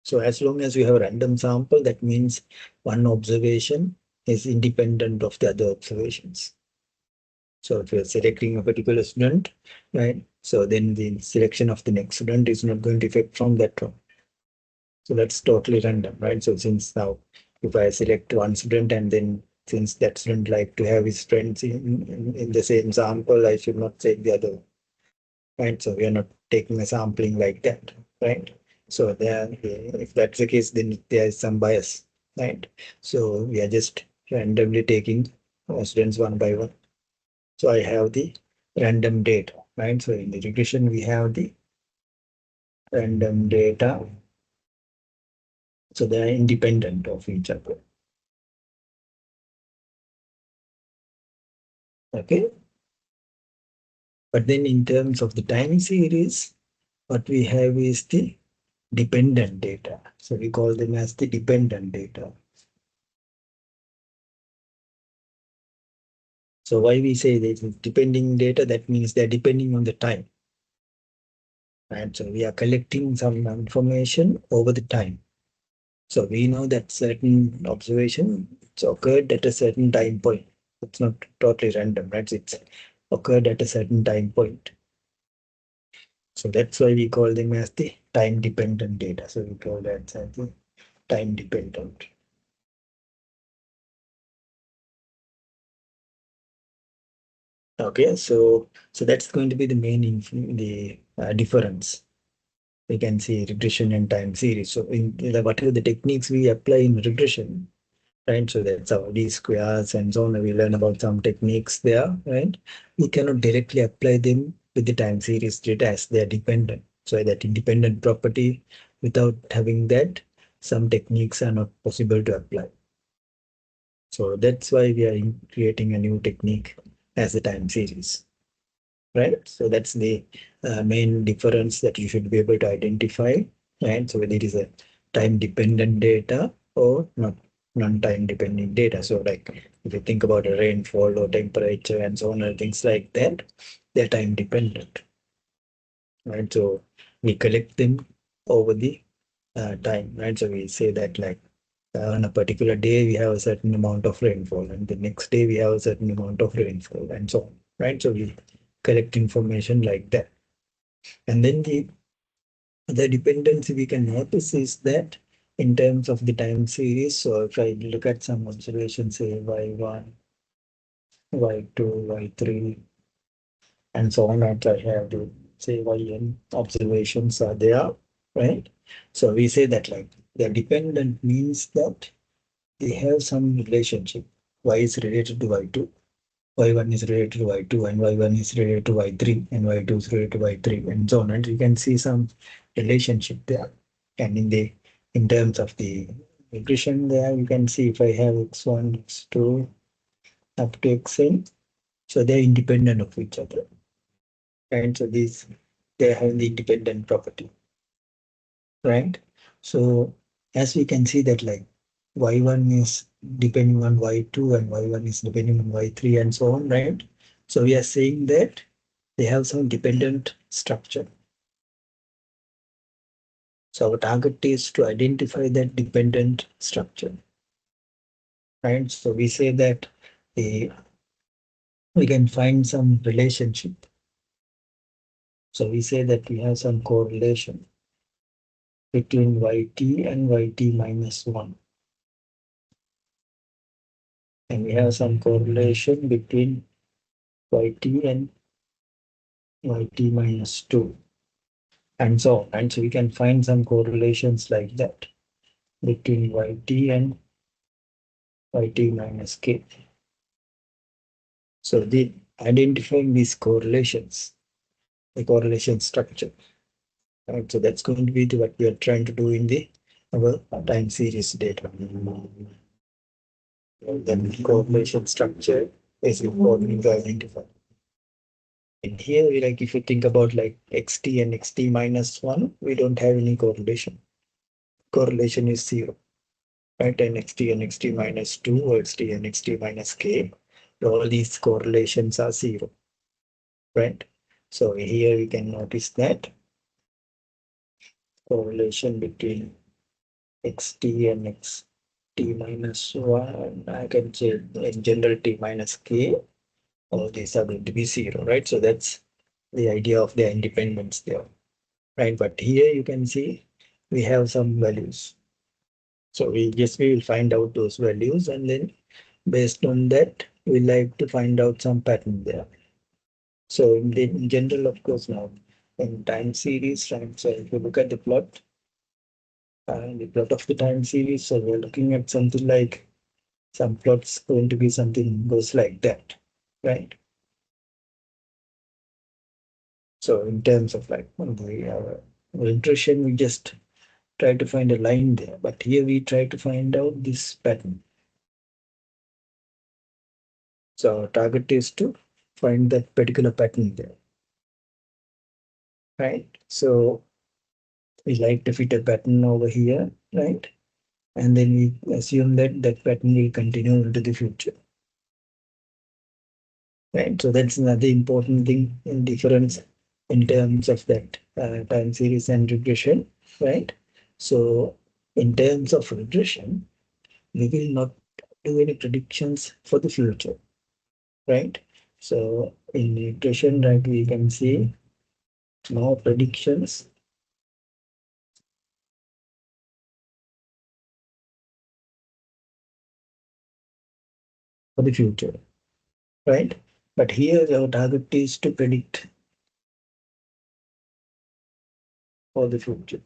So as long as you have a random sample, that means one observation is independent of the other observations. So if you're selecting a particular student, right? So then the selection of the next student is not going to affect from that one. So that's totally random, right? So since now, if I select one student and then since that student like to have his friends in the same sample, I should not take the other, right? So we are not taking a sampling like that, right? So there, if that's the case, then there is some bias, right? So we are just randomly taking students one by one. So I have the random data, right? So in the regression, we have the random data. So they are independent of each other. Okay. But then in terms of the time series, what we have is the dependent data. So we call them as the dependent data. So why we say this is depending data, that means they're depending on the time. Right? So we are collecting some information over the time. So we know that certain observation it's occurred at a certain time point. It's not totally random, right? It's occurred at a certain time point. So that's why we call them as the time dependent data. So we call that as the time dependent. Okay, so that's going to be the main the difference. We can see regression and time series. So in whatever the techniques we apply in regression, right? So that's our D squares and so on. We learn about some techniques there, right? We cannot directly apply them with the time series data as they are dependent. So that independent property, without having that, some techniques are not possible to apply. So that's why we are creating a new technique as a time series, right? So that's the main difference that you should be able to identify, right? So whether it is a time dependent data or not non-time dependent data. So like if you think about a rainfall or temperature and so on and things like that, they're time dependent, right? So we collect them over the time, right? So we say that like on a particular day we have a certain amount of rainfall, and the next day we have a certain amount of rainfall, and so on, right? So we collect information like that, and then the dependency we can notice is that in terms of the time series. So if I look at some observations, say y1, y2, y3, and so on, and I have the say yn observations are there, right? So we say that like the dependent means that they have some relationship. Y is related to y2, y1 is related to y2, and y1 is related to y3, and y2 is related to y3, and so on. And you can see some relationship there. And in terms of the regression there, you can see if I have x1, x2 up to xn, so they're independent of each other. And so these they have the independent property, right? So as we can see that like y1 is depending on y2 and y1 is depending on y3 and so on, right? So we are saying that they have some dependent structure. So our target is to identify that dependent structure, right? So we say that the, we can find some relationship. So we say that we have some correlation between yt and yt minus 1. And we have some correlation between yt and yt minus 2, and so on. And so we can find some correlations like that between yt and yt minus k. So the identifying these correlations, the correlation structure. Right? So that's going to be what we are trying to do in the our time series data. Then correlation structure is important to identify. And here, like if you think about like xt and xt minus 1, we don't have any correlation. Correlation is 0, right? And xt and xt minus 2 or xt and xt minus k, all these correlations are 0, right? So here you can notice that correlation between xt and xt minus 1, I can say in general t minus k, all these are going to be 0, right? So that's the idea of the independence there, right? But here you can see we have some values. So we will find out those values, and then based on that, we like to find out some pattern there. So in general, of course, now in time series, right? So if you look at the plot of the time series, so we're looking at something like some plots going to be something goes like that, right? So in terms of like the regression, we just try to find a line there, but here we try to find out this pattern. So our target is to find that particular pattern there, right? So we like to fit a pattern over here, right? And then we assume that that pattern will continue into the future, right? So that's another important thing in difference in terms of that time series and regression, right? So in terms of regression, we will not do any predictions for the future, right? So in regression, right, we can see no predictions for the future, right? But here our target is to predict for the future,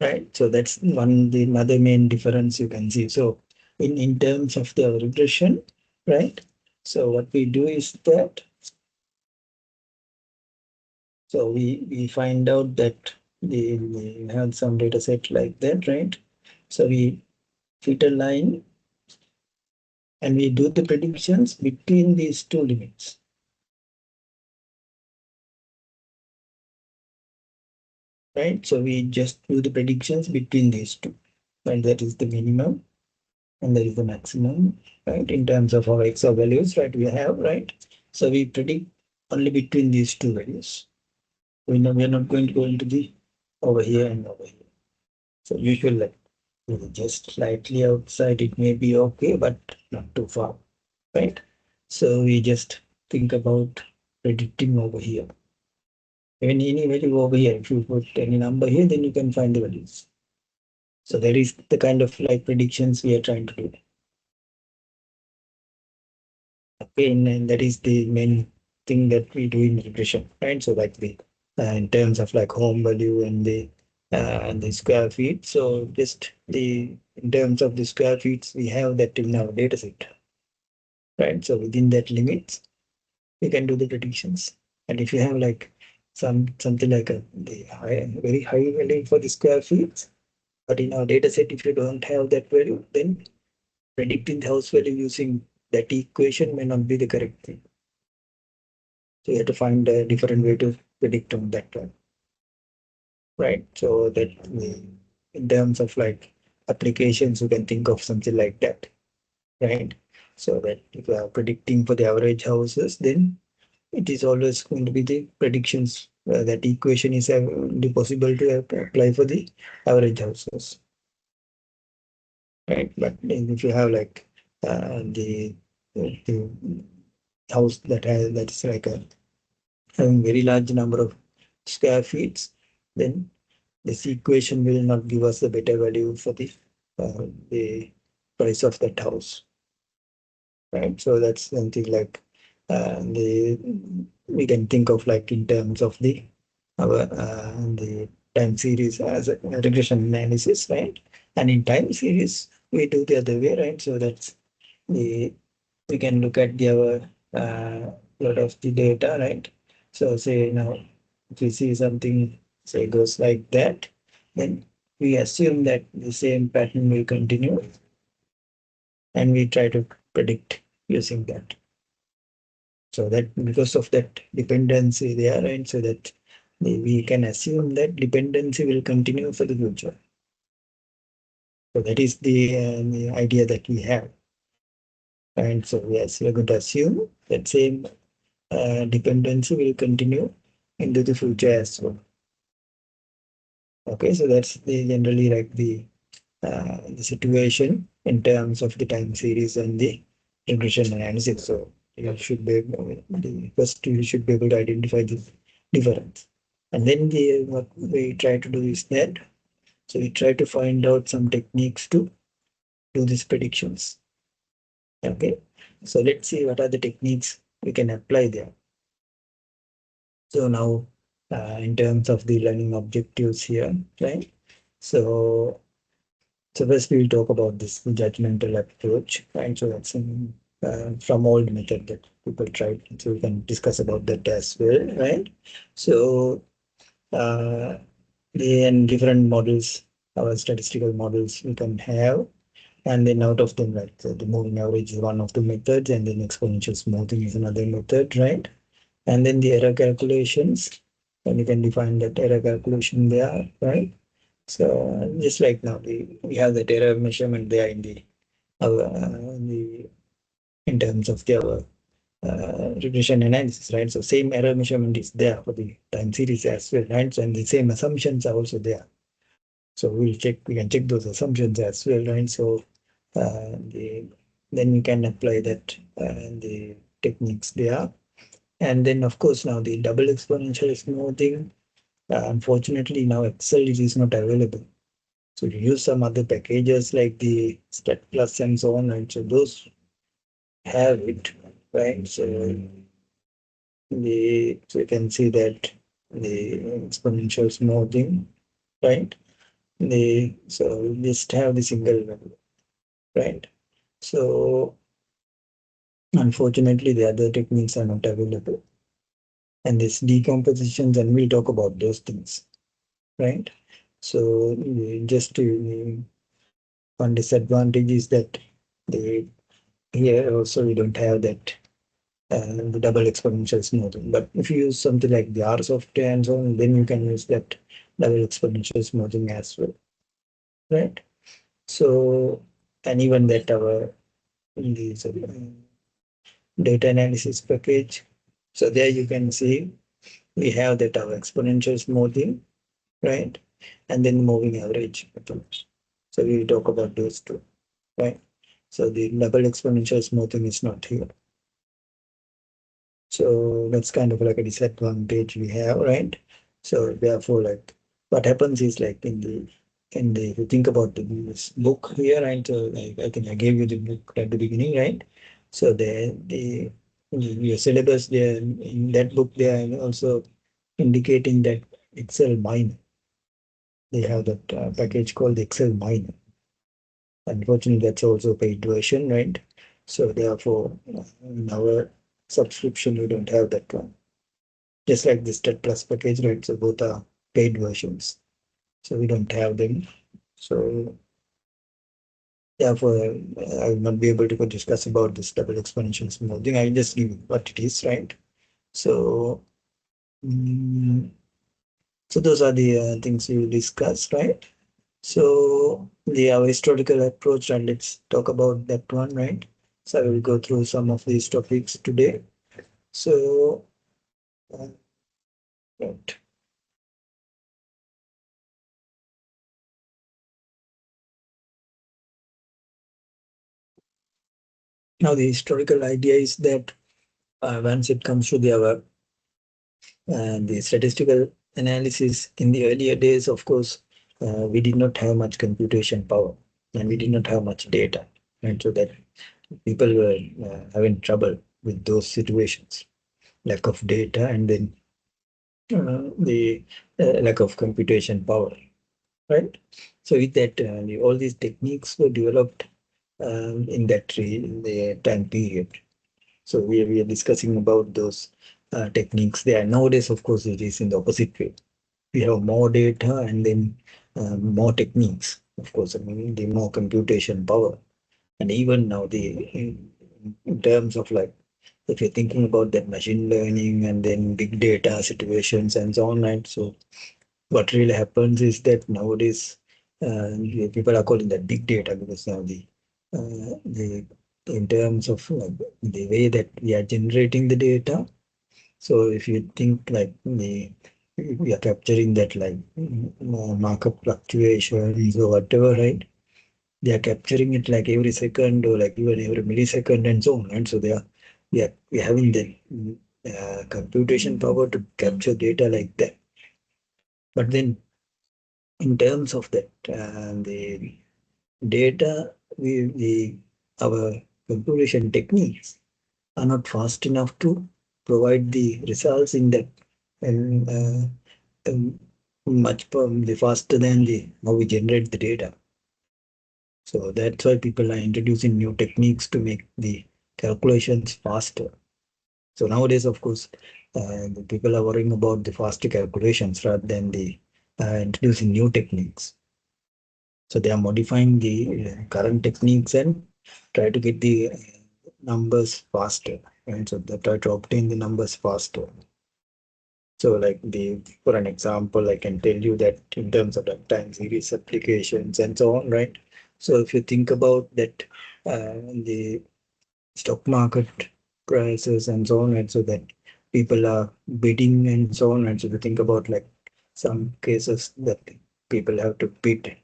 right? So that's the another main difference you can see. So in terms of the regression, right? So what we do is that, so we find out that we have some data set like that, right? So we fit a line and we do the predictions between these two limits, right? So we just do the predictions between these two, and that is the minimum and that is the maximum, right? In terms of our XOR values, right? We have, right? So we predict only between these two values. we're not going to go into the over here and over here. So usual like just slightly outside, it may be okay, but not too far, right? So we just think about predicting over here. Even any value over here, if you put any number here, then you can find the values. So that is the kind of like predictions we are trying to do. Okay, and that is the main thing that we do in regression, right? So like the in terms of like home value and the square feet. So just the in terms of the square feet, we have that in our data set, right? So within that limits, we can do the predictions. And if you have like something like the very high value for the square feet, but in our data set, if you don't have that value, then predicting the house value using that equation may not be the correct thing. So you have to find a different way to predict on that one, right? So that in terms of like applications, you can think of something like that, right? So that if you are predicting for the average houses, then it is always going to be the predictions. That equation is only possible to apply for the average houses, right? But if you have like the house that is like having very large number of square feet, then this equation will not give us a better value for the price of that house, right? So that's something like the we can think of like in terms of the time series as a regression analysis, right? And in time series, we do the other way, right? So that's the we can look at the our lot of the data, right? So say now if we see something say goes like that, then we assume that the same pattern will continue and we try to predict using that. So that because of that dependency there, right? So that we can assume that dependency will continue for the future. So that is the idea that we have. And so yes, we're going to assume that same dependency will continue into the future as well. Okay, so that's the generally like the situation in terms of the time series and the regression analysis. So you should be the first you should be able to identify the difference, and then what we try to do is that so we try to find out some techniques to do these predictions. Okay, so let's see what are the techniques we can apply there. So now, in terms of the learning objectives here, right? So, so first we'll talk about this judgmental approach, right? So that's from old method that people tried. So we can discuss about that as well, right? So, uh, and different models, our statistical models we can have, and then out of them, like the moving average is one of the methods, and then exponential smoothing is another method, right? And then the error calculations, and you can define that error calculation there, right? So just like now we have that error measurement there in the in terms of the our regression analysis, right? So same error measurement is there for the time series as well, right? So, and the same assumptions are also there. So we can check those assumptions as well, right? So the then we can apply that the techniques there. And then, of course, now the double exponential smoothing, unfortunately, now Excel it is not available. So you use some other packages like the Stat Plus and so on, and so those have it, right? So you can see that the exponential smoothing, right? So we just have the single value, right? So unfortunately, the other techniques are not available. And this decompositions, and we'll talk about those things, right? So just to one disadvantage is that the here also we don't have that the double exponential smoothing. But if you use something like the R software and so on, then you can use that double exponential smoothing as well, right? So and even that our in the data analysis package. So there you can see we have that our exponential smoothing, right? And then moving average methods. So we will talk about those two, right? So the double exponential smoothing is not here. So that's kind of like a disadvantage we have, right? So therefore, like what happens is like in the if you think about this book here, right? So like I think I gave you the book at the beginning, right? So the your syllabus there in that book they are also indicating that Excel mine. They have that package called the Excel mine. Unfortunately, that's also a paid version, right? So therefore, in our subscription, we don't have that one. Just like the Stat Plus package, right? So both are paid versions. So we don't have them. So therefore, I will not be able to discuss about this double exponential smoothing. I just give what it is, right? So, mm, so those are the things we will discuss, right? So the our historical approach, and let's talk about that one, right? So I will go through some of these topics today. So, uh, right. Now the historical idea is that once it comes to the statistical analysis in the earlier days, of course, we did not have much computation power and we did not have much data, right? So that people were having trouble with those situations, lack of data, and then the lack of computation power, right? So with that, all these techniques were developed in the time period. So we are discussing about those techniques there. Nowadays, of course, it is in the opposite way. We have more data and then more techniques. Of course, I mean the more computation power, and even now in terms of like if you're thinking about that machine learning and then big data situations and so on, right? So what really happens is that nowadays people are calling that big data because now the in terms of the way that we are generating the data. So if you think like we are capturing that like markup fluctuations or whatever, right? They are capturing it like every second or like even every millisecond and so on. And so we are having the computation power to capture data like that. But then in terms of that, the data, our computation techniques are not fast enough to provide the results in that and much the faster than the how we generate the data. So that's why people are introducing new techniques to make the calculations faster. So nowadays, of course, the people are worrying about the faster calculations rather than the introducing new techniques. So they are modifying the current techniques and try to get the numbers faster. And so they try to obtain the numbers faster. So like for an example, I can tell you that in terms of like time series applications and so on, right? So if you think about that, the stock market prices and so on, and so that people are bidding and so on, and so to think about like some cases that people have to bid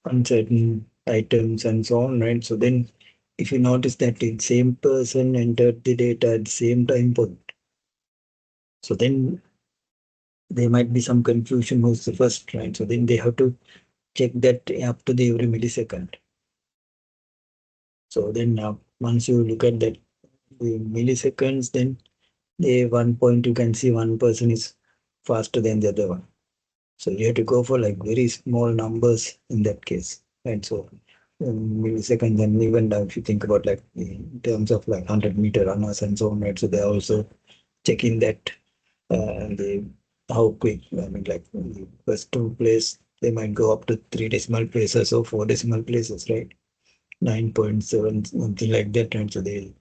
on certain items and so on, right? So then if you notice that the same person entered the data at the same time point, so then there might be some confusion who's the first, right? So then they have to check that up to the every millisecond. So then once you look at that the milliseconds, then the one point you can see one person is faster than the other one. So you have to go for like very small numbers in that case, right? So milliseconds, and even now if you think about like in terms of like 100-meter runners and so on, right? So they're also checking that the how quick. I mean, like the first two place, they might go up to three decimal places or four decimal places, right? 9.7, something like that, and so they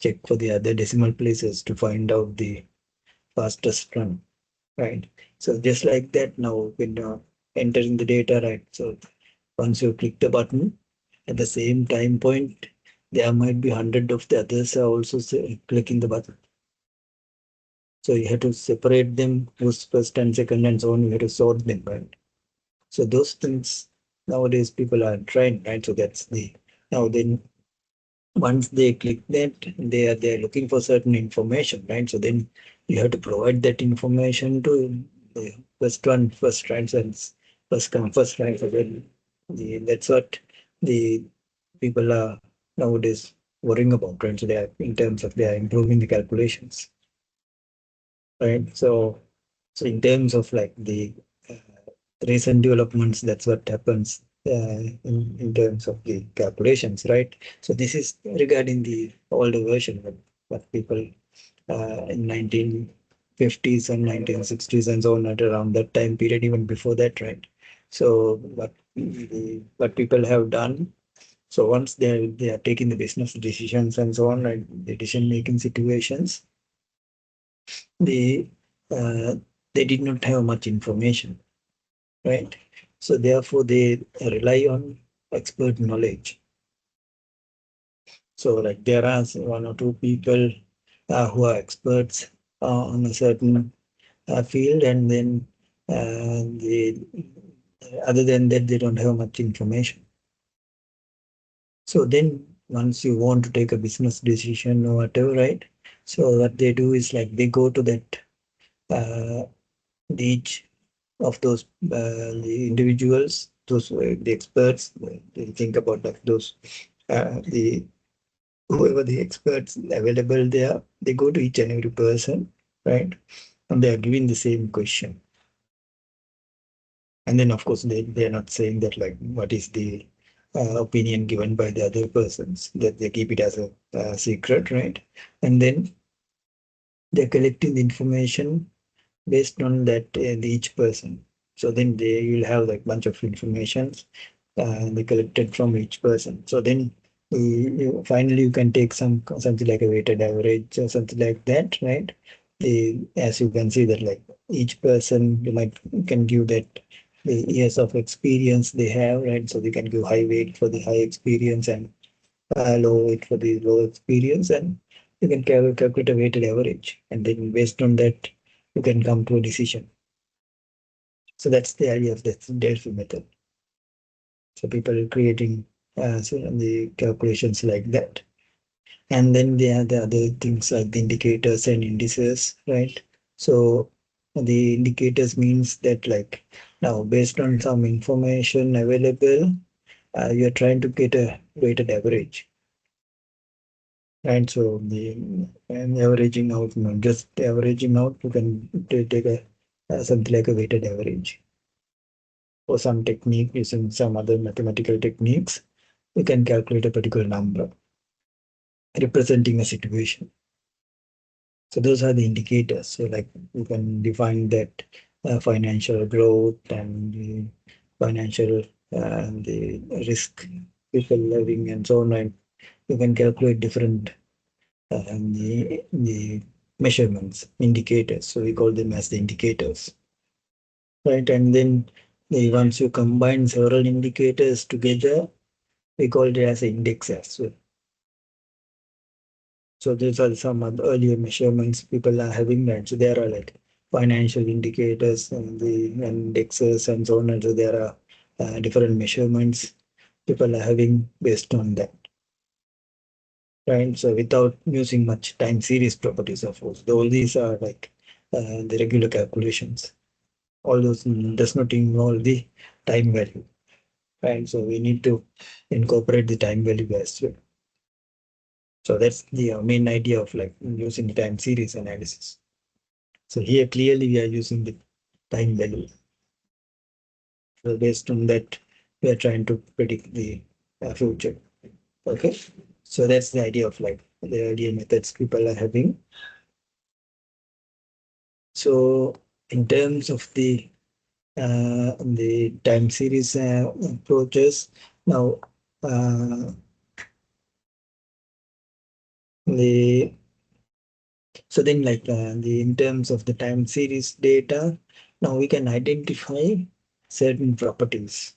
check for the other decimal places to find out the fastest run, right? So just like that, now when entering the data, right? So once you click the button, at the same time point, there might be hundred of the others are also clicking the button. So you have to separate them, who's first and second and so on. You have to sort them, right? So those things nowadays people are trying, right? So that's the now then once they click that, they're looking for certain information, right? So then you have to provide that information to the first one first, right? So it's first come first, right? So then that's what the people are nowadays worrying about, right? So they are in terms of they are improving the calculations, right? So in terms of like the uh, recent developments, that's what happens in terms of the calculations, right? So this is regarding the older version, what people in 1950s and 1960s and so on, at around that time period, even before that, right? So what people have done, so once they are taking the business decisions and so on, right, the decision making situations, they uh, they did not have much information, right? So therefore, they rely on expert knowledge. So like there are one or two people who are experts on a certain field, and then other than that, they don't have much information. So then once you want to take a business decision or whatever, right? So what they do is like they go to that uh, each of those the individuals, those the experts, they think about like those the whoever the experts available there, they go to each and every person, right? And they are giving the same question. And then of course they're not saying that like what is the opinion given by the other persons, that they keep it as a secret, right? And then they're collecting the information based on that each person. So then they will have like bunch of information they collected from each person. So then finally you can take something like a weighted average or something like that, right? As you can see that like each person you might can give that the years of experience they have, right? So they can give high weight for the high experience and low weight for the low experience, and you can calculate a weighted average, and then based on that you can come to a decision. So that's the idea of the Delphi method. So people are creating so the calculations like that. And then there are the other things like the indicators and indices, right? So the indicators means that like now based on some information available, you're trying to get a weighted average, right? So the and averaging out, just averaging out, you can take a something like a weighted average or some technique using some other mathematical techniques. You can calculate a particular number representing a situation. So those are the indicators. So like you can define that financial growth and the financial the risk people living and so on. And you can calculate different the measurements, indicators. So we call them as the indicators, right? And then once you combine several indicators together, we call it as an index as well. So these are some of the earlier measurements people are having, right? So there are like financial indicators and the indexes and so on. And so there are different measurements people are having based on that, right? So without using much time series properties, of course, all these are like the regular calculations. All those does not involve the time value, right? So we need to incorporate the time value as well. So that's the main idea of like using time series analysis. So here clearly we are using the time value. So based on that, we are trying to predict the future. Okay. So that's the idea of like the earlier methods people are having. So in terms of the time series approaches, now the so then like the in terms of the time series data, now we can identify certain properties,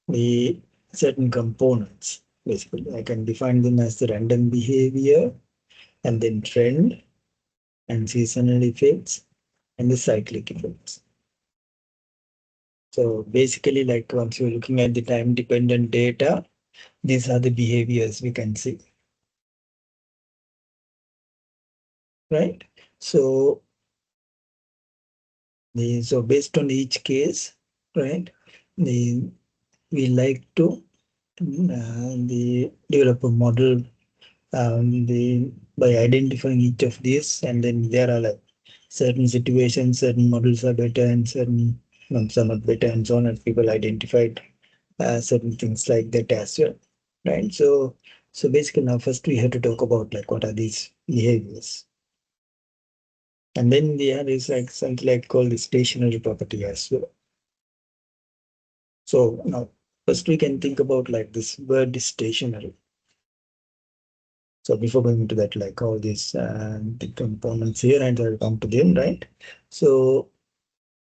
the certain components. Basically, I can define them as the random behavior and then trend and seasonal effects and the cyclic effects. So basically, like once you're looking at the time dependent data, these are the behaviors we can see, right? So so based on each case, right? The we like to the develop a model the by identifying each of these, and then there are like certain situations, certain models are better and certain some are better and so on, and people identified certain things like that as well, right? So basically now first we have to talk about like what are these behaviors, and then there is like something like called the stationary property as well. So now first we can think about like this word is stationary. So before going into that, like all these the components here, and I'll come to them, right? So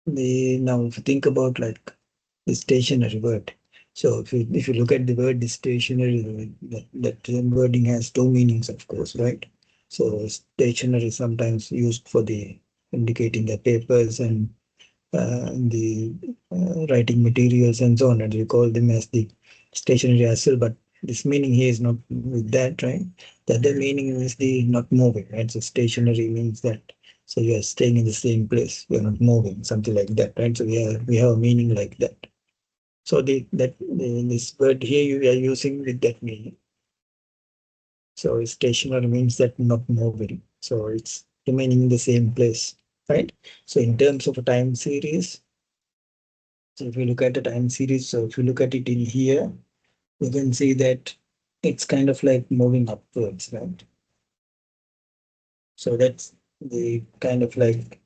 the now if you think about like the stationary word, so if you look at the word the stationary, that wording has two meanings, of course, right? So stationary is sometimes used for the indicating the papers and the writing materials and so on, and we call them as the stationary as well. But this meaning here is not with that, right? The other meaning is the not moving, right? So stationary means that so you are staying in the same place, you are not moving, something like that, right? So we have a meaning like that. So this word here you are using with that meaning. So stationary means that not moving. So it's remaining in the same place, right? So in terms of a time series, so if you look at the time series, so if you look at it in here, you can see that it's kind of like moving upwards, right? So that's the kind of like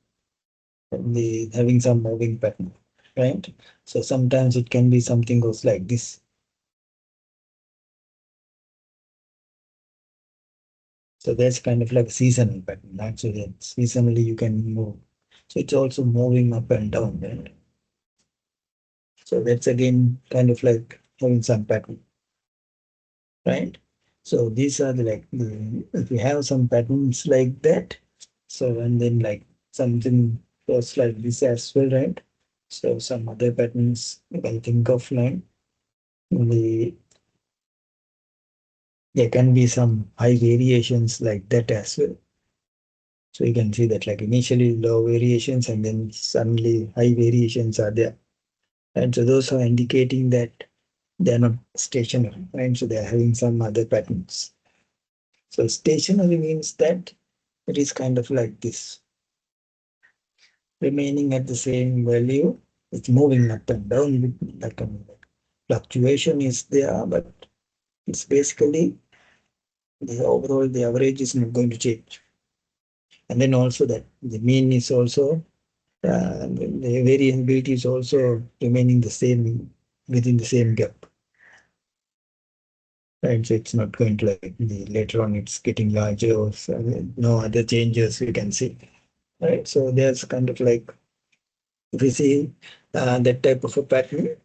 the having some moving pattern, right? So sometimes it can be something goes like this. So that's kind of like a seasonal pattern, right? So that seasonally you can move. So it's also moving up and down, right? So that's again kind of like having some pattern, right? So these are the like if you have some patterns like that, so and then like something goes like this as well, right? So some other patterns you can think of like the there can be some high variations like that as well. So you can see that like initially low variations and then suddenly high variations are there. And so those are indicating that they're not stationary, right? So they're having some other patterns. So stationary means that it is kind of like this, remaining at the same value. It's moving up and down, like a fluctuation is there, but it's basically the overall the average is not going to change. And then also that the mean is also the variability is also remaining the same within the same gap. Right, so it's not going to like the later on it's getting larger or no other changes we can see. Right, so there's kind of like if we see that type of a pattern,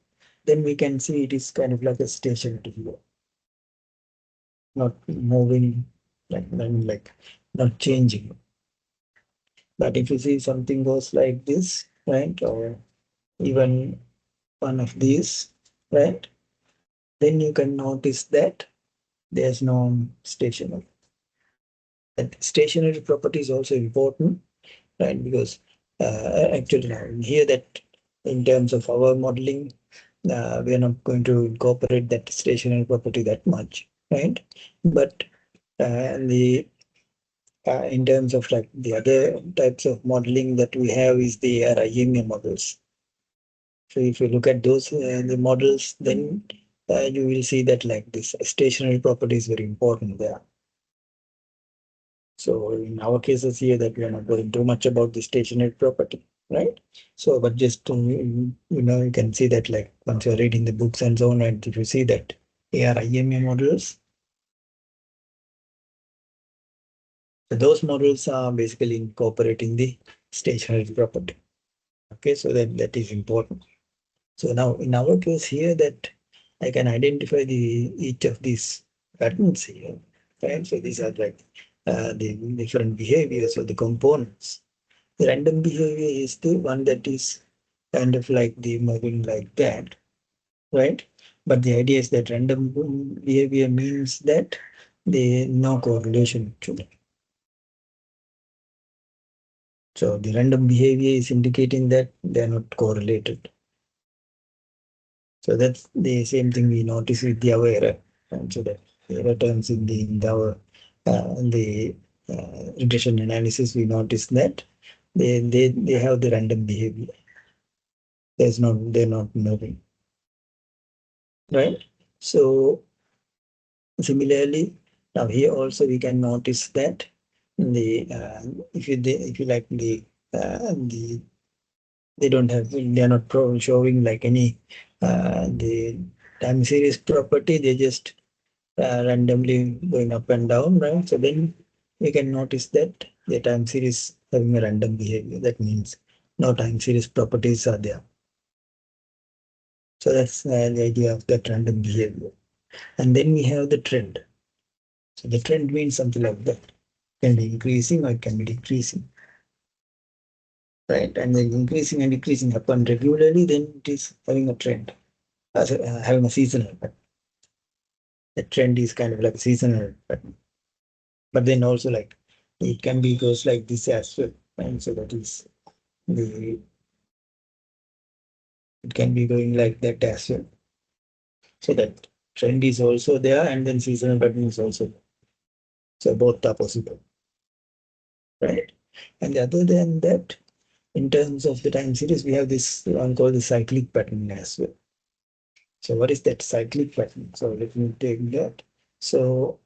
then we can see it is kind of like a stationary here, not moving, like not changing. But if you see something goes like this, right, or even one of these, right, then you can notice that there's no stationary. That stationary property is also important, right, because actually now here that in terms of our modeling, we are not going to incorporate that stationary property that much, right? But the in terms of like the other types of modeling that we have is the RIMA models. So if you look at those the models, then you will see that like this stationary property is very important there. So in our cases here that we are not going too much about the stationary property, right? So, but just to, you can see that like once you're reading the books and so on, and if you see that ARIMA models, so those models are basically incorporating the stationary property. Okay, so that is important. So now in our case here that I can identify the each of these patterns here, right? So these are like the different behaviors of the components. The random behavior is the one that is kind of like the moving like that, right? But the idea is that random behavior means that there no correlation actually. So the random behavior is indicating that they're not correlated. So that's the same thing we notice with the our error. And so that the error terms in our the regression analysis, we notice that they have the random behavior. They're not moving, right? So similarly, now here also we can notice that the if you like the they don't have they're not showing like any the time series property. They just randomly going up and down, right? So then we can notice that the time series having a random behavior. That means no time series properties are there. So that's the idea of that random behavior. And then we have the trend. So the trend means something like that. It can be increasing or it can be decreasing, right? And then increasing and decreasing happen regularly, then it is having a trend, having a seasonal pattern. The trend is kind of like a seasonal pattern. But then also like it can be goes like this as well. And so that is the it can be going like that as well. So that trend is also there and then seasonal pattern is also there. So both are possible, right? And other than that, in terms of the time series, we have this one called the cyclic pattern as well. So what is that cyclic pattern? So let me take that. So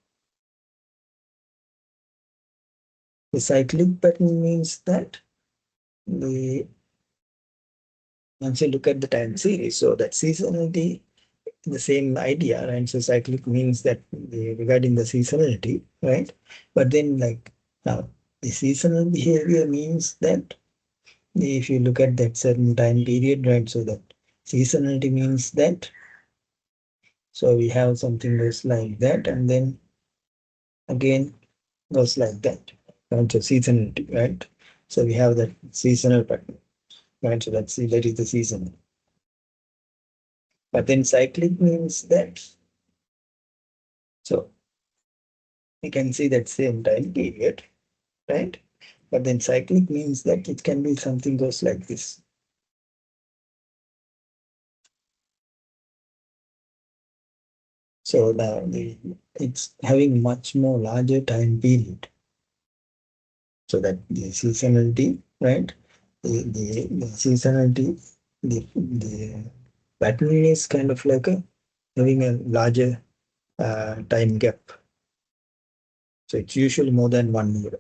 the cyclic pattern means that the once you look at the time series, so that seasonality, the same idea, right? So cyclic means that regarding the seasonality, right? But then like now the seasonal behavior means that if you look at that certain time period, right? So that seasonality means that so we have something that's like that, and then again goes like that. Right? So seasonality, right? So we have that seasonal pattern, right? So that is the season. But then cyclic means that so we can see that same time period, right? But then cyclic means that it can be something goes like this. So now it's having much more larger time period. So that the seasonality, right? The seasonality, the pattern is kind of like having a larger time gap. So it's usually more than 1 year,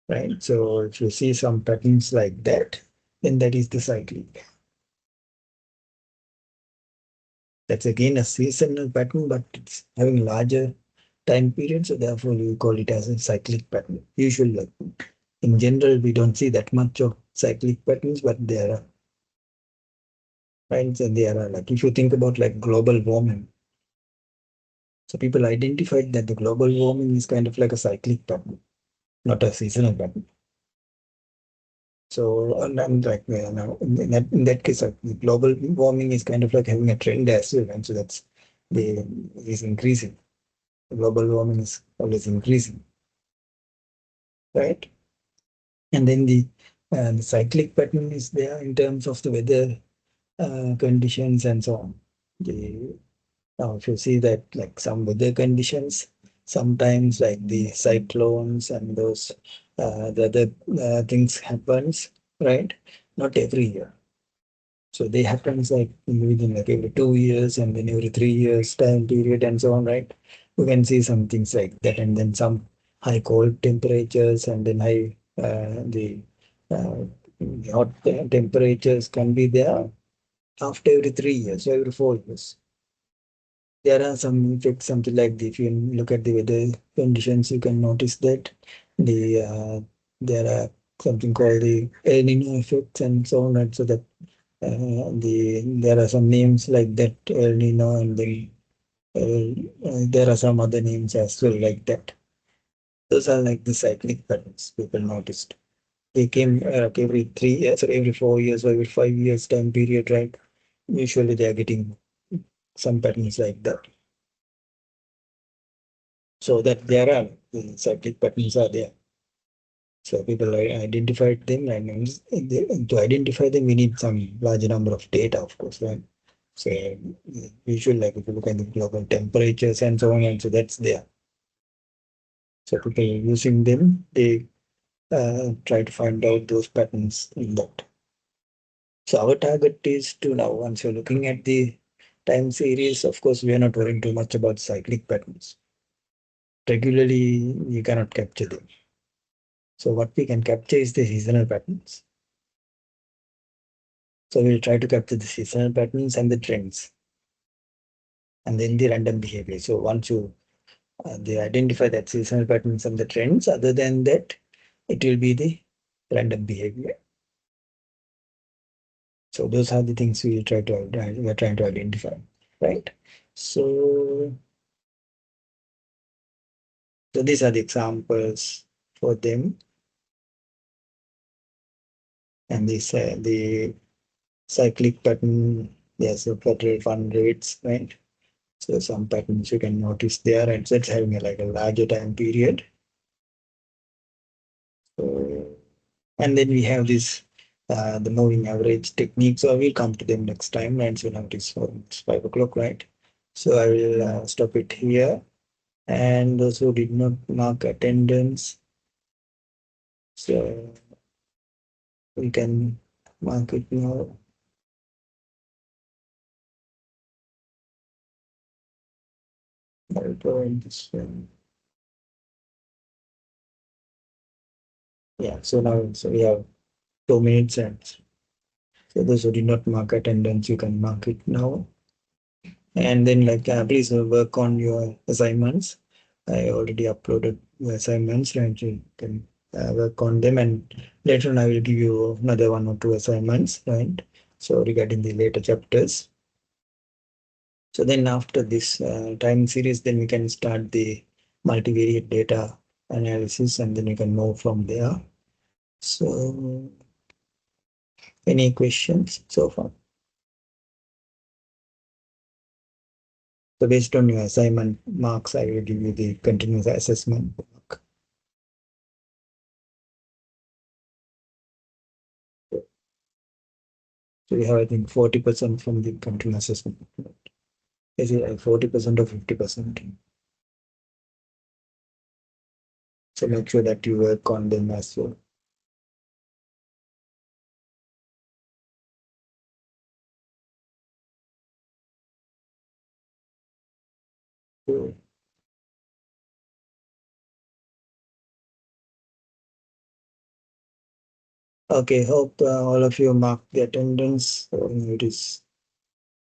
right? So if you see some patterns like that, then that is the cyclic. That's again a seasonal pattern, but it's having larger time period. So therefore, we call it as a cyclic pattern. Usually, like, in general, we don't see that much of cyclic patterns, but there are, right? So there are like if you think about like global warming, so people identified that the global warming is kind of like a cyclic pattern, not a seasonal pattern. So and like now in that case, the global warming is kind of like having a trend as well, and so that's the is increasing. Global warming is always increasing, right? And then the cyclic pattern is there in terms of the weather conditions and so on. Now, if you see that like some weather conditions, sometimes like the cyclones and those the other things happens, right? Not every year. So they happens like within like every 2 years and then every 3 years time period and so on, right? You can see some things like that, and then some high cold temperatures and then high uh, the hot temperatures can be there after every 3 years or every 4 years. There are some effects, something like if you look at the weather conditions, you can notice that there are something called the El Nino effects and so on, right? So that there are some names like that El Nino, and then there are some other names as well like that. Those are like the cyclic patterns people noticed. They came every 3 years or every 4 years or every 5 years time period, right? Usually they are getting some patterns like that. So that there are cyclic patterns are there. So people identified them, and to identify them, we need some large number of data, of course, right? So usually, like if you look at the global temperatures and so on, and so that's there. So people using them, they try to find out those patterns in that. So our target is to now, once you're looking at the time series, of course, we are not worrying too much about cyclic patterns. Regularly, you cannot capture them. So what we can capture is the seasonal patterns. So we'll try to capture the seasonal patterns and the trends, and then the random behavior. So once you they identify that seasonal patterns and the trends, other than that, it will be the random behavior. So those are the things we try to we are trying to identify, right? So so these are the examples for them, and this the cyclic pattern. There's a federal fund rates, right? So some patterns you can notice there, and so it's having a, like a larger time period. So, and then we have this the moving average technique. So we'll come to them next time, right? So now it's 5 o'clock, right? So I will stop it here. And those who did not mark attendance, so we can mark it now. I'll provide this one. Yeah, so now so we have 2 minutes, and so those who did not mark attendance, you can mark it now. And then like please work on your assignments. I already uploaded the assignments, and you can work on them. And later on, I will give you another 1 or 2 assignments, right? So regarding the later chapters. So then after this time series, then we can start the multivariate data analysis, and then we can move from there. So any questions so far? So based on your assignment marks, I will give you the continuous assessment mark. So we have, I think, 40% from the continuous assessment. Is it like 40% or 50%? So make sure that you work on them as well. So, okay, hope all of you mark the attendance. So it is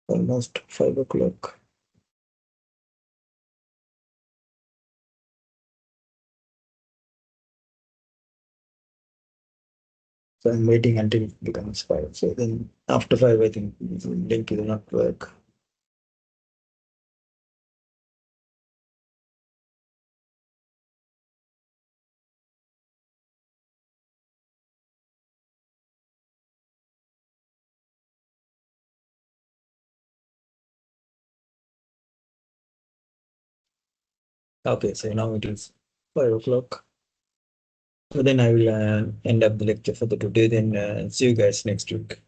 almost 5 o'clock. So I'm waiting until it becomes 5. So then after 5, I think the link will not work. Okay, so now it is 5 o'clock. So then I will end up the lecture for the today. Then see you guys next week.